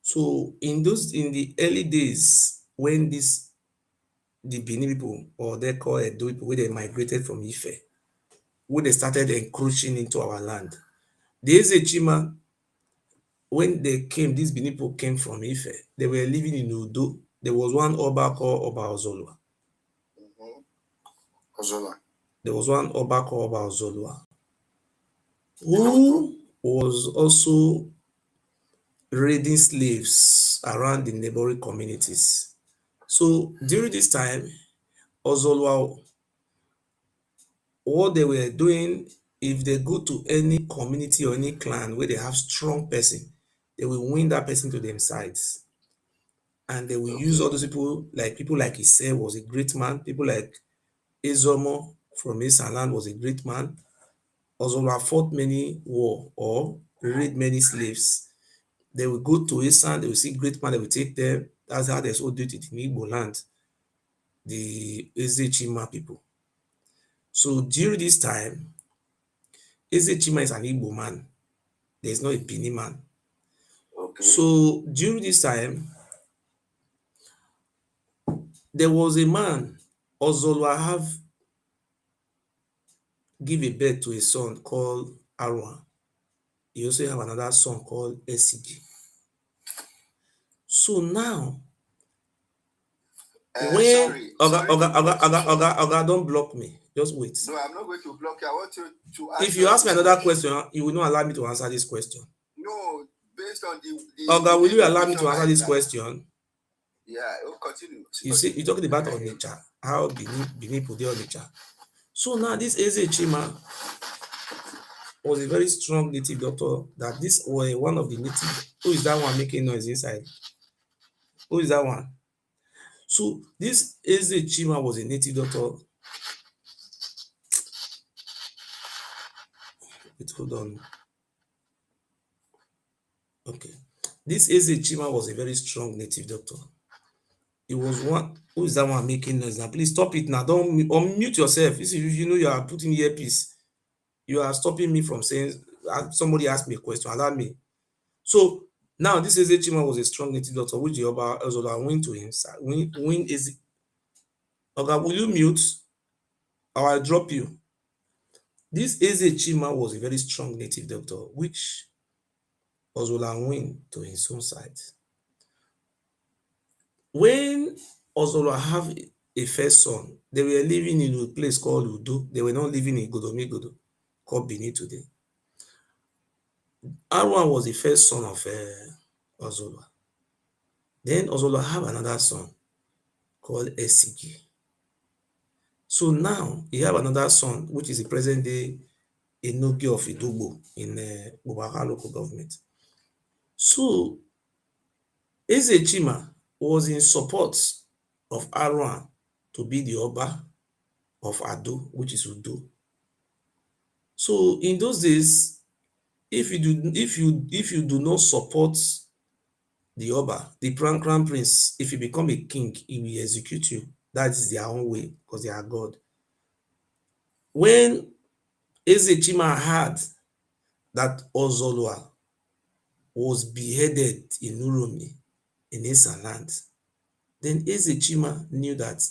So in the early days when the Benin people, or they call it Edo people, where they migrated from Ife, when they started encroaching into our land, the Eze Chima, when they came, these Benin people came from Ife. They were living in Udo. There was one Oba called Oba Ozolwa. There was one Oba called Oba Ozolwa, who was also raiding slaves around the neighboring communities. So during this time, Ozolwa, what they were doing, if they go to any community or any clan where they have strong person, they will win that person to them sides. And they will use all those people like Ise was a great man, people like Ezomo from Esaland was a great man. Ozolwa fought many war or raid many slaves. They will go to Esan, they will see great man, they will take them. That's how they so do it in Igbo land, the Eze Chima people. So during this time, Eze Chima is an Igbo man. There is not a Bini man. Okay. So during this time, there was a man, Ozolwa have give a birth to a son called Arwa. He also have another son called Esigi. So now, when Oga, don't block me. Just wait. No, I'm not going to block you. I want you to ask. If you ask me another question, you will not allow me to answer this question. No, based on the Oga, will you allow me to answer this question? Yeah, continue. You see, you're talking about Onitsha, how Benin people dey Onitsha. So now this Eze Chima was a very strong native doctor. That this was one of the native. Who is that one making noise inside? Who is that one? So this Eze Chima was a native doctor. Wait, hold on. Okay. This Eze Chima was a very strong native doctor. He was one. Who is that one making noise now? Please stop it now. Don't unmute yourself. You know you are putting earpiece. You are stopping me from saying somebody asked me a question. Allow me. So now this Eze Chima was a strong native doctor, which the Oba Ozola win to him. Win Eze. Okay, will you mute or I'll drop you? This Eze Chima was a very strong native doctor, which Ozola win to his own side. When Ozola have a first son, they were living in a place called Udo. They were not living in Godomigodo, called Benin today. Arwan was the first son of Ozola. Then Ozola have another son called Esigi. So now he have another son, which is the present day Enogi of Idugbo in Bubaka local government. So Eze Chima was in support of Arwan to be the Oba of Ado, which is Udo. So in those days, if you do not support the Oba, the crown prince, if you become a king, he will execute you. That is their own way because they are God. When Ezechima heard that Ozolwa was beheaded in Uromi, in Esan land, then Ezechima knew that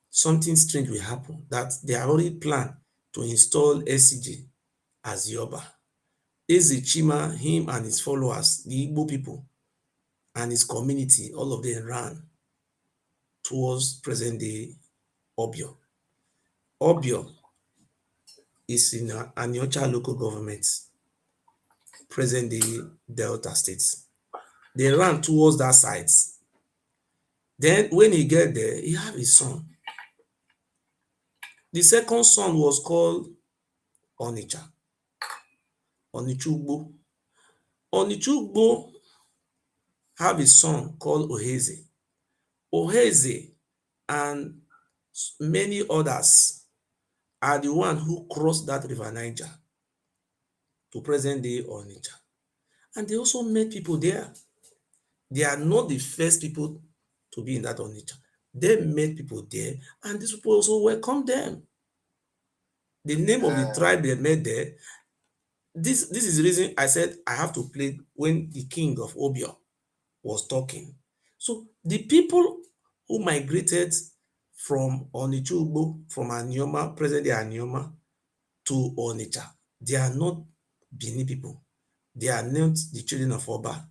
something strange will happen, that they had already planned to install SCG as the Oba. Ezechima, him and his followers, the Igbo people, and his community, all of them ran towards present-day Obio. Obio is in Aniocha local government, present-day Delta states. They ran towards that side. Then when he get there, he have his son. The second son was called Onitsha, Onichugbo. Onichugbo have a son called Oheze. Oheze and many others are the one who crossed that river Niger to present-day Onitsha. And they also met people there. They are not the first people to be in that Onitsha. They met people there, and these people also welcomed them. The name of the tribe they met there, this is the reason I said I have to play when the king of Obio was talking. So the people who migrated from Onichugbo, from Anioma, present-day Anioma, to Onitsha, they are not Bini people. They are not the children of Oba.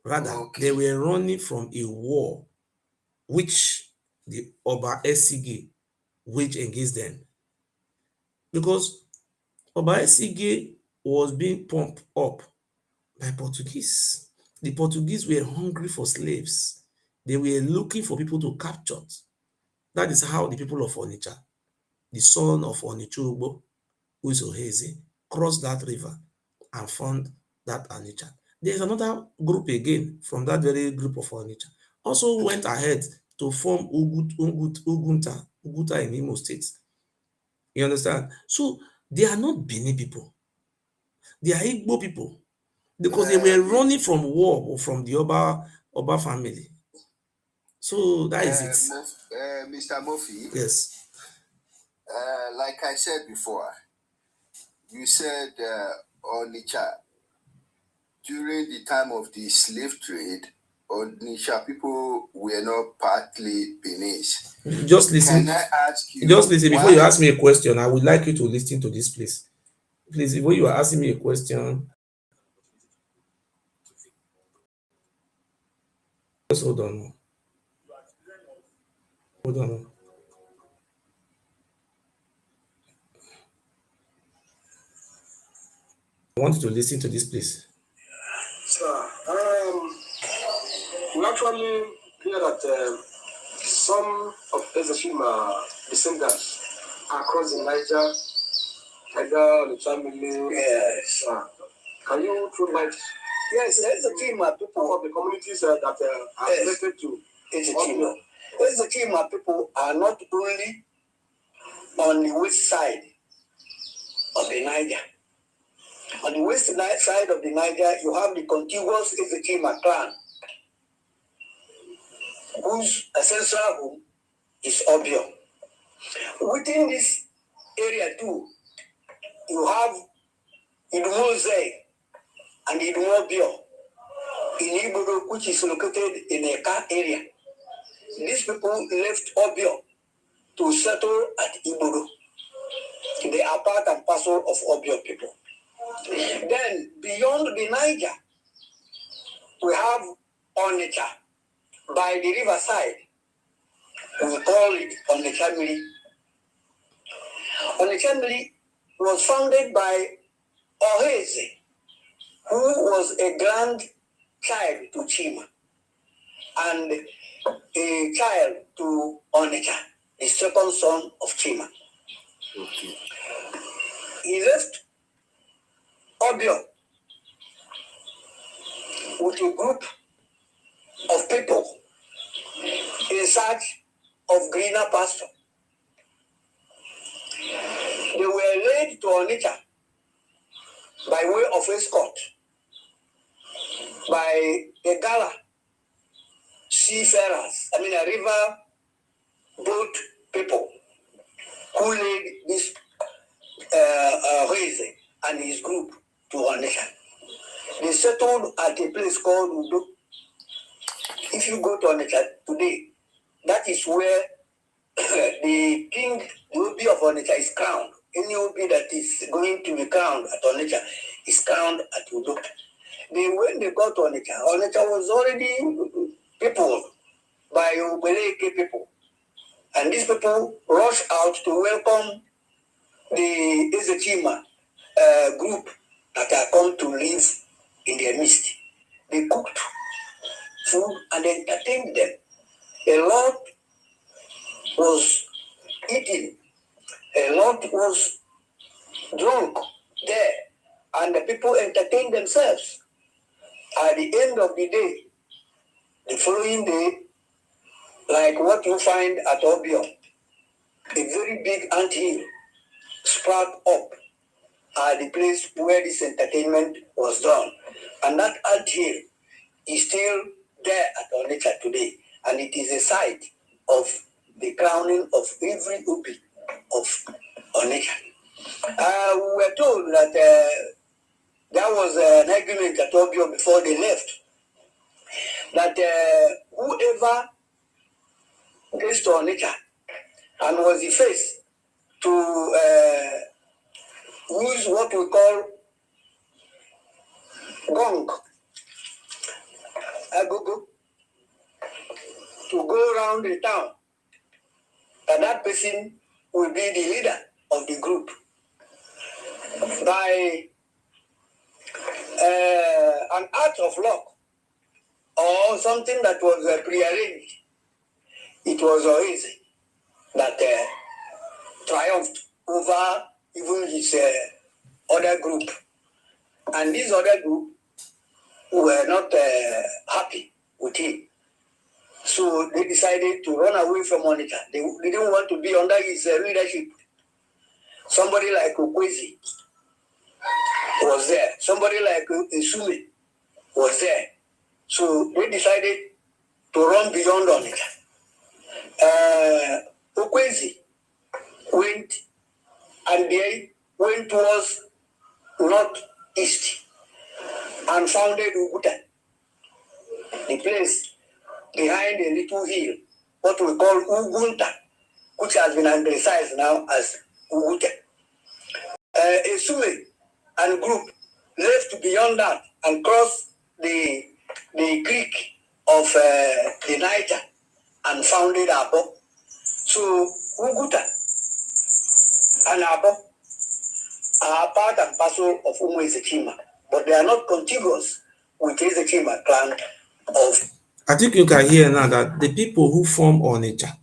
Rather, they were running from a war which the Oba Esige waged against them. Because Oba Esige was being pumped up by Portuguese. The Portuguese were hungry for slaves. They were looking for people to capture. That is how the people of Onitsha, the son of Onichugbo, who is Oheze, crossed that river and found that Onitsha. There is another group again from that very group of Onitsha. Also went ahead to form Uguta in Imo State. You understand? So they are not Bini people. They are Igbo people because they were running from war or from the Oba family. So that is it. Mr. Murphy. Yes. Like I said before, you said Onitsha, during the time of the slave trade, Onitsha people were not partly Beninese. Just listen. Can I ask you? Just listen before you ask me a question. I would like you to listen to this, please. Please, before you are asking me a question, just hold on. Hold on. I want you to listen to this, please. Sir, we actually hear that some of Ezeshima descendants across the Niger, the family. Yes. Can you throw light? Yes, Ezeshima people of the communities that are related to Ezeshima. Ezeshima people are not only on the west side of the Niger. On the west side of the Niger, you have the contiguous Ezeshima clan, whose ancestral home is Obio. Within this area too, you have Idumose and Idumobio in Ibodo, which is located in Eka area. These people left Obio to settle at Ibodo. They are part and parcel of Obio people. Then, beyond the Niger, we have Onitsha. By the riverside, we call it Onitshamiri. Onitshamiri was founded by Oheze, who was a grandchild to Chima and a child to Onitsha, the second son of Chima. Okay. He left Obio with a group of people in search of greener pasture. conveyed to Onitsha by way of escort by a gala seafarers, a river boat people who led this Reze and his group to Onitsha. They settled at a place called WOOOOO. If you go to Onitsha today, that is where the king, the Obi of Onitsha, is crowned. Any Obi that is going to be crowned at Onitsha is crowned at WOOOOO. When they got to Onitsha, Onitsha was already peopled by Ubeleke people. And these people rushed out to welcome the Ezechima group that had come to live in their midst. They cooked food and entertained them. A lot was eaten, a lot was drunk there, and the people entertained themselves. At the end of the day, the following day, like what you find at Obio, a very big anthill sprang up at the place where this entertainment was done. And that anthill is still there at Onitsha today. And it is a site of the crowning of every Obi of Onitsha. We were told that there was an agreement at Obio before they left, that whoever gets to Onitsha and was the first to use what we call gong, agogo, to go around the town, and that person will be the leader of the group. By an act of luck or something that was prearranged, it was Oeze that triumphed over even his other group. And this other group were not happy with him. So they decided to run away from Onitsha. They didn't want to be under his leadership. Somebody like Okwezi was there. Somebody like Isume was there. So they decided to run beyond Onitsha. Okwezi went and they went towards northeast and founded Uguta, the place behind a little hill, what we call Ugunta, which has been anglicized now as Uguta. Esume and group left beyond that and crossed the creek of the Niger and founded Abo. So Uguta and Abo are part and parcel of Umu Ezechima, but they are not contiguous with Ezechima clan of. I think you can hear now that the people who form Onitsha,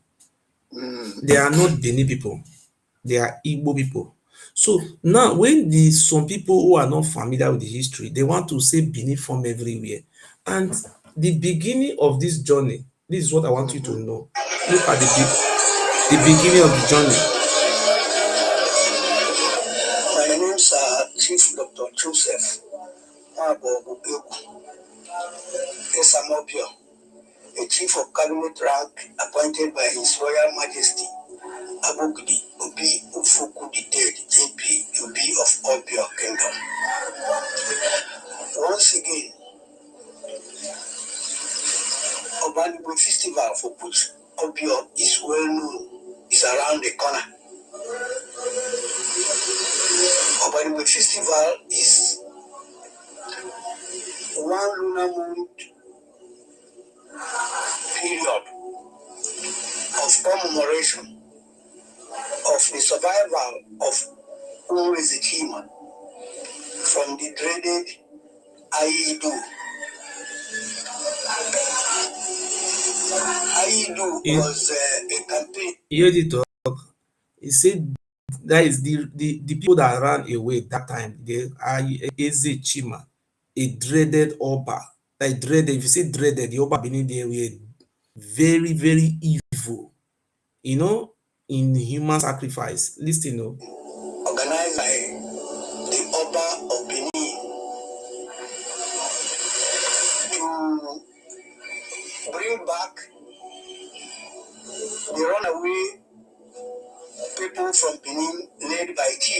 they are not Bini people, they are Igbo people. So now when some people who are not familiar with the history, they want to say Bini form everywhere. And the beginning of this journey, this is what I want you to know. Look at the beginning of the journey. My name is Chief Dr. Joseph WOOOOO, Esamopio, a chief of cabinet rank appointed by His Royal Majesty Abogidi Obi Ufuku III, JP, Obi of Obio Kingdom. Once again, Obanigwe Festival, for which Obio is well known, is around the corner. Obanigwe Festival is one lunar month period of commemoration of the survival of Umu Ezechima from the dreaded Aidu. Aidu was a campaign. You heard it talk. He said that is the people that ran away that time. They are Ezechima, a dreaded Oba. Like dreaded, if you say dreaded, the Oba beneath there were very, very evil. In human sacrifice. Listen, Organized by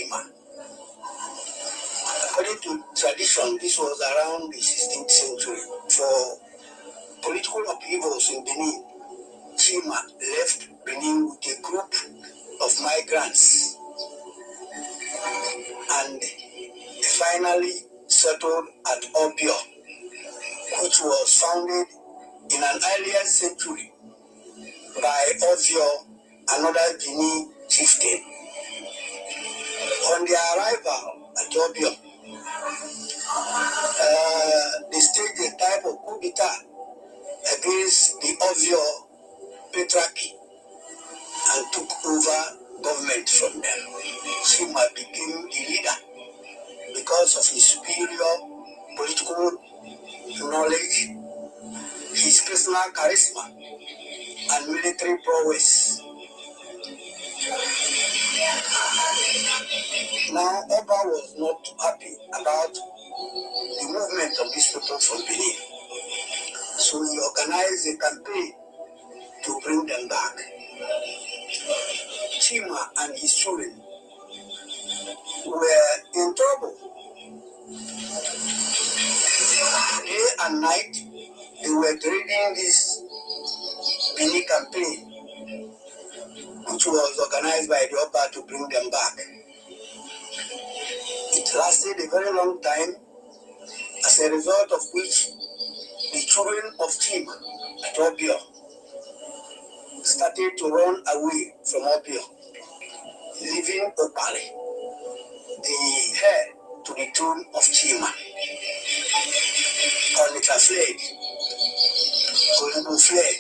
Chima. According to tradition, this was around the 16th century. For political upheavals in Benin, Chima left Benin with a group of migrants and finally settled at Obio, which was founded in an earlier century by Ovio, another Benin chieftain. On their arrival at Obio, they staged a type of coup d'etat against the Ovio Petrarchy and took over government from them. Chima became the leader because of his superior political knowledge, his personal charisma, and military prowess. Now, Oba was not happy about the movement of these people from Benin, so he organized a campaign to bring them back. Chima and his children were in trouble. Day and night, they were dreading this Benin campaign, which was organized by the Oba to bring them back. It lasted a very long time, as a result of which the children of Chima at Obio started to run away from Obio, leaving Opale, the heir to the throne of Chima. Onitsha fled, Kolubu fled,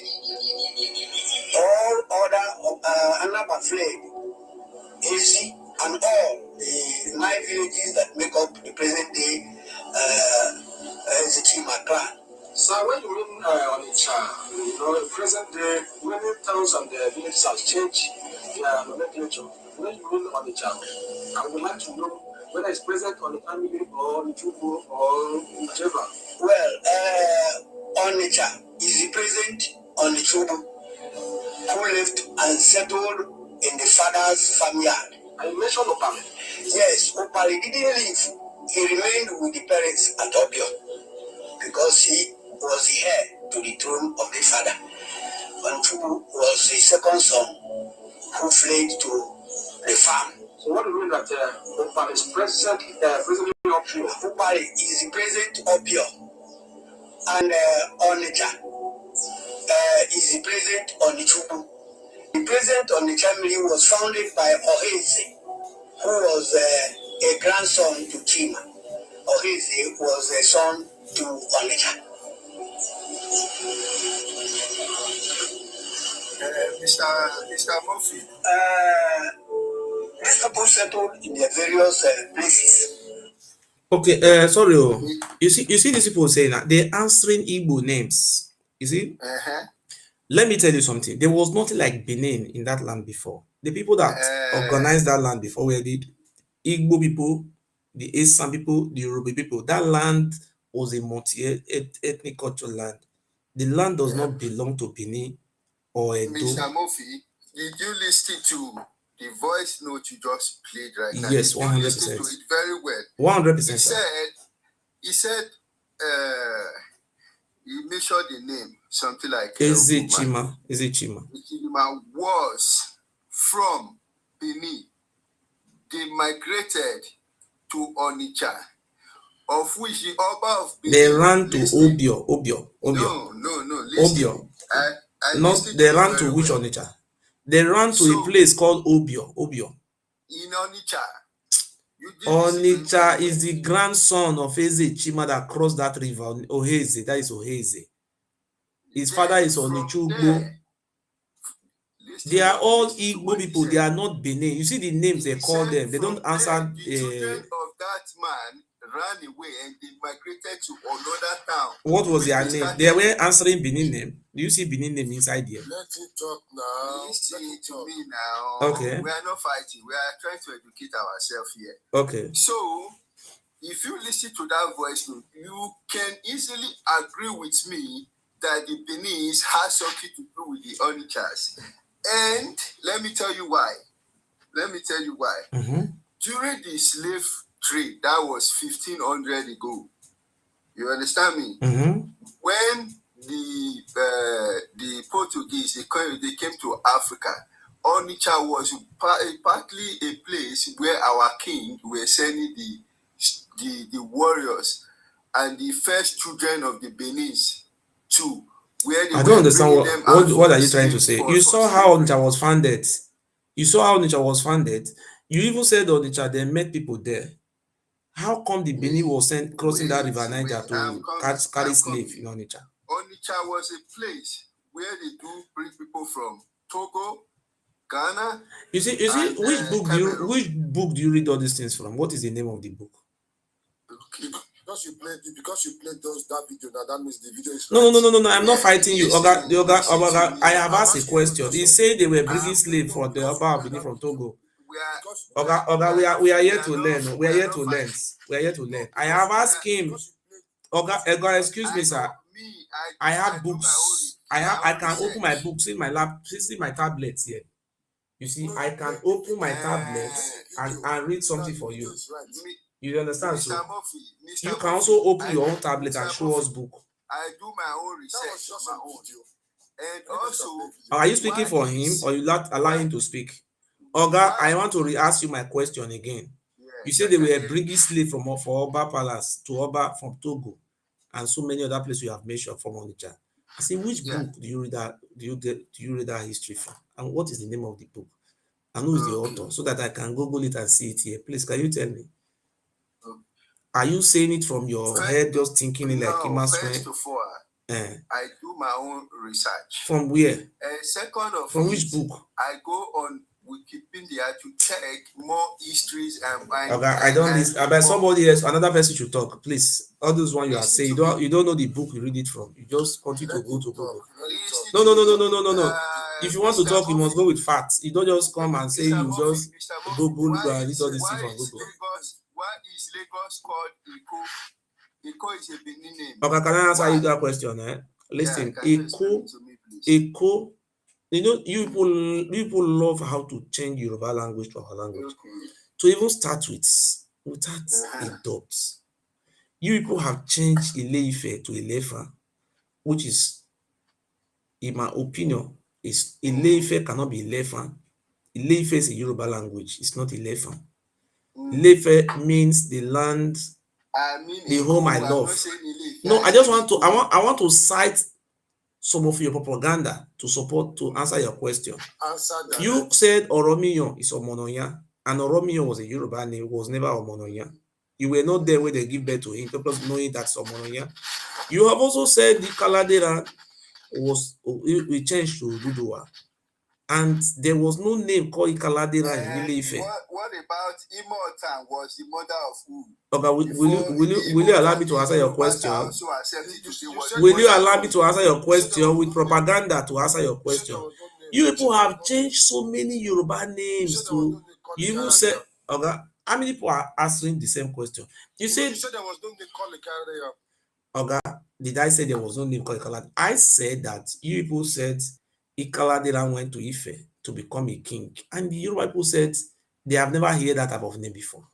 all other Anaba fled, Ezi, and all the 9 villages that make up the present day Chima clan. So when you mean Onitsha, present day, many towns and villages have changed their nomenclature. When you mean Onitsha, I would like to know whether it's present on the family or the Chubu or whichever. Well, Onitsha is the present on the Chubu, who left and settled in the father's farmyard. I mentioned Opale. Yes, Opale didn't leave. He remained with the parents at Obio because he was the heir to the throne of the father. Onchubu was the second son who fled to the farm. So what do you mean that Opale is presently Obio? Opale is the present Obio, and Onitsha is the present Onichubu. The present Onitsha was founded by Oheze, who was a grandson to Chima. Oheze was a son to Onitsha. Mr. Murphy. These people settled in their various places. Okay, sorry. You see these people saying that they're answering Igbo names. You see? Let me tell you something. There was nothing like Benin in that land before. The people that organized that land before were the Igbo people, the Esan people, the Yoruba people. That land was a multi-ethnic cultural land. The land does not belong to Benin or Edo. Mr. Murphy, did you listen to the voice note you just played right now? Yes, 100%. You listened to it very well. 100%. He said, he mentioned the name, something like Eze Chima was from Benin. They migrated to Onitsha, of which the Oba of Benin. They ran to Obio. No. Listen. Obio. They ran to which Onitsha? They ran to a place called Obio. In Onitsha. Onitsha is the grandson of Eze Chima that crossed that river. Oheze, that is Oheze. His father is Onichubu. They are all Igbo people. They are not Benin. You see the names they call them. They don't answer. The children of that man ran away and they migrated to another town. What was their name? They were answering Benin name. Do you see Benin name inside here? Let it talk now. Listen to me now. Okay. We are not fighting. We are trying to educate ourselves here. Okay. So, if you listen to that voice note, you can easily agree with me that the Benin has something to do with the Onichas. And let me tell you why. Mm-hmm. during the slave trade, that was 1500 ago. You understand me? When the Portuguese they came to Africa, Onitsha was partly a place where our king were sending the warriors and the first children of the Benin to where they I don't understand what are you trying to slave say? for You saw how slavery. Onitsha was founded. You saw how Onitsha was founded. You even said Onitsha they met people there. How come the Benin was sent crossing that river Niger to carry slave in Onitsha? Onitsha was a place where they do bring people from Togo, Ghana. You see, and, which Cameroon. which book do you read all these things from? What is the name of the book? Because you played that video now, that means the video is No, right. no, no, no, no, no. I'm not fighting you. Listen, Oga, I have I'm asked a asking you a question. He question. said they were bringing slave from the Oba of Benin from Togo. Oga, we are here to learn. We are here to learn. We are here to learn. I have asked him. Oga, excuse me, sir. I have books. I can open my books, see my see my tablet here. You see, I can open my tablet and read something for you. You understand? So you can also open your own tablet and show us book. I do my own research on my own. And also, are you speaking for him or you allow him to speak? Oga, I want to re-ask you my question again. You said they were bringing slave from Oba Palace to Oba from Togo and so many other places you have mentioned from Onitsha. I say, which book do you read that? Do you read that history from? And what is the name of the book? And who is the author? So that I can Google it and see it here. Please, can you tell me? Are you saying it from your head, just thinking it like Kima first of all, I do my own research. From where? Second of from which book? I go on Wikipedia to check more histories and find. Okay, I don't listen. About somebody else, another person should talk. Please, all those one you are saying, you don't know the book you read it from. You just continue to go to Google. No, no, no, no, no, no, no, no. If you want to talk, you must go with facts. You don't just come and say you just Google and read all this thing from Google. Why is Lagos called Eko? Eko is a Benin name. Okay, can I answer you that question? Listen, Eko. You know, you people love how to change Yoruba language to our language. To even start without a dot. You people have changed Ile-Ife to Ile-Ife, which is, in my opinion, is Ile-Ife cannot be Ile-Ife. Ile-Ife is a Yoruba language. It's not Ile-Ife. Ile-Ife means the land, the home I love. No, I just want to. I want to cite some of your propaganda to answer your question. You said Oromiyan is Omonoyan, and Oromiyan was a Yoruba name, was never Omonoyan. You were not there when they give birth to him, people knowing that's Omonoyan. You have also said the Kaladera we changed to Duduwa, and there was no name called Ikaladera in Ile-Ife. What about Imotan was the mother of who? Okay, will you allow me to answer your question? Will you allow me to answer your question with propaganda to answer your question? You people have changed so many Yoruba names to. You even said, okay, how many people are answering the same question? You said there was no name called Ikaladera. Okay, did I say there was no name called Ikaladera? I said that you people said Ikaladera went to Ife to become a king, and the Yoruba people said they have never heard that type of name before.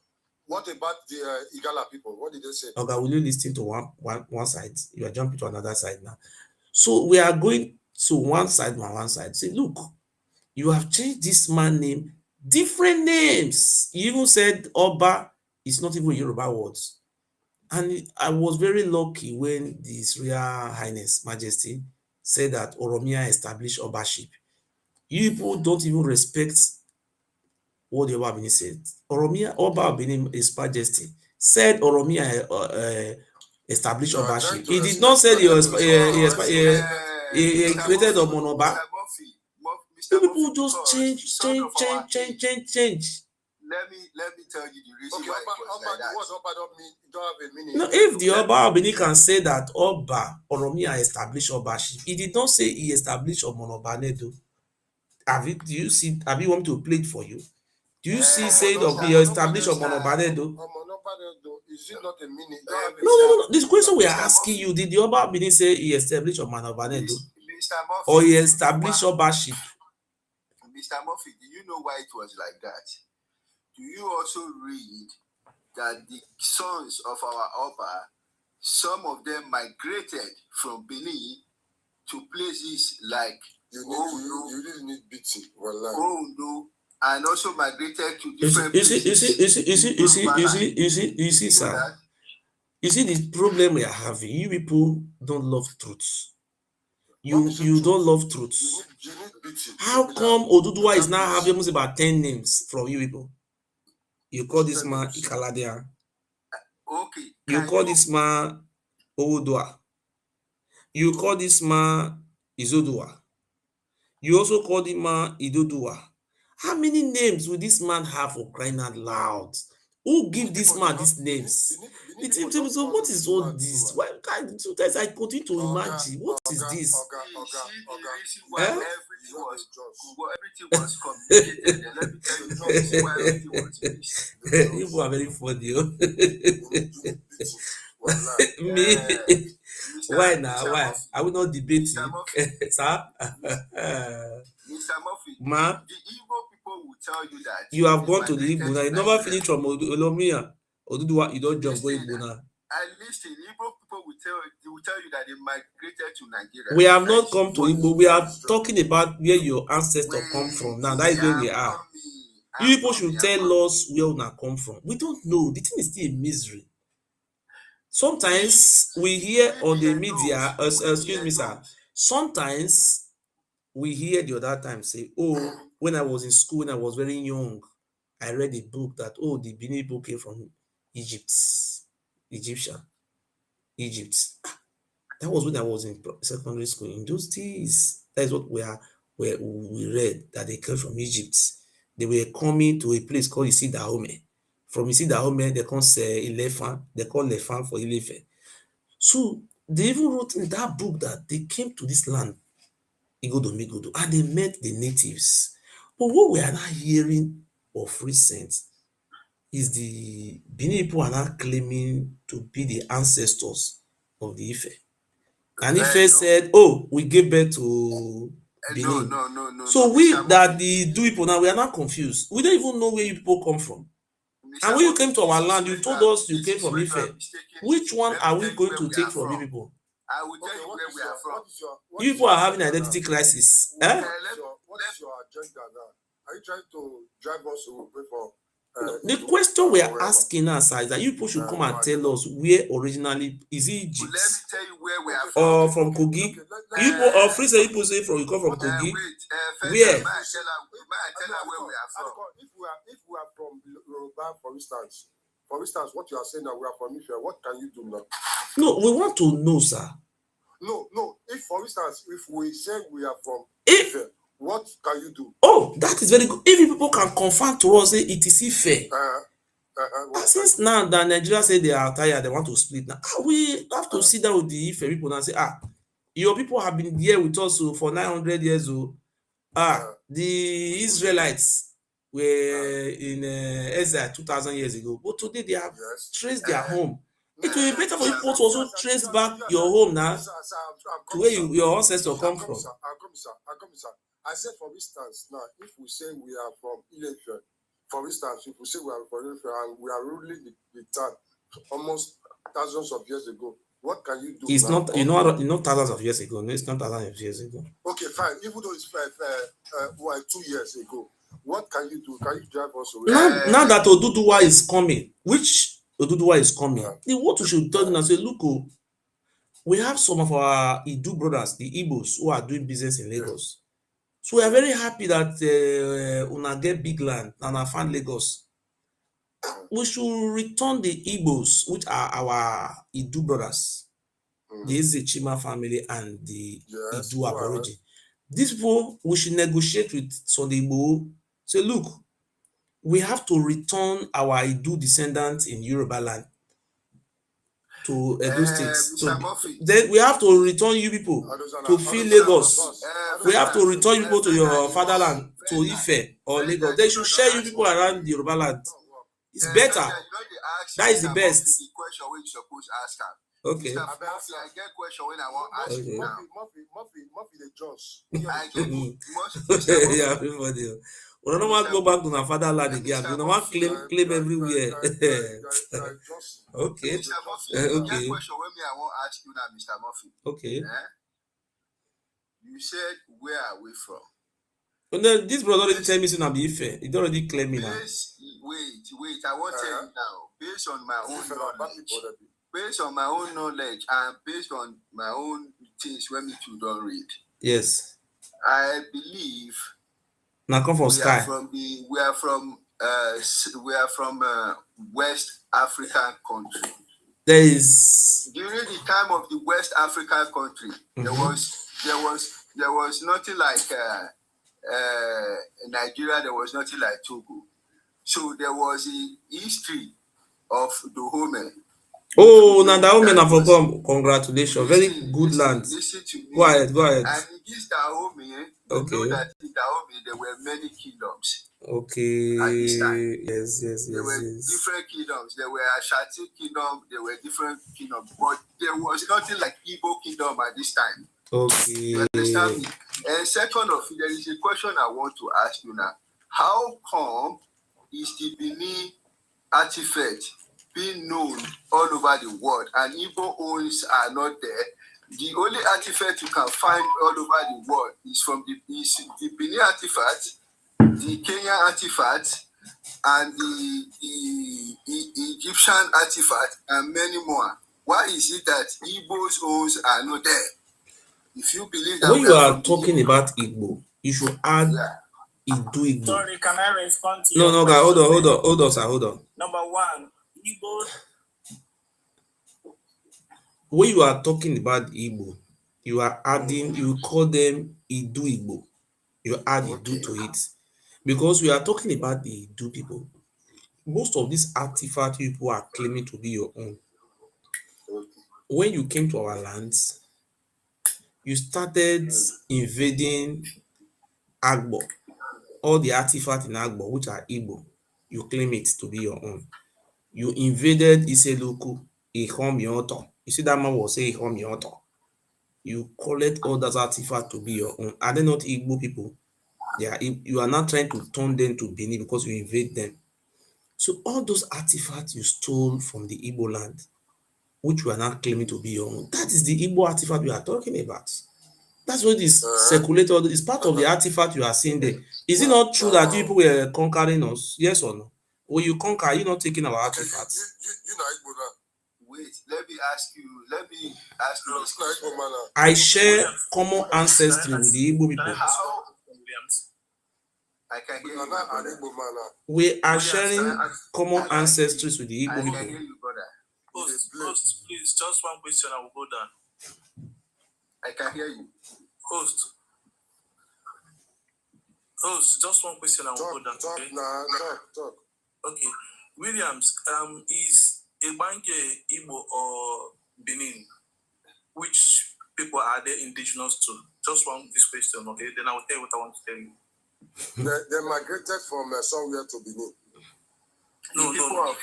What about the Igala people? What did they say? Okay, will you listen to one side? You are jumping to another side now. So we are going to one side. Say, look, you have changed this man name, different names. You even said Oba is not even Yoruba words. And I was very lucky when the Israel Highness Majesty said that Oromia established Obaship. You people don't even respect what the Oba Benin said. Oromia, Oba Benin, His Majesty, said Oromia established Obaship. He did not say he created Omonoba. You people just change. Let me tell you the reason why it was like that. What's Oba don't have a meaning. No, if the Oba of Benin can say that Oba Oromia established Obaship, he did not say he established Omonobanedo. Have you want me to play it for you? Do you see saying he established Omonobanedo? Is it not a meaning? No. This question we are asking you, did the Oba of Benin say he established Omonobanedo? Or he established Obaship? Mr. Murphy, do you know why it was like that? do you also read that the sons of our Oba, some of them migrated from Benin to places like you really need beating. Ondo, and also migrated to You different see, places. sir. You see, the problem we are having, you people don't love truth. You don't love truth. You need beating. How come Oduduwa is now having almost about 10 names from you people? You call this man Ikaladia. Okay. You call this man Owodua. You call this man Izodua. You also call the man Idodua. How many names will this man have for crying out loud? Who give this man these names? So what is all this? Why sometimes I continue to imagine what is this? Everything was communicated. Let me tell you the reason why everything was missed. People are very funny. Me, why now? Why? I will not debate you, sir. Mr. Murphy, Ma, the Igbo people will tell you that you have gone to the Igbo now. You never finished from Olomia. Oduduwa, you don't jump go Igbo now. At least the Igbo people will tell you that they migrated to Nigeria. We have not come to Igbo. We are talking about where your ancestors come from. Now that is where we are. You people should tell us where we come from. We don't know. The thing is still a misery. Sometimes we hear on the media, excuse me, sir. Sometimes we hear the other time say, oh, when I was in school, when I was very young, I read a book that, oh, the Benin people came from Egypt. Egypt. That was when I was in secondary school. In those days, that is what we read, that they came from Egypt. They were coming to a place called Isidahome. From Isidahome, they call Ilefan. They call Lefan for Ilefe. So they even wrote in that book that they came to this land, Igodo, and they met the natives. But what we are now hearing of recent is the Benin people are now claiming to be the ancestors of the Ife. And Ife said, oh, we gave birth to Benin. No. So we that the do people now, we are not confused. We don't even know where you people come from. And when you came to our land, you told us you came from Ife. Which one are we going to take from you people? I will tell you where we are from. You people are having identity crisis. What is your agenda now? Are you trying to drive us away from? The question we are asking us is that you people should come and tell us where originally is it Egypt? Let me tell you where we are from. Or from Kogi? You people or free say people say from you come from Kogi? Where? May I tell her where we are from? If we are from Yoruba, for instance, what you are saying that we are from Ife, what can you do now? No, we want to know, sir. No. If, for instance, if we say we are from Ife, what can you do? Oh, that is very good. If people can confirm to us, say it is Ife. Since now that Nigeria say they are tired, they want to split now. We have to sit down with the Ife people and say, your people have been here with us for 900 years. The Israelites were in exile 2,000 years ago, but today they have traced their home. It will be better for you to also trace back your home now to where your ancestors come from. I said, for instance, now, if we say we are from Ilefe, for instance, if we say we are from Ilefe and we are ruling the town almost thousands of years ago, what can you do? It's now? not thousands of years ago. No, it's not thousands of years ago. Okay, fine. Even though it's 2 years ago, what can you do? Can you drive us away? Now that Oduduwa is coming, which Oduduwa is coming, what we should tell them and say, look, we have some of our Idu brothers, the Igbos, who are doing business in Lagos. So we are very happy that una get big land and I found Lagos. We should return the Igbos, which are our Idu brothers, the Ezechima family and the Idu Aborigine. These people, we should negotiate with Sunday Igboho. Say, look, we have to return our Idu descendants in Yoruba land to Edo State. Then we have to return you people to fill Lagos. We have to return you people to your fatherland, to Ife or Lagos. They should share you people around the Yoruba land. It's better. That is the best. The question which you supposed to ask her. Okay. I get question when I want to ask you now. Murphy the Jones. Yeah, everybody. We don't want to go back to our fatherland again. We don't want Murphy, claim everywhere. Okay. Mr. Murphy, Okay. question when me I want to ask you now, Mr. Murphy. Okay. You said where are we from? And then this brother already tell me so now be Ife. He don't already claim me now. Wait, I want to tell you now. Based on my own knowledge. Based on my own knowledge and based on my own things when me too don't read. Yes. I believe Now come from sky. We are from West African country. There is During the time of the West African country, there was nothing like Nigeria. There was nothing like Togo. So there was a history of Dahomey. Oh, now Dahomey na for come. Congratulations. Very good land. Listen to me. Go ahead. And in this Dahomey, you know that in Dahomey there were many kingdoms. Okay. At this time. Yes. There were different kingdoms. There were Ashanti kingdom. There were different kingdoms, but there was nothing like Igbo kingdom at this time. Okay. You understand me? And second of it, there is a question I want to ask you now. How come is the Benin artifact being known all over the world and Igbo owns are not there? The only artifact you can find all over the world is from the Benin artifact, the Kenyan artifact, and the Egyptian artifact, and many more. Why is it that Igbo's owns are not there? If you believe that when you are talking about Igbo, you should add Idu Igbo. Sorry, can I respond to No, guy, hold on, sir, hold on. Number one, Igbo. When you are talking about Igbo, you are adding, you call them Idu Igbo. You add Idu to it. Because we are talking about the Idu people. Most of these artifact people are claiming to be your own. When you came to our lands, you started invading Agbo. All the artifacts in Agbo, which are Igbo, you claim it to be your own. You invaded Iseluku, Ihomioto. You see that man was saying Ihomioto. You collect all those artifacts to be your own. Are they not Igbo people? You are not trying to turn them to Benin because you invade them. So all those artifacts you stole from the Igbo land, which you are not claiming to be your own, that is the Igbo artifact we are talking about. That's what is circulated. It's part of the artifact you are seeing there. Is it not true that people were conquering us? Yes or no? When you conquer, are you not taking our artifacts? You know Igbo now. Wait, let me ask you this question. I share common ancestry with the Igbo people. How? I can hear you. We are sharing common ancestries with the Igbo I can people. hear you, brother. Host, please, just one question, I will go down. I can hear you. Host, just one question, I will go down. Talk. Okay. Williams, is Ebanke Igbo or Benin? Which people are they indigenous to? Just one this question, okay? Then I will tell you what I want to tell you. They migrated from somewhere to Benin. No.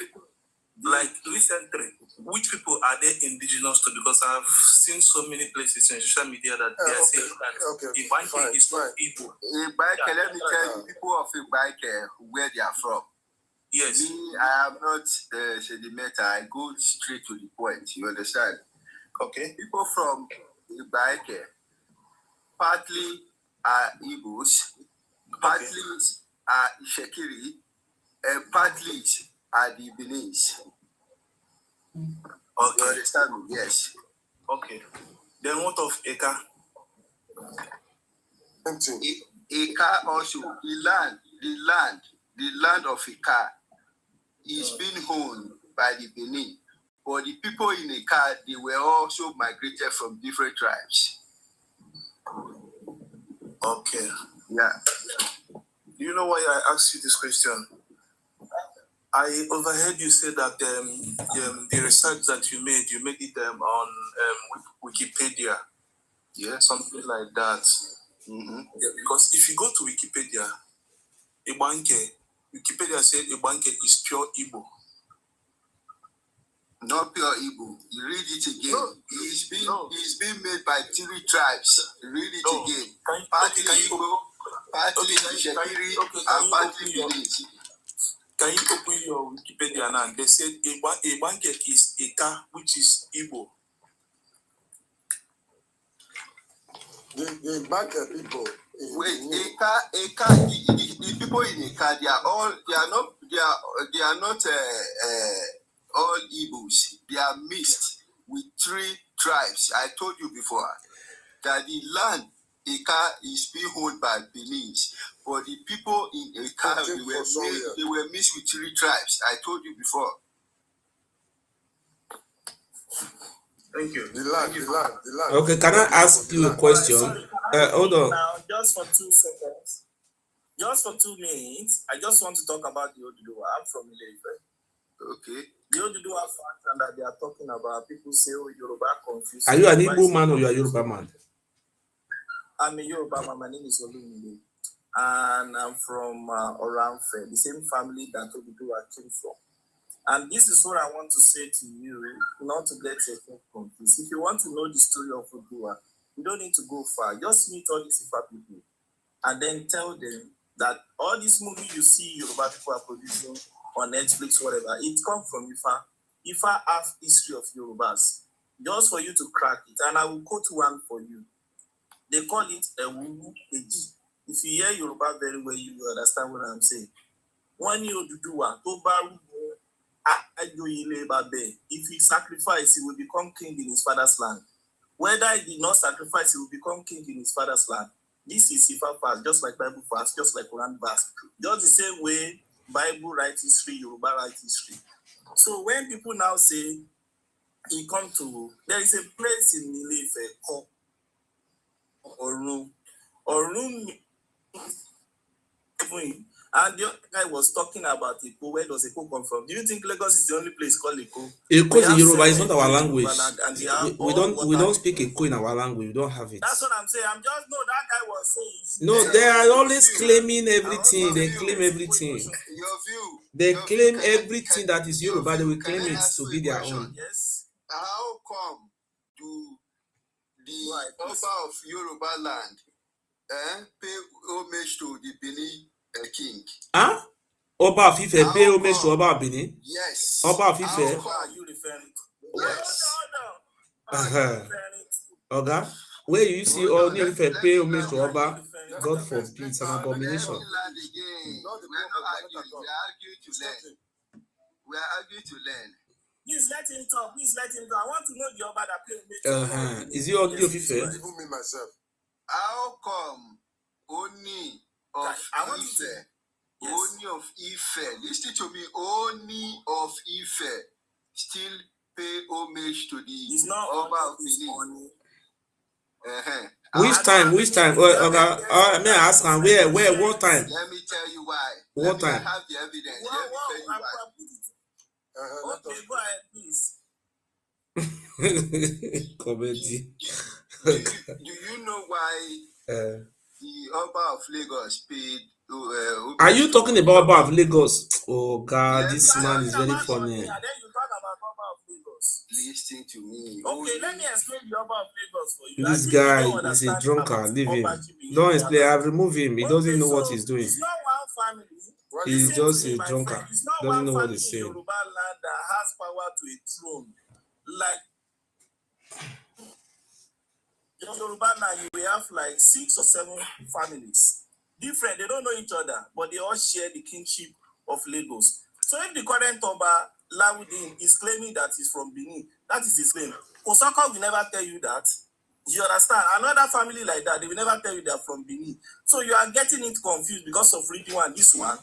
Like recently, which people are they indigenous to? Because I've seen so many places in social media that they are saying that Ibanke is not Igbo. Ibanke, let me tell you, people of Ibanke, where they are from. Yes. Me, I am not sedimental. I go straight to the point. You understand? Okay. People from Ibanke partly are Igbos, partly are Ishekiri, and partly are the Beninese. Okay. You understand me? Yes. Okay. Then what of Eka? Eka also, the land of Eka is being owned by the Benin. But the people in Eka, they were also migrated from different tribes. Okay. Yeah. You know why I asked you this question? I overheard you say that the research that you made it on Wikipedia. Yeah. Something like that. Mm-hmm. Yeah, because if you go to Wikipedia, Wikipedia said Ibanke is pure Igbo. Not pure Igbo. You read it again. No. It's being made by 3 tribes. Read it again. Partly Igbo, partly Shekiri and partly Benin. Can you open your Wikipedia now? They said a blanket is a car, which is Igbo. The banker people. Wait, the people in Eka, they are not all Igbos. They are mixed with 3 tribes. I told you before that the land Eka is being owned by Benin, but the people in Eka they were mixed with 3 tribes. I told you before. Thank you. The land. Okay, can I ask you a question? Hold on. Now, just for 2 seconds, just for 2 minutes, I just want to talk about the Oduduwa. I'm from Ileife. Okay. The Oduduwa fact that they are talking about, people say, oh, Yoruba confused. Are you an Igbo man or you are a Yoruba man? I'm a Yoruba man. My name is Olumide. And I'm from Oramfe, the same family that Oduduwa came from. And this is what I want to say to you, not to get yourself confused. If you want to know the story of Oduduwa, you don't need to go far. Just meet all these Ifa people and then tell them that all these movies you see Yoruba people are producing on Netflix, whatever, it comes from Ifa. Ifa have history of Yorubas. Just for you to crack it. And I will quote one for you. They call it a WOOOOO. If you hear Yoruba very well, you will understand what I'm saying. One year Oduduwa, if he sacrifice, he will become king in his father's land. Whether he did not sacrifice, he will become king in his father's land. This is Ifa fast, just like Bible fast, just like Quran fast. Just the same way Bible writes history, Yoruba writes history. So when people now say he come to, there is a place in Ileife called Orun. Orun, and the other guy was talking about Eko. Where does Eko come from? Do you think Lagos is the only place called Eko? Eko is in Yoruba, it's not our language. We don't speak Eko Eko in our language. We don't have it. That's what I'm saying. I'm just that guy was saying. No, they are always claiming everything. They claim everything. Your view. They claim everything that is Yoruba. They will claim it to be their own. Yes. How come do the Oba of Yoruba land pay homage to the Benin king? Huh? Oba of Ife pay homage to Oba of Benin? Yes. Oba of Ife? How are you referring to? Yes. Oga, where you see all Ife pay homage to Oba, God forbid, it's an abomination. We are arguing to learn. Please let him talk. I want to know the Oba that play homage. Is he ugly of Ife? Even me myself. How come Oni of Ife? Oni of Ife. Listen to me. Oni of Ife still pay homage to the Oba of Benin. Which time? Okay, may I ask him where, what time? Let me tell you why. What time? I have the evidence. Let me tell you why. Okay, go ahead, please. Comedy. Do you know why the Oba of Lagos paid? Are you talking about Oba of Lagos? Oh God, yes, this man is very funny. And then you talk about Oba of Lagos. Listen to me. Okay, let me explain the Oba of Lagos for you. This guy is a drunkard. Leave him. Don't explain. I've removed him. He doesn't know what he's doing. It's not one family. He's just a drunkard. Doesn't know what he's saying. Yoruba land that has power to a throne. Like Yoruba land, you have like 6 or 7 families. Different, they don't know each other, but they all share the kingship of Lagos. So if the current Oba Lawudin is claiming that he's from Benin, that is his claim. Kosaka will never tell you that. You understand? Another family like that, they will never tell you they're from Benin. So you are getting it confused because of reading one, this one.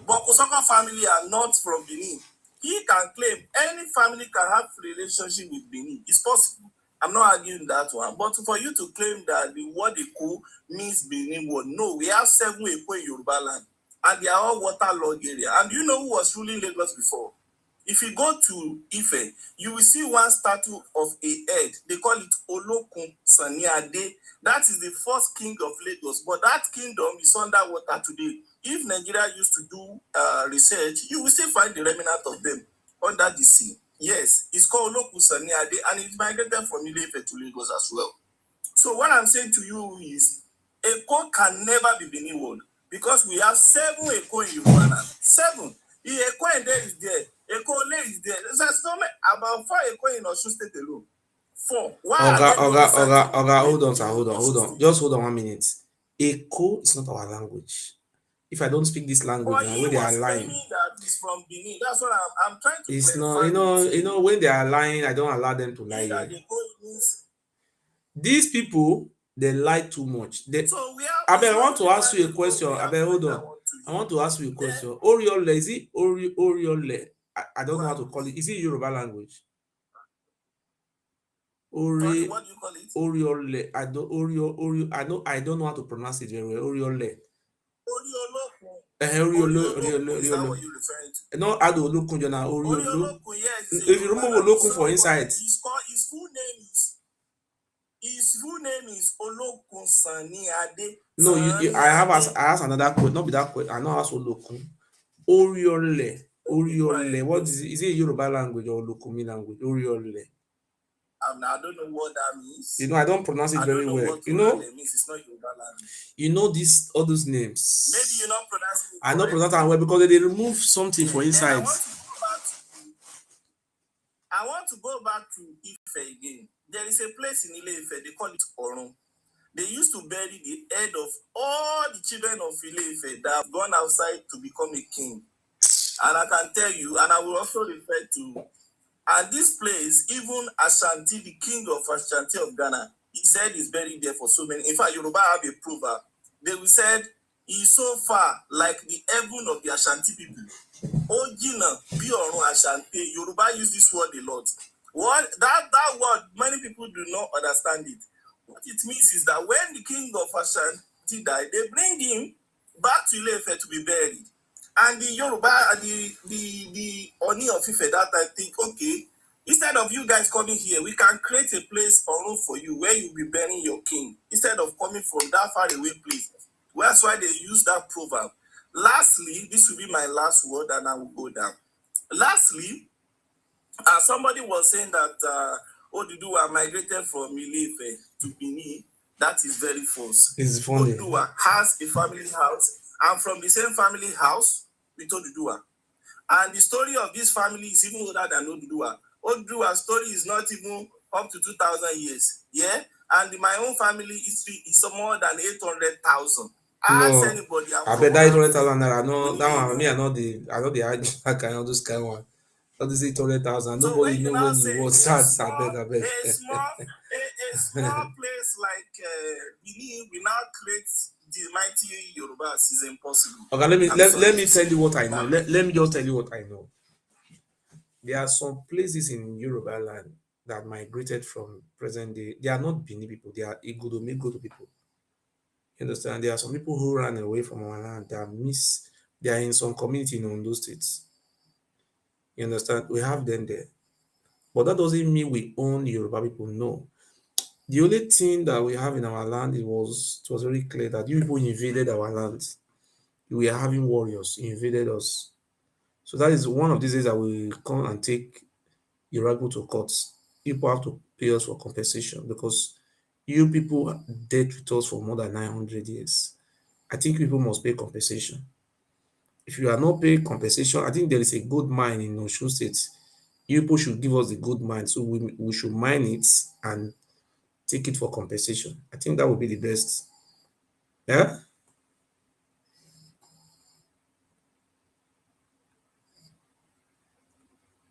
But Kosaka family are not from Benin. He can claim any family can have relationship with Benin. It's possible. I'm not arguing that one. But for you to claim that the word Eko means Benin word, no, we have 7 Eko in Yoruba land. And they are all waterlogged area. And you know who was ruling Lagos before? If you go to Ife, you will see one statue of a head. They call it Olokun Saniade. That is the first king of Lagos. But that kingdom is underwater today. If Nigeria used to do research, you will still find the remnant of them under the sea. Yes, it's called Olokun Saniade, and it migrated from Ife to Lagos as well. So what I'm saying to you is, Eko can never be Benin word because we have 7 Eko in Yoruba land. 7. The Eko in there is there. Eko Ole is there. There's so many, about 4 Eko in Osun State alone. 4. Why are there no Oga, hold on, sir, hold on. Just hold on 1 minute. Eko is not our language. If I don't speak this language, But now he when they are was lying, claiming that he's from Benin. That's what I'm trying to it's not. clarify. When they are lying, I don't allow them to lie That here. Eko means. These people, they lie too much. So we have. I It's not want to only ask one you a Eko, question. we have Hold on. one to I want to ask you a Then question. Oriole, is it Oriole? I don't know how to language. call it. Is it Yoruba language? Sorry, what do you call it? Oriole. I don't know how to pronounce it very well. Oriole. Oriolokun. Oriole. Is that what you're referring to? No, I don't look on Oriole. Oriolokun, yes, is a If you Yoruba remove language. Olokun for inside. His full name is Olokun Sani Ade. No, I asked another question. Not be that question. I not ask Olokun. Oriole. What is it? Is it Yoruba language or Olokumi language? Oriole. I don't know what that means. I don't pronounce it very well. What Oriole means. It's not Yoruba language. All those names. Maybe you're not pronouncing it. I not pronounce them well because they remove something for inside. I want to go back to Ife again. There is a place in Ile Ife, they call it Orun. They used to bury the head of all the children of Ile Ife that have gone outside to become a king. And I can tell you, and I will also refer to, and this place, even Ashanti, the king of Ashanti of Ghana, his head is buried there for so many. In fact, Yoruba have a proverb. They will say, he is so far like the heaven of the Ashanti people. Ojina, be ọ̀run Ashanti. Yoruba use this word a lot. What that word, many people do not understand it. What it means is that when the king of Ashanti died, they bring him back to Ile-Ife to be buried. And the Yoruba, the Oni of Ife that I think, okay, instead of you guys coming here, we can create a place Orun for you where you'll be burying your king. Instead of coming from that far away place. That's why they use that proverb. Lastly, this will be my last word and I will go down. Lastly, somebody was saying that Oduduwa migrated from Ile-Ife to Benin. That is very false. It's funny. Oduduwa has a family house. I'm from the same family house with Oduduwa. And the story of this family is even older than Oduduwa. Oduduwa's story is not even up to 2,000 years. Yeah? And my own family history is more than 800,000. Ask anybody. I bet that 800,000 naira. No, that one, me, I know the argue that kind of those kind one. Not this 800,000. So Nobody know when the war starts. I beg. A small place like Benin will now create the mighty Yoruba is impossible. Okay, let me tell you what I know. Let me just tell you what I know. There are some places in Yoruba land that migrated from present day. They are not Benin people. They are Igodo people. You understand? There are some people who ran away from our land that they are in some community in Ondo states. You understand? We have them there. But that doesn't mean we own Yoruba people. No. The only thing that we have in our land, it was very clear that you people invaded our land. We are having warriors invaded us. So that is one of these days that we come and take Yoruba to court. People have to pay us for compensation because you people dead with us for more than 900 years. I think people must pay compensation. If you are not paying compensation, I think there is a gold mine in Osun State. You people should give us the gold mine, so we should mine it and take it for compensation. I think that would be the best. Yeah.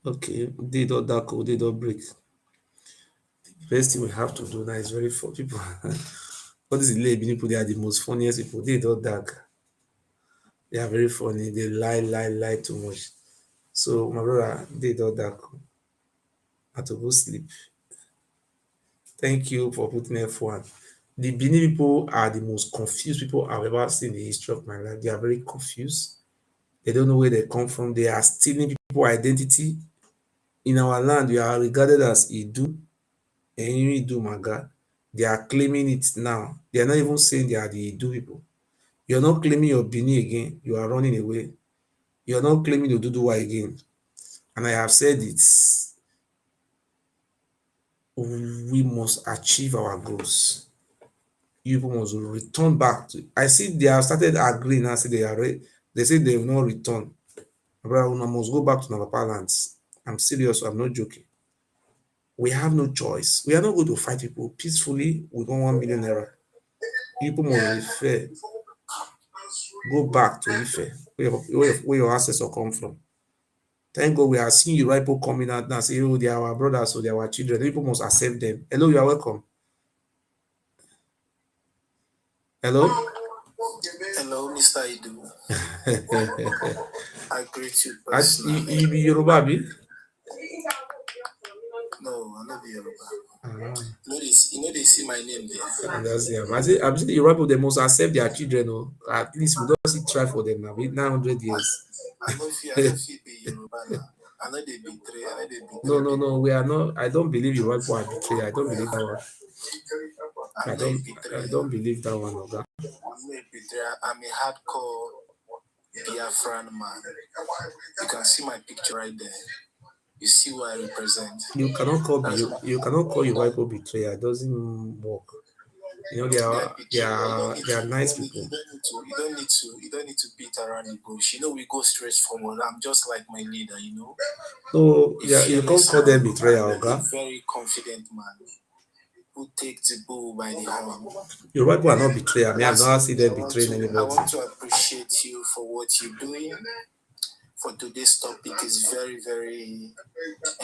Okay. They don't break. The best thing we have to do now is very for people. All these people, they are the most funniest people. They don't dark. They are very funny. They lie too much. So my brother, they don't dark. I have to go sleep. Thank you for putting F1. The Benin people are the most confused people I've ever seen in the history of my life. They are very confused. They don't know where they come from. They are stealing people's identity. In our land, we are regarded as Idu, and Idu Maga. They are claiming it now. They are not even saying they are the Idu people. You are not claiming your Benin again. You are running away. You are not claiming your Duduwa again. And I have said it. We must achieve our goals. You people must return back to. I see they have started agreeing. I see they are. They say they will not return. Brother, una must go back to Navapa lands. I'm serious. I'm not joking. We have no choice. We are not going to fight people peacefully with 1 million naira. People must refer, go back to Ife, where your ancestors come from. Thank God we are seeing you people coming out now, say, oh, they are our brothers, so they are our children. People must accept them. Hello, you are welcome. Hello? Hello, Mr. Idu. I greet you You personally. be Yoruba, abi? No, I'm not the Yoruba. Ah, You know they see my name there. that's it. I'm saying the Yoruba people, they must accept their children. Oh. At least we don't see try for them now. With 900 years. I know if you be Yoruba now. I know they betray. I know they betray. No. We are not. I don't believe Yoruba people are betrayed. I don't believe that one. I'm not a betrayer. I don't believe that one, Oga. I'm not a betrayer. I'm a hardcore Biafran man. You can see my picture right there. You see what I represent. You cannot call your wife a betrayer. It doesn't work. You know they are nice people. You don't need to beat around the bush. You know we go straight forward. I'm just like my leader. You know. So yeah, you can't call them betrayer, Oga. A very confident man who takes the bull by the horn. Your wife are not betrayer. I mean, I've not seen them betraying anybody. I want to appreciate you for what you're doing. For today's topic is very, very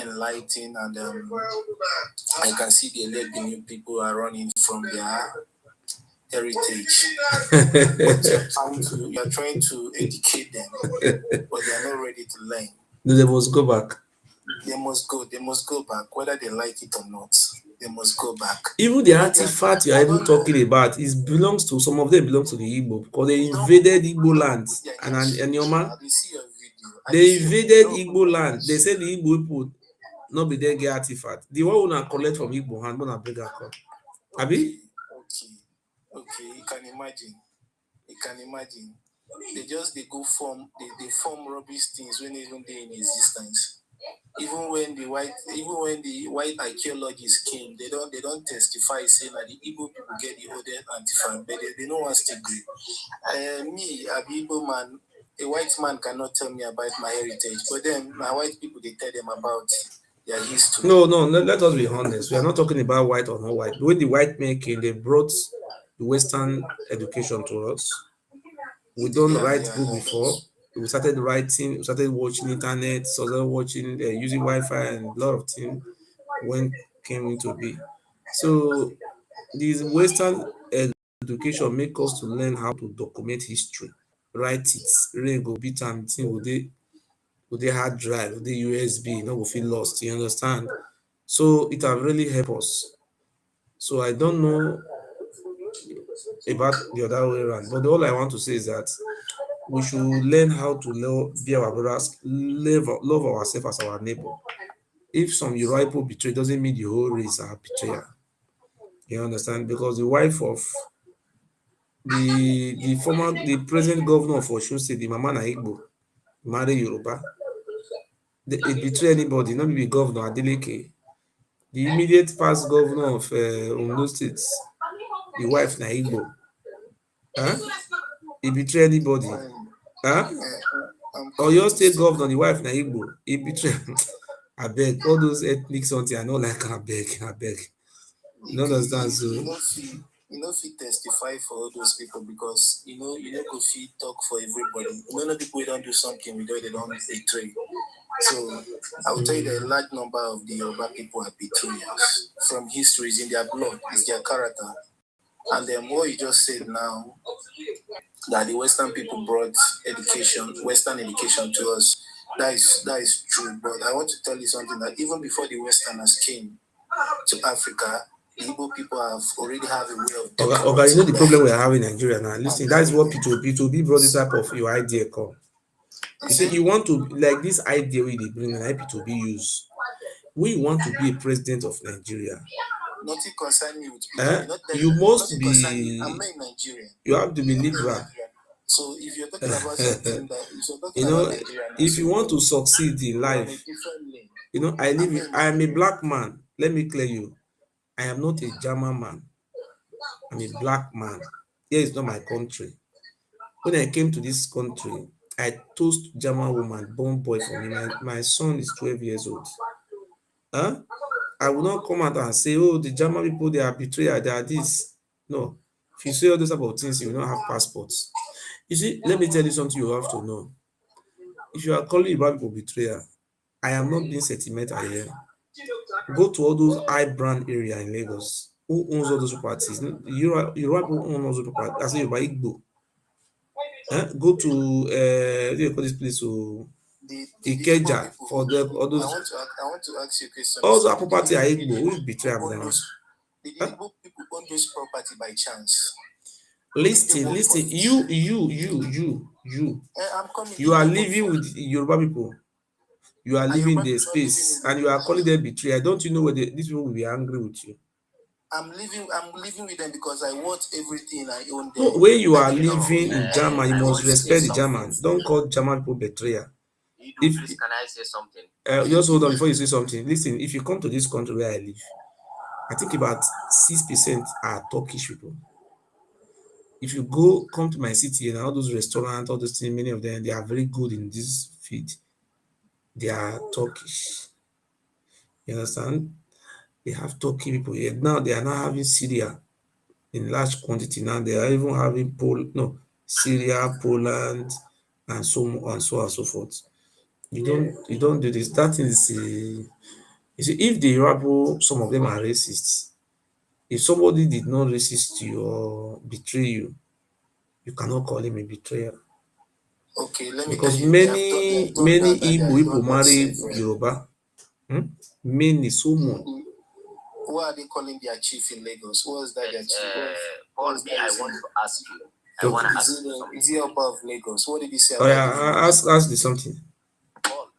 enlightening, and I can see the Lebanese people are running from their heritage. You are trying to educate them, but they are not ready to learn. They must go back. They must go back, whether they like it or not. They must go back. Even the artifact you are even talking about, belongs to some of them belong to the Igbo because they invaded Igbo lands. And your man, they invaded Igbo land. They said the Igbo people not be there get artifact. The one who collect from Igbo hand, gonna bring her come. Abi? Okay. You can imagine. They go form. They form rubbish things when even they in existence. Even when the white archaeologists came, they don't testify saying that the Igbo people get the oldest artifact, but they don't want to agree. Me, a Igbo man, a white man cannot tell me about my heritage, but then my white people they tell them about their history. No. Let us be honest. We are not talking about white or not white. When the white men came, they brought the Western education to us. We don't write book before. We started writing, we started watching internet, started watching, using Wi-Fi, and a lot of things when came into be. So this Western education make us to learn how to document history, write it, rain go beat and thing will they hard drive, will they USB, you know, will feel lost. You understand? So it have really helped us. So I don't know about the other way around, but all I want to say is that we should learn how to be our brothers, love ourselves as our neighbor. If some Yoruba people betray, doesn't mean the whole race are betrayer. You understand? Because the wife of the present governor of Osun State, the Mama na Igbo, marry Yoruba. It betray anybody, not be governor Adeleke. The immediate past governor of Ondo State, the wife na Igbo. Huh? It betray anybody. Huh? Oyo State governor, the wife na Igbo. It betray. I beg all those ethnic something. I know, like I beg. You don't understand, so. You know, if you testify for all those people because you know if you talk for everybody. You know, people don't do something without they don't betray. So I will tell you that a large number of the Yoruba people are betrayers from histories in their blood, it's their character. And then what you just said now, that the Western people brought Western education to us, that is true. But I want to tell you something, that even before the Westerners came to Africa, the Igbo people already have a way of Okay, you know the problem we are having in Nigeria now. Listen, that is what P2B brought this type of your idea come. You say you want to, like this idea we bring an P2B use. We want to be a president of Nigeria. Nothing concern me with you must be. I'm not in Nigeria. You have to be liberal. So if you're talking about something that you know, if you want to succeed in life, you know, I am a black man. Let me clear you. I am not a German man. I'm a black man. Here is not my country. When I came to this country, I toast German woman, born boy for me. My son is 12 years old. Huh? I will not come out and say, oh, the German people, they are betrayal, they are this. No. If you say all those about things, you will not have passports. You see, let me tell you something you have to know. If you are calling about people betrayer, I am not being sentimental here. Go to all those high brand area in Lagos. Who owns all those properties? Yoruba people own all those properties. I say Yoruba Igbo. Go to what do you call this place? So Ikeja for the all those. I want to ask you a question. All those property are Igbo. Who is betrayal now? Did the Igbo people own this property by chance? Listen. You are living with Yoruba people. You are living the space and you are calling them betrayal. Don't you know where these people will be angry with you? I'm living with them because I want everything I own No, there. when you are living in German, you must respect the German. Don't call German people betrayer. Please, can I say something? Just hold on before you say something. Listen, if you come to this country where I live, I think about 6% are Turkish people. If you come to my city and all those restaurants, all those things, many of them, they are very good in this field. They are Turkish. You understand? They have Turkey people here. Now they are now having Syria in large quantity. Now they are even having Syria, Poland, and so on and so on and so forth. You don't do this. That is you see, if the rabble, some of them are racists. If somebody did not resist you or betray you, you cannot call him a betrayer. Okay, let me Because tell you, many Igbo people marry Yoruba. Many, so much. What are they calling their chief in Lagos? What is that their chief? Paul, me, I want to ask you. I want to ask you something. Is he above Lagos? What did he say? Oh yeah, ask the something. Paul,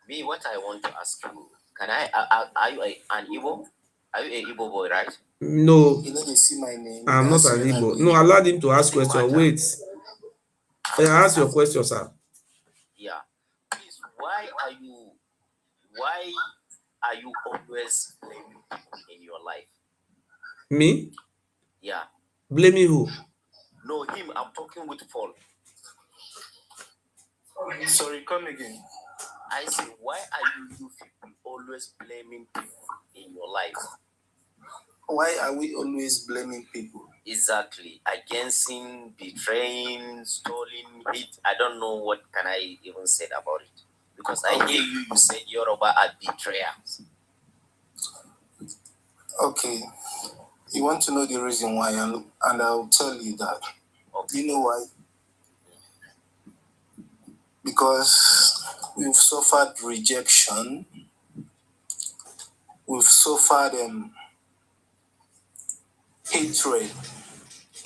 me, what I want to ask you, can I? Are you an Igbo? Are you an Igbo boy, right? No, you know they see my name. I'm not an Igbo. No, allow him to ask question. Wait. Ask your question, sir. Yeah. Please, why are you always blaming people in your life? Me? Yeah. Blaming who? No, him. I'm talking with Paul. Sorry, come again. I say, why are you people always blaming people in your life? Why are we always blaming people? Exactly. Against him, betraying, stealing, hate. I don't know what can I even say about it. Because I hear you said Yoruba are betrayers. Okay. You want to know the reason why, and I'll tell you that. Okay. You know why? Because we've suffered rejection. We've suffered hatred.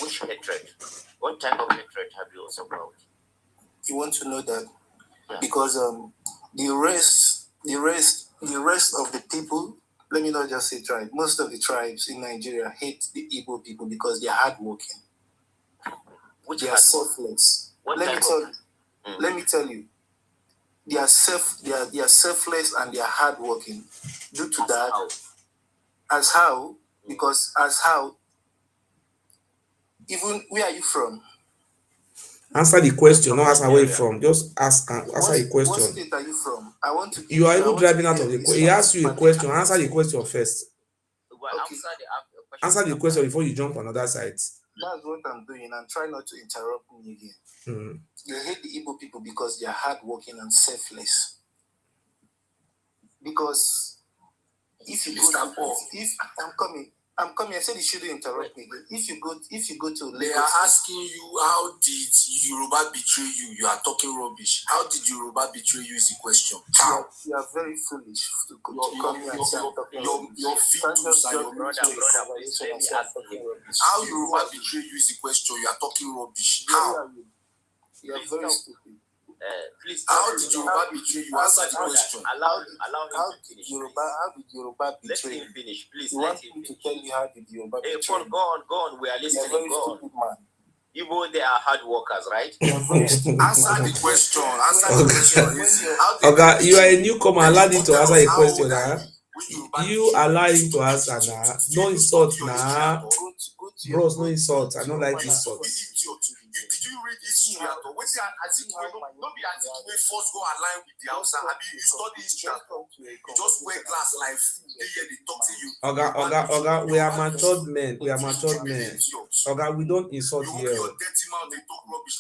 Which hatred? What type of hatred have you also brought? You want to know that? Yeah. Because the rest of the people, let me not just say tribe, most of the tribes in Nigeria hate the Igbo people because they are hardworking. They are selfless. Let me tell you. They are selfless and they are hardworking. Due to that, as how? Because as how? Even where are you from? Answer the question, not ask where you from. Just answer the question. What state are you from? I want to. You are even driving out of the question. He asked you a question. Answer the question first. Okay. Answer the question before you jump on other side. That's what I'm doing. And try not to interrupt me again. You hate the Igbo people because they are hardworking and selfless. Because if you go to, if I'm coming. I said you shouldn't interrupt me. If you go to Lagos, they are asking you, how did Yoruba betray you? You are talking rubbish. How did Yoruba betray you is the question. How? You are very foolish to come here and say I'm talking rubbish. Your fetus and your brother, please let me ask you. How Yoruba betray you is the question. You are talking rubbish. How? You are very stupid. Please. How did Yoruba betray you? Answer the question. Allow him to finish. How did Yoruba betray you? Let him finish, please. You want me to tell you how did Yoruba betray you? Hey, Paul, go on. We are listening. Go on. Man. Igbo, they are hard workers, right? Answer the question. Answer the question. Okay, you are a newcomer. Allow him to answer a question. You allow him to answer now. No insult now. Bros, no insult. I don't like insults. Did you read history at all? What's as if we not be as if we first go align with the Hausa. I mean, you study history at all. You just wear glass like they hear they talk to you. Oga, we are matured men. We are matured men. Oga, we don't insult you here. Your dirty mouth, they talk rubbish.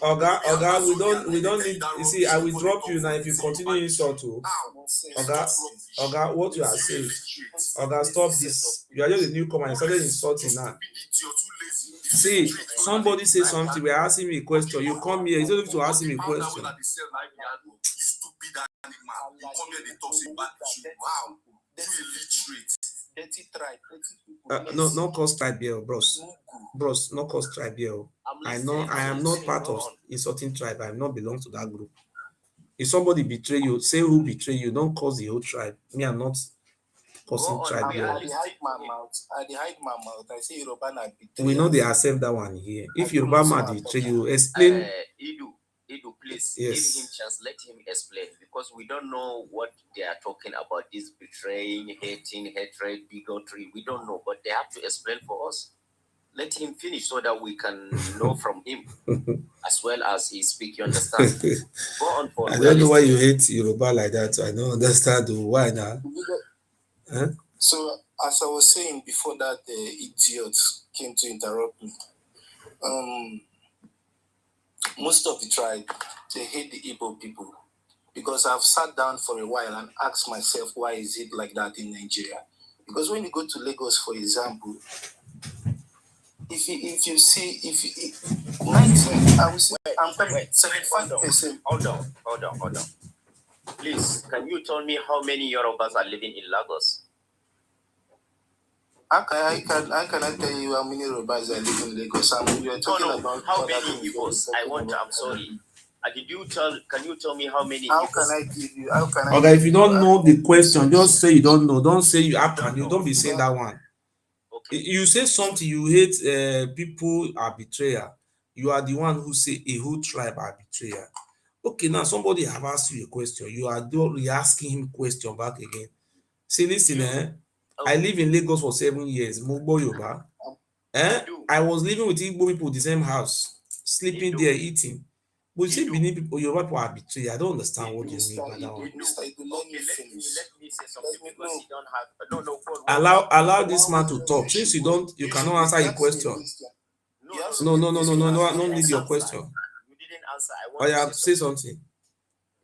Oga, we don't need. You see, I will drop you now if you continue insult to. Oga, what you are saying. Oga, stop this. You are just a newcomer and started insulting now. See, somebody say something. We are asking me a question. You come here. You don't need to ask me a question. No cause tribe here, bros. Bros, no cause tribe here. I know I am not part of insulting tribe. I am not belong to that group. If somebody betray you, say who betray you. Don't cause the whole tribe. Me, I'm not causing tribe here. I hide my mouth. I say Yoruba na betray. We know they accept that one here. If Yoruba man betray you, explain. Edu, please yes. Give him chance. Let him explain because we don't know what they are talking about. This betraying, hating, hatred, bigotry. We don't know, but they have to explain for us. Let him finish so that we can know from him as well as he speak. You understand? Go on for. I don't know why you hate Yoruba like that. I don't understand why now. Huh? So as I was saying before that idiot came to interrupt me, most of the tribe, they hate the Igbo people because I've sat down for a while and asked myself, why is it like that in Nigeria? Because when you go to Lagos, for example, if you see 19, I would say I'm 75%. Hold on. Please, can you tell me how many Yorubas are living in Lagos? I cannot tell you how many Yorubas are living in Lagos. You're talking about how many Igbos? I'm sorry. Can you tell me how many? How can I give you? How can I? Okay, if you don't know the question, just say you don't know. Don't say you how can you. Don't be saying that one. Okay. You say something you hate. People are betrayer. You are the one who say a whole tribe are betrayer. Okay, now somebody have asked you a question. You are asking him question back again. See, listen, I live in Lagos for 7 years. Mogbo Yoruba. I was living with Igbo people in the same house, sleeping there, eating. But you say Benin people, Yoruba people are betrayed. I don't understand what you mean by that one. Let me say something because you don't have allow this man to talk. Since you cannot answer your question. No need your question. You didn't answer. I want to say something.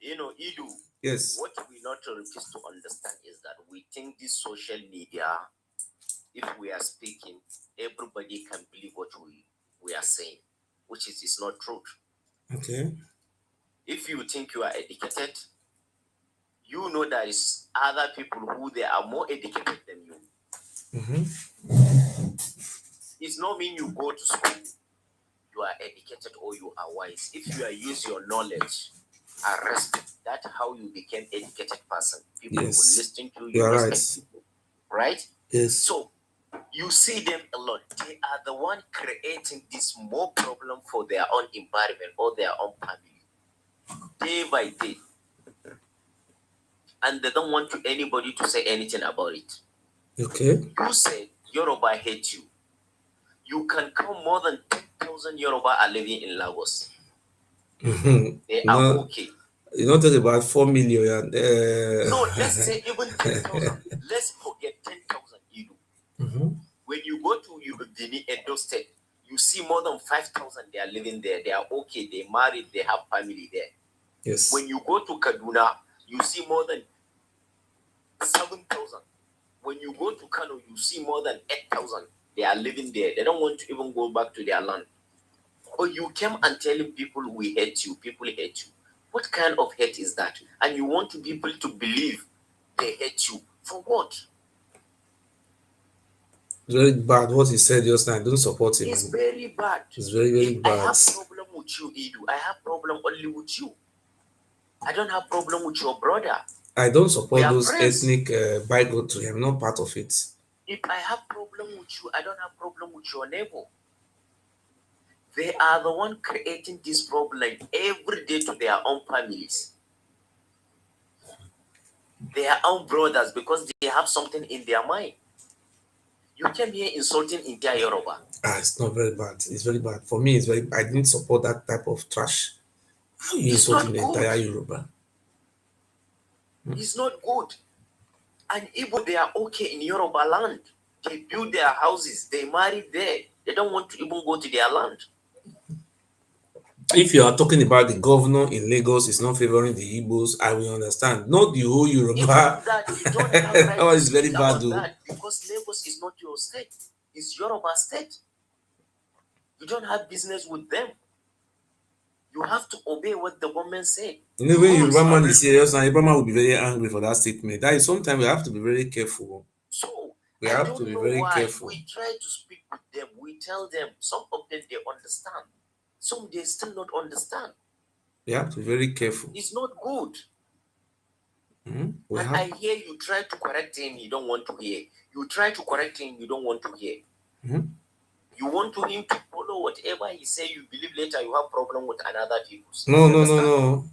Edu. Yes. What we not refuse to understand is that we think this social media, if we are speaking, everybody can believe what we are saying, which is not true. Okay. If you think you are educated, you know there is other people who they are more educated than you. Mm-hmm. It's not mean you go to school, you are educated or you are wise. If you are use your knowledge and respect, that's how you became educated person. People will listen to you. You are right. Right? Yes. So you see them a lot. They are the one creating this more problem for their own environment or their own family, day by day, and they don't want anybody to say anything about it. Okay. You said Yoruba hate you. You can count more than 10,000 Yoruba are living in Lagos. Mm-hmm. They are okay. You don't talk about 4 million. No, let's say even 10,000. Let's forget 10,000. Mm-hmm. When you go to Benin, Edo State, you see more than 5,000. They are living there. They are okay. They married. They have family there. Yes. When you go to Kaduna, you see more than 7,000. When you go to Kano, you see more than 8,000. They are living there. They don't want to even go back to their land. Or you came and telling people we hate you. People hate you. What kind of hate is that? And you want people to believe they hate you. For what? Very bad what he said just now. I don't support him. It's very bad. It's very, very bad. I have problem with you, Edu. I have problem only with you. I don't have problem with your brother. I don't support those ethnic bigotry. I'm not part of it. If I have problem with you, I don't have problem with your neighbor. They are the one creating this problem every day to their own families. their own brothers because they have something in their mind. You came here insulting entire Yoruba. It's not very bad. It's very bad. For me, it's very I didn't support that type of trash. How you It's insulting not the good. entire Yoruba? It's not good. And Igbo, they are okay in Yoruba land. They build their houses. They marry there. They don't want to even go to their land. If you are talking about the governor in Lagos is not favoring the Igbos, I will understand. Not the whole Yoruba. Even that, you don't have right That one to is very speak bad, about though. that because Lagos is not your state. It's Yoruba state. You don't have business with them. You have to obey what the government said. You know, when Rules Yoruba are man written. is serious, and Yoruba man will be very angry for that statement. That is sometimes we have to be very careful. So We I have don't to be know very why careful. we try to speak with them. We tell them. Some of them they understand. Some they still not understand. We have to be very careful. It's not good. We And have I hear you try to correct him, you don't want to hear. You try to correct him, you don't want to hear. You want him to follow whatever he say. You believe later you have problem with another people. no.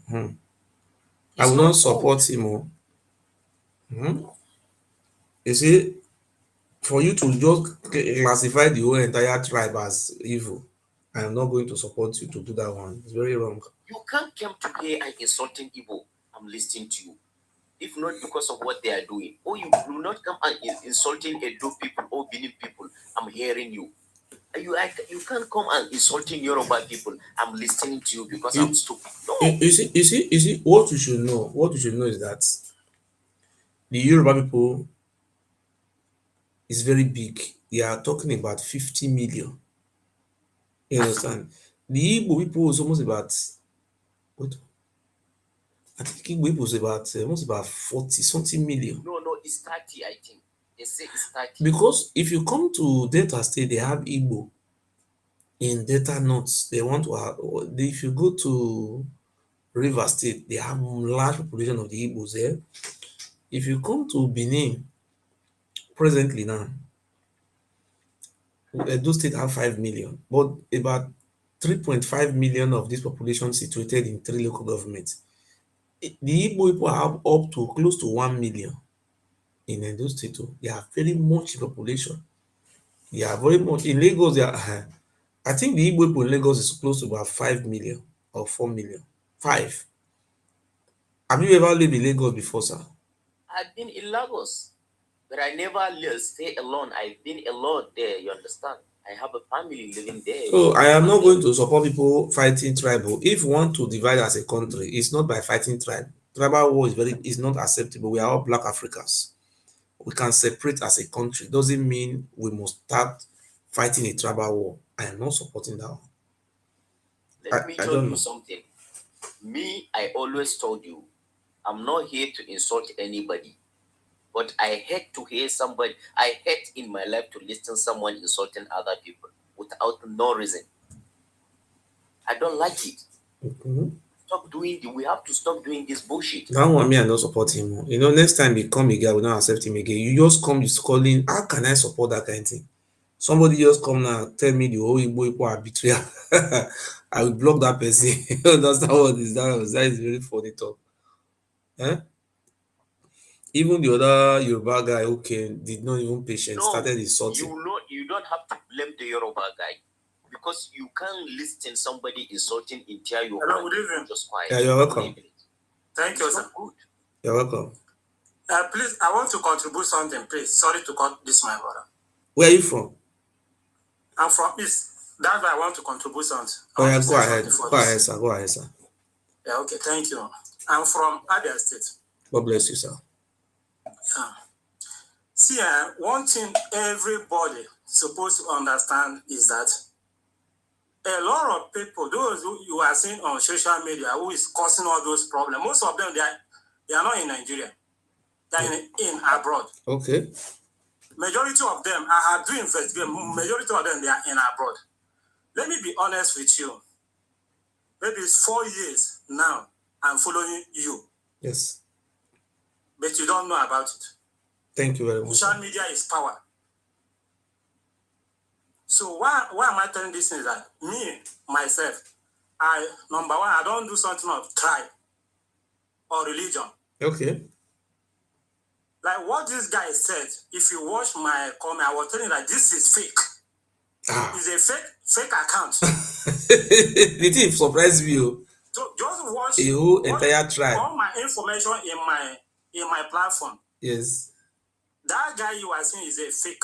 I will not It's support him. You see, for you to just classify the whole entire tribe as evil, I am not going to support you to do that one. It's very wrong. You can't come to here and insulting Igbo. I'm listening to you. If not because of what they are doing, or you do not come and insulting Edo people or Benin people, I'm hearing you. You can't come and insulting Yoruba people. I'm listening to you because I'm stupid. No. You see, what you should know is that the Yoruba people is very big. They are talking about 50 million. You understand? The Igbo people is almost about what? I think Igbo people is about almost about 40 something million. No, it's 30, I think. They say it's 30. Because if you come to Delta State, they have Igbo. In Delta North, they want to have, if you go to River State, they have large population of the Igbos there. If you come to Benin, presently now, Edo State have 5 million, but about 3.5 million of this population situated in 3 local governments. The Igbo people have up to close to 1 million in Edo State. They are very much population. They are very much in Lagos. They are, I think the Igbo people in Lagos is close to about 5 million or 4 million. 5. Have you ever lived in Lagos before, sir? I've been in Lagos, but I never stay alone. I've been alone there, you understand? I have a family living there. So I am not going to support people fighting tribal. If we want to divide as a country, it's not by fighting tribe. Tribal war is not acceptable. We are all black Africans. We can separate as a country. Doesn't mean we must start fighting a tribal war. I am not supporting that one. Let me I tell don't you know. something. Me, I always told you, I'm not here to insult anybody. But I hate to hear somebody, I hate in my life to listen someone insulting other people without no reason. I don't like it. We have to stop doing this bullshit. That one, me, I don't support him. You know, next time he come again, I will not accept him again. You just come, he's calling, how can I support that kind of thing? Somebody just come now, tell me the whole Igbo people are betrayal. I will block that person. That's not what is that. That is very funny talk. Eh? Even the other Yoruba guy who came did not even patient, started insulting. You don't have to blame the Yoruba guy because you can't listen somebody insulting entire Yoruba. Hello, good evening. Just quiet. Yeah, you're welcome. Thank you, sir. Good. You're welcome. Please, I want to contribute something, please. Sorry to cut this, my brother. Where are you from? I'm from East. That's why I want to contribute something. Oh yeah, go ahead. Go ahead, sir. Go ahead, sir. Yeah, okay, thank you. I'm from Abia State. God bless you, sir. Yeah. See, one thing everybody supposed to understand is that a lot of people, those who you are seeing on social media, who is causing all those problems, most of them, they are not in Nigeria. They are in abroad. Okay. Majority of them, I have to investigate, majority of them, they are in abroad. Let me be honest with you. Maybe it's 4 years now I'm following you. Yes. But you don't know about it. Thank you very much. Social media is power. So why am I telling this? Is that me, myself, number one, I don't do something of tribe or religion. Okay. Like what this guy said, if you watch my comment, I was telling you that this is fake. It's a fake account. The thing surprised me. So just watch A whole entire tribe. all my information in my platform. Yes. That guy you are seeing is a fake.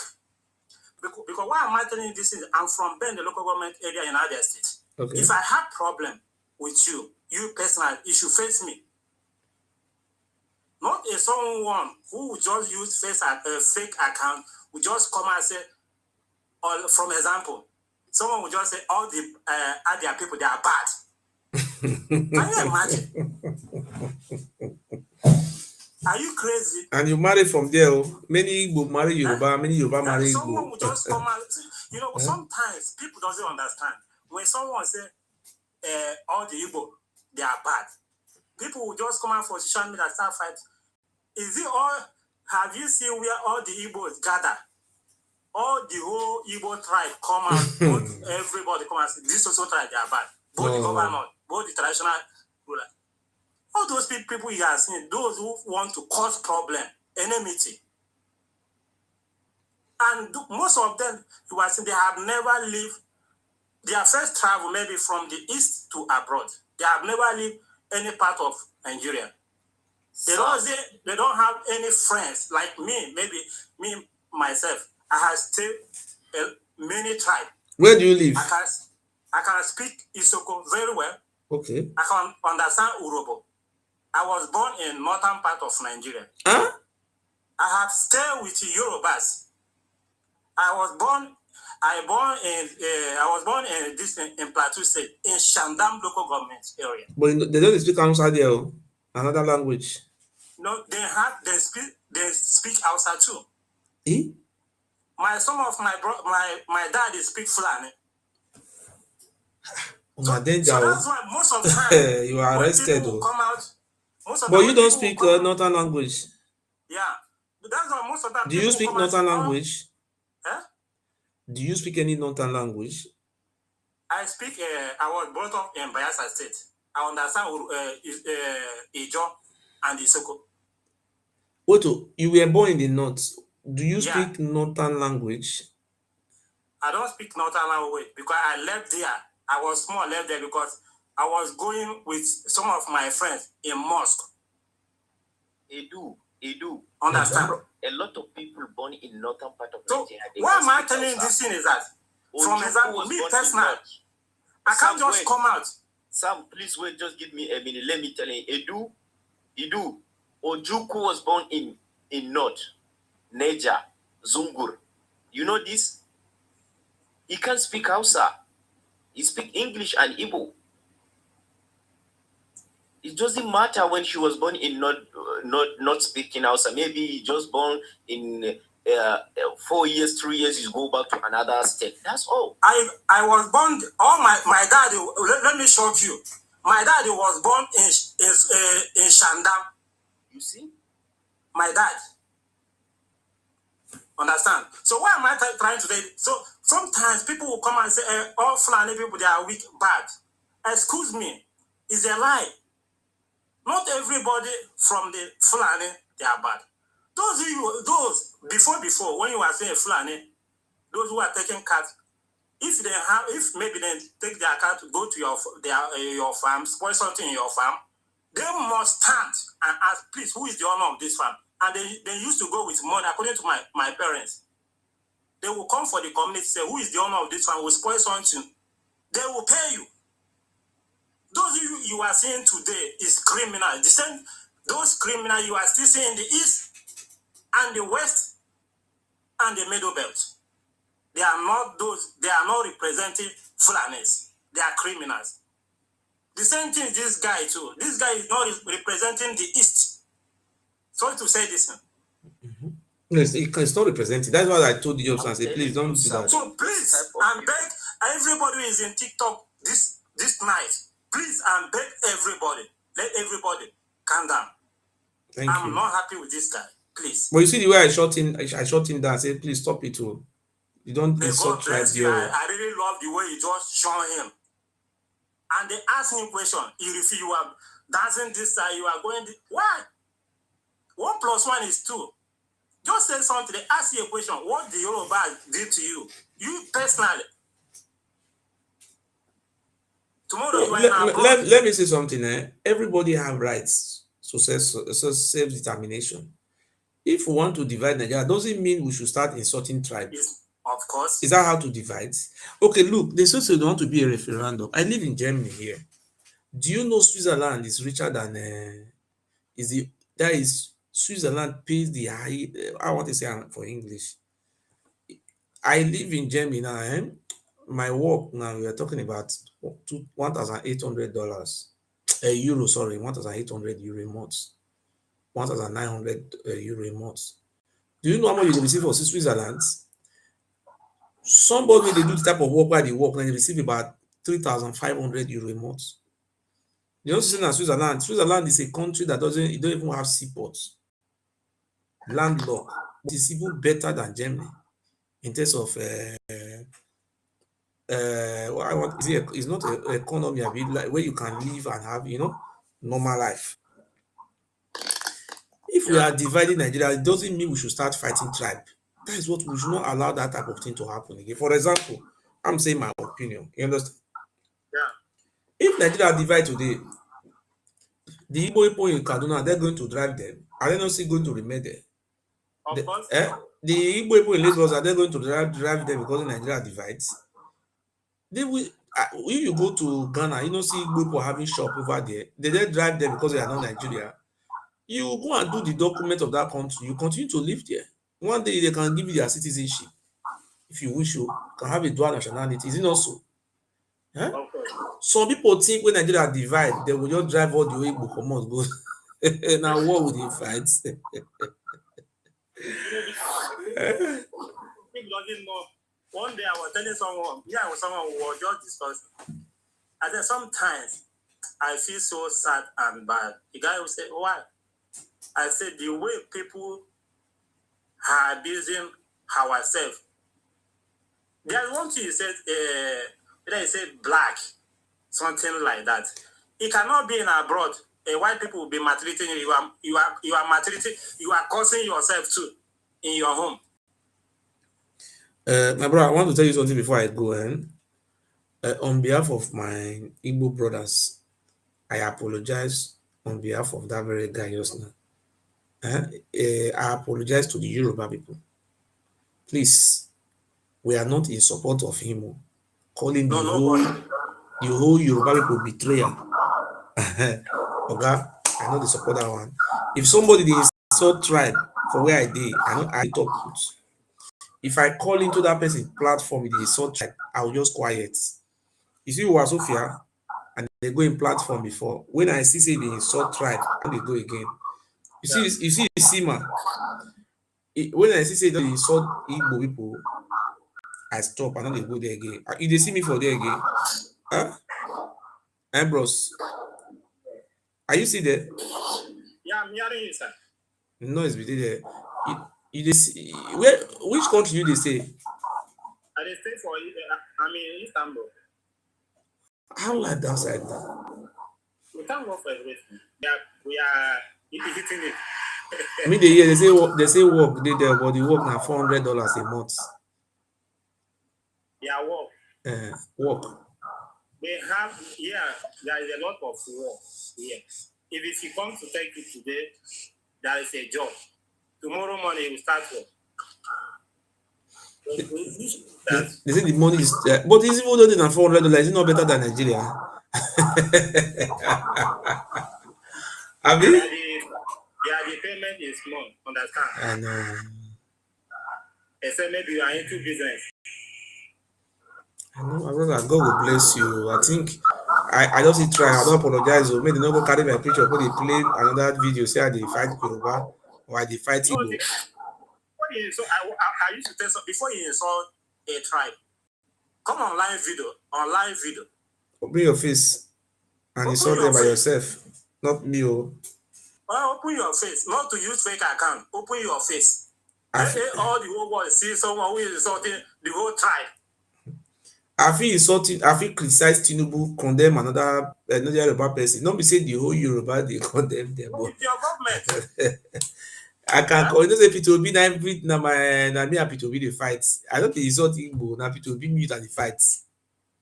Because why am I telling you this? I'm from Ben, the local government area in Abia State. Okay. If I have problem with you personally, you should face me. Not a someone who will just use a fake account, will just come and say, or from example, someone will just say all the Abia people, they are bad. Can you imagine? Are you crazy? And you marry from there. Many Igbo marry Yoruba, many Yoruba marry Igbo. Someone will just come and sometimes people doesn't understand. When someone say all the Igbo, they are bad, people will just come out for social media and start fight. Is it all? Have you seen where all the Igbos gather? All the whole Igbo tribe come out, everybody come and say, this also tribe, they are bad. Both the government, both the traditional ruler. All those people you are seeing, those who want to cause problem, enmity. And most of them, you are seeing, they have never lived, their first travel maybe from the east to abroad. They have never lived any part of Nigeria. They don't have any friends like me, maybe me, myself. I have stayed many tribes. Where do you live? I can speak Isoko very well. Okay. I can understand Urobo. I was born in northern part of Nigeria. Huh? I have stayed with Yorubas. I was born in Plateau State, in Shandam local government area. But they don't speak Hausa there, another language. No, they speak Hausa too. Eh? Some of my dad speak Fulani. So that's why most of the time you are arrested. Come out, but you don't speak northern language. Yeah, but that's why most of the time. Do you speak northern language? Huh? Do you speak any northern language? I speak. I was brought up in Bayelsa State. I understand Ijo and Isoko. Oto, you were born in the north. Do you speak northern language? I don't speak northern language because I left there. I was small, left there because I was going with some of my friends in mosque. Edu. Understand? A lot of people born in northern part of Nigeria. So why am I telling you this thing is that? From example, me personally, I can't just come out. Sam, please wait, just give me a minute. Let me tell you, Edu, Ojukwu was born in North, Niger, Zungur. You know this? He can't speak Hausa. He speak English and Igbo. It doesn't matter when she was born in not speaking Hausa. Maybe he just born in 4 years, 3 years, you go back to another state. That's all. I was born. My dad. Let me shock you. My dad was born in Shandam. You see, my dad. Understand? So why am I trying to say? So sometimes people will come and say, all Fulani people, they are weak, bad. Excuse me, it's a lie. Not everybody from the Fulani, they are bad. Those before when you are saying Fulani, those who are taking cats, if maybe they take their cat to go to your farm, spoil something in your farm, they must stand and ask, please, who is the owner of this farm? And they used to go with money, according to my parents. They will come for the community, say, who is the owner of this farm? Will spoil something. They will pay you. Those you are seeing today is criminal. The same, those criminals you are still seeing in the east and the west and the middle belt. They are not representing Fulanis. They are criminals. The same thing this guy too. This guy is not representing the east. Sorry to say this. Mm-hmm. Yes, it's not representing. That's why I told you, and say, please don't do that. So please, and beg everybody who is in TikTok this night. Please, and beg everybody. Let everybody calm down. I'm not happy with this guy. Please. But you see the way I shot him down. I said, please stop it too. You don't insult right here. I really love the way you just show him. And they ask him question. If you are dancing this side, you are going why? 1 + 1 is 2. Just say something. They ask you a question. What the Yoruba did to you? You personally. Tomorrow you are in abroad. Let me say something. Everybody have rights to self-determination. If we want to divide Nigeria, doesn't mean we should start insulting tribes. Yes, of course. Is that how to divide? Okay, look, they say they want to be a referendum. I live in Germany here. Do you know Switzerland is richer than that is Switzerland pays the high I want to say for English. I live in Germany now. My work now we are talking about $1,800 a euro, sorry, 1,800 euro a month, 1,900 euro a month. Do you know how much you receive for Switzerland? Somebody they do the type of work where they work and they receive about 3,500 euro a month. You know, Switzerland is a country that don't even have seaports, landlocked. But it's even better than Germany in terms of what I want is not an economy a bit like where you can live and have normal life. If we are dividing Nigeria, it doesn't mean we should start fighting tribe. That is what we should not allow that type of thing to happen again. For example, I'm saying my opinion. You understand? Yeah. If Nigeria divide today, the Igbo people in Kaduna, they're going to drive them. Are they not still going to remain there? Of course. The Igbo people in Lagos, are they going to drive them because Nigeria divides? They will. If you go to Ghana, you don't see Igbo people having shop over there. They drive them because they are not Nigeria. You go and do the document of that country. You continue to live there. One day they can give you their citizenship. If you wish, you can have a dual nationality. Is it not so? Huh? Okay. Some people think when Nigeria divide, they will just drive all the way Igbo comot go. Now what would they fight? People doesn't know. One day I was telling someone, someone who was just discussing. I said sometimes I feel so sad and bad. The guy will say, why? I said the way people are abusing ourselves. There's one thing you said, he said black, something like that. It cannot be in abroad. White people will be maltreating you. You are maltreating. You are causing yourself too in your home. My brother, I want to tell you something before I go. On behalf of my Igbo brothers, I apologize on behalf of that very guy just now. I apologize to the Yoruba people. Please, we are not in support of him calling the whole Yoruba people betrayer. Okay, I know they support that one. If somebody they insult tribe for where I did, I know I talk good. If I call into that person's platform with the insult tribe, I will just quiet. You see, Wasofia, and they go in platform before. When I see the insult tribe, they go again. You see, Sima. When I see the insult Igbo people, I stop and then they go there again. If they see me for there again, huh? Bros, are you still there? Yeah, I'm hearing you, sir. No, it's between there. Which country you they say? I they stay for Istanbul. How like that side? We can't go for everything. We are hitting it. I mean, they say work they there, but the work now $400 a month. Yeah, work. Work. They have there is a lot of work here. If you come to take it today, there is a job. Tomorrow morning you start work. They say the money is, but it's even though than $400. Is it not better than Nigeria? I mean, the payment is small. Understand? I know. Except maybe you are into business. I know, my brother. God will bless you. I think I just try. I don't apologize. Or maybe they not go carry my picture. But they play another video. Say they fight Yoruba or they fight Igbo. So I used to tell some before you insult a tribe, come on live video. Open your face and insult them by yourself, not me. Well, open your face, not to use fake account. Open your face. All the whole world see someone who is insulting the whole tribe. I feel criticize Tinubu, condemn another Yoruba person. Not be say the whole Yoruba they condemn them. It's your government. I can call. You know, say P2B na me and P2B the fight. I don't think insult Igbo. Na P2B mute and the fight.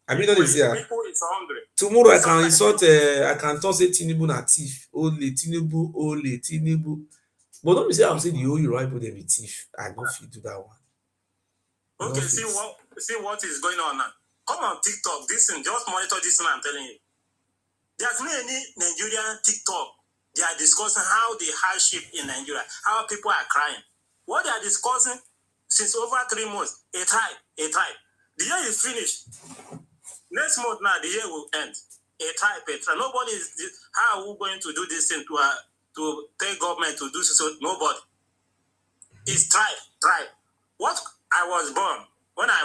I mean, not this year. People is hungry. Tomorrow I can insult. I can talk say Tinubu na thief. Ole Tinubu. But don't be say I'm saying the whole Yoruba people they be thief. I don't feel do that one. Okay, see what is going on now. Come on TikTok. This thing, just monitor this thing. I'm telling you. There's many Nigerian TikTok. They are discussing how the hardship in Nigeria, how people are crying. What they are discussing since over 3 months, a tribe. The year is finished. Next month now, the year will end. A tribe. Nobody is. How are we going to do this thing to tell government to do so? Nobody. It's tribe. What I was born when I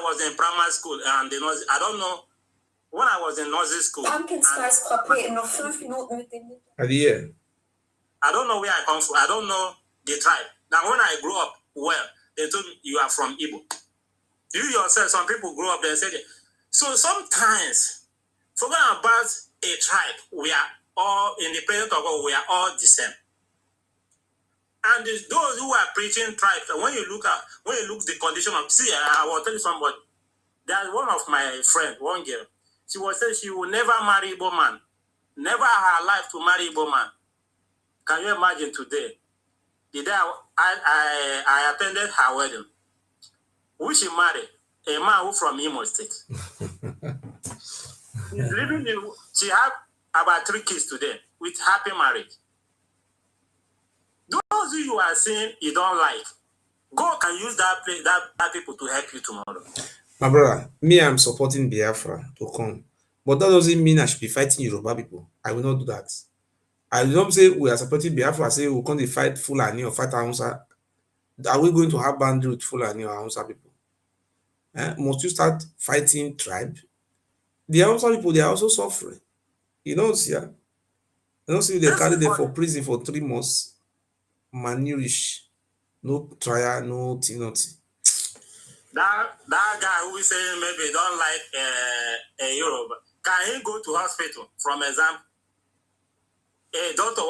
was in primary school and I don't know. When I was in nursery school, At the year. I don't know where I come from. I don't know the tribe. Now, when I grew up, well, they told me you are from Igbo. You yourself, some people grew up there and said it. So sometimes, forget about a tribe. We are all independent of God. We are all the same. And those who are preaching tribes, when you look the condition of, see, I will tell you somebody. There's one of my friends, one girl. She was saying she will never marry Igbo man. Never her life to marry Igbo man. Can you imagine today? The day I attended her wedding, who she married? A man who from Imo State. She had about 3 kids today with happy marriage. Those who you are saying you don't like, God can use that people to help you tomorrow. My brother, me, I'm supporting Biafra to come. But that doesn't mean I should be fighting Yoruba people. I will not do that. I don't say we are supporting Biafra, say we can't fight Fulani or fight Hausa. Are we going to have boundary with Fulani or Hausa people? Must you start fighting tribe? The Hausa people, they are also suffering. You know, see, you don't see they carry them for prison for 3 months, malnourished, no trial, no nothing. That guy who is saying maybe don't like a Yoruba, can he go to hospital? From example, a doctor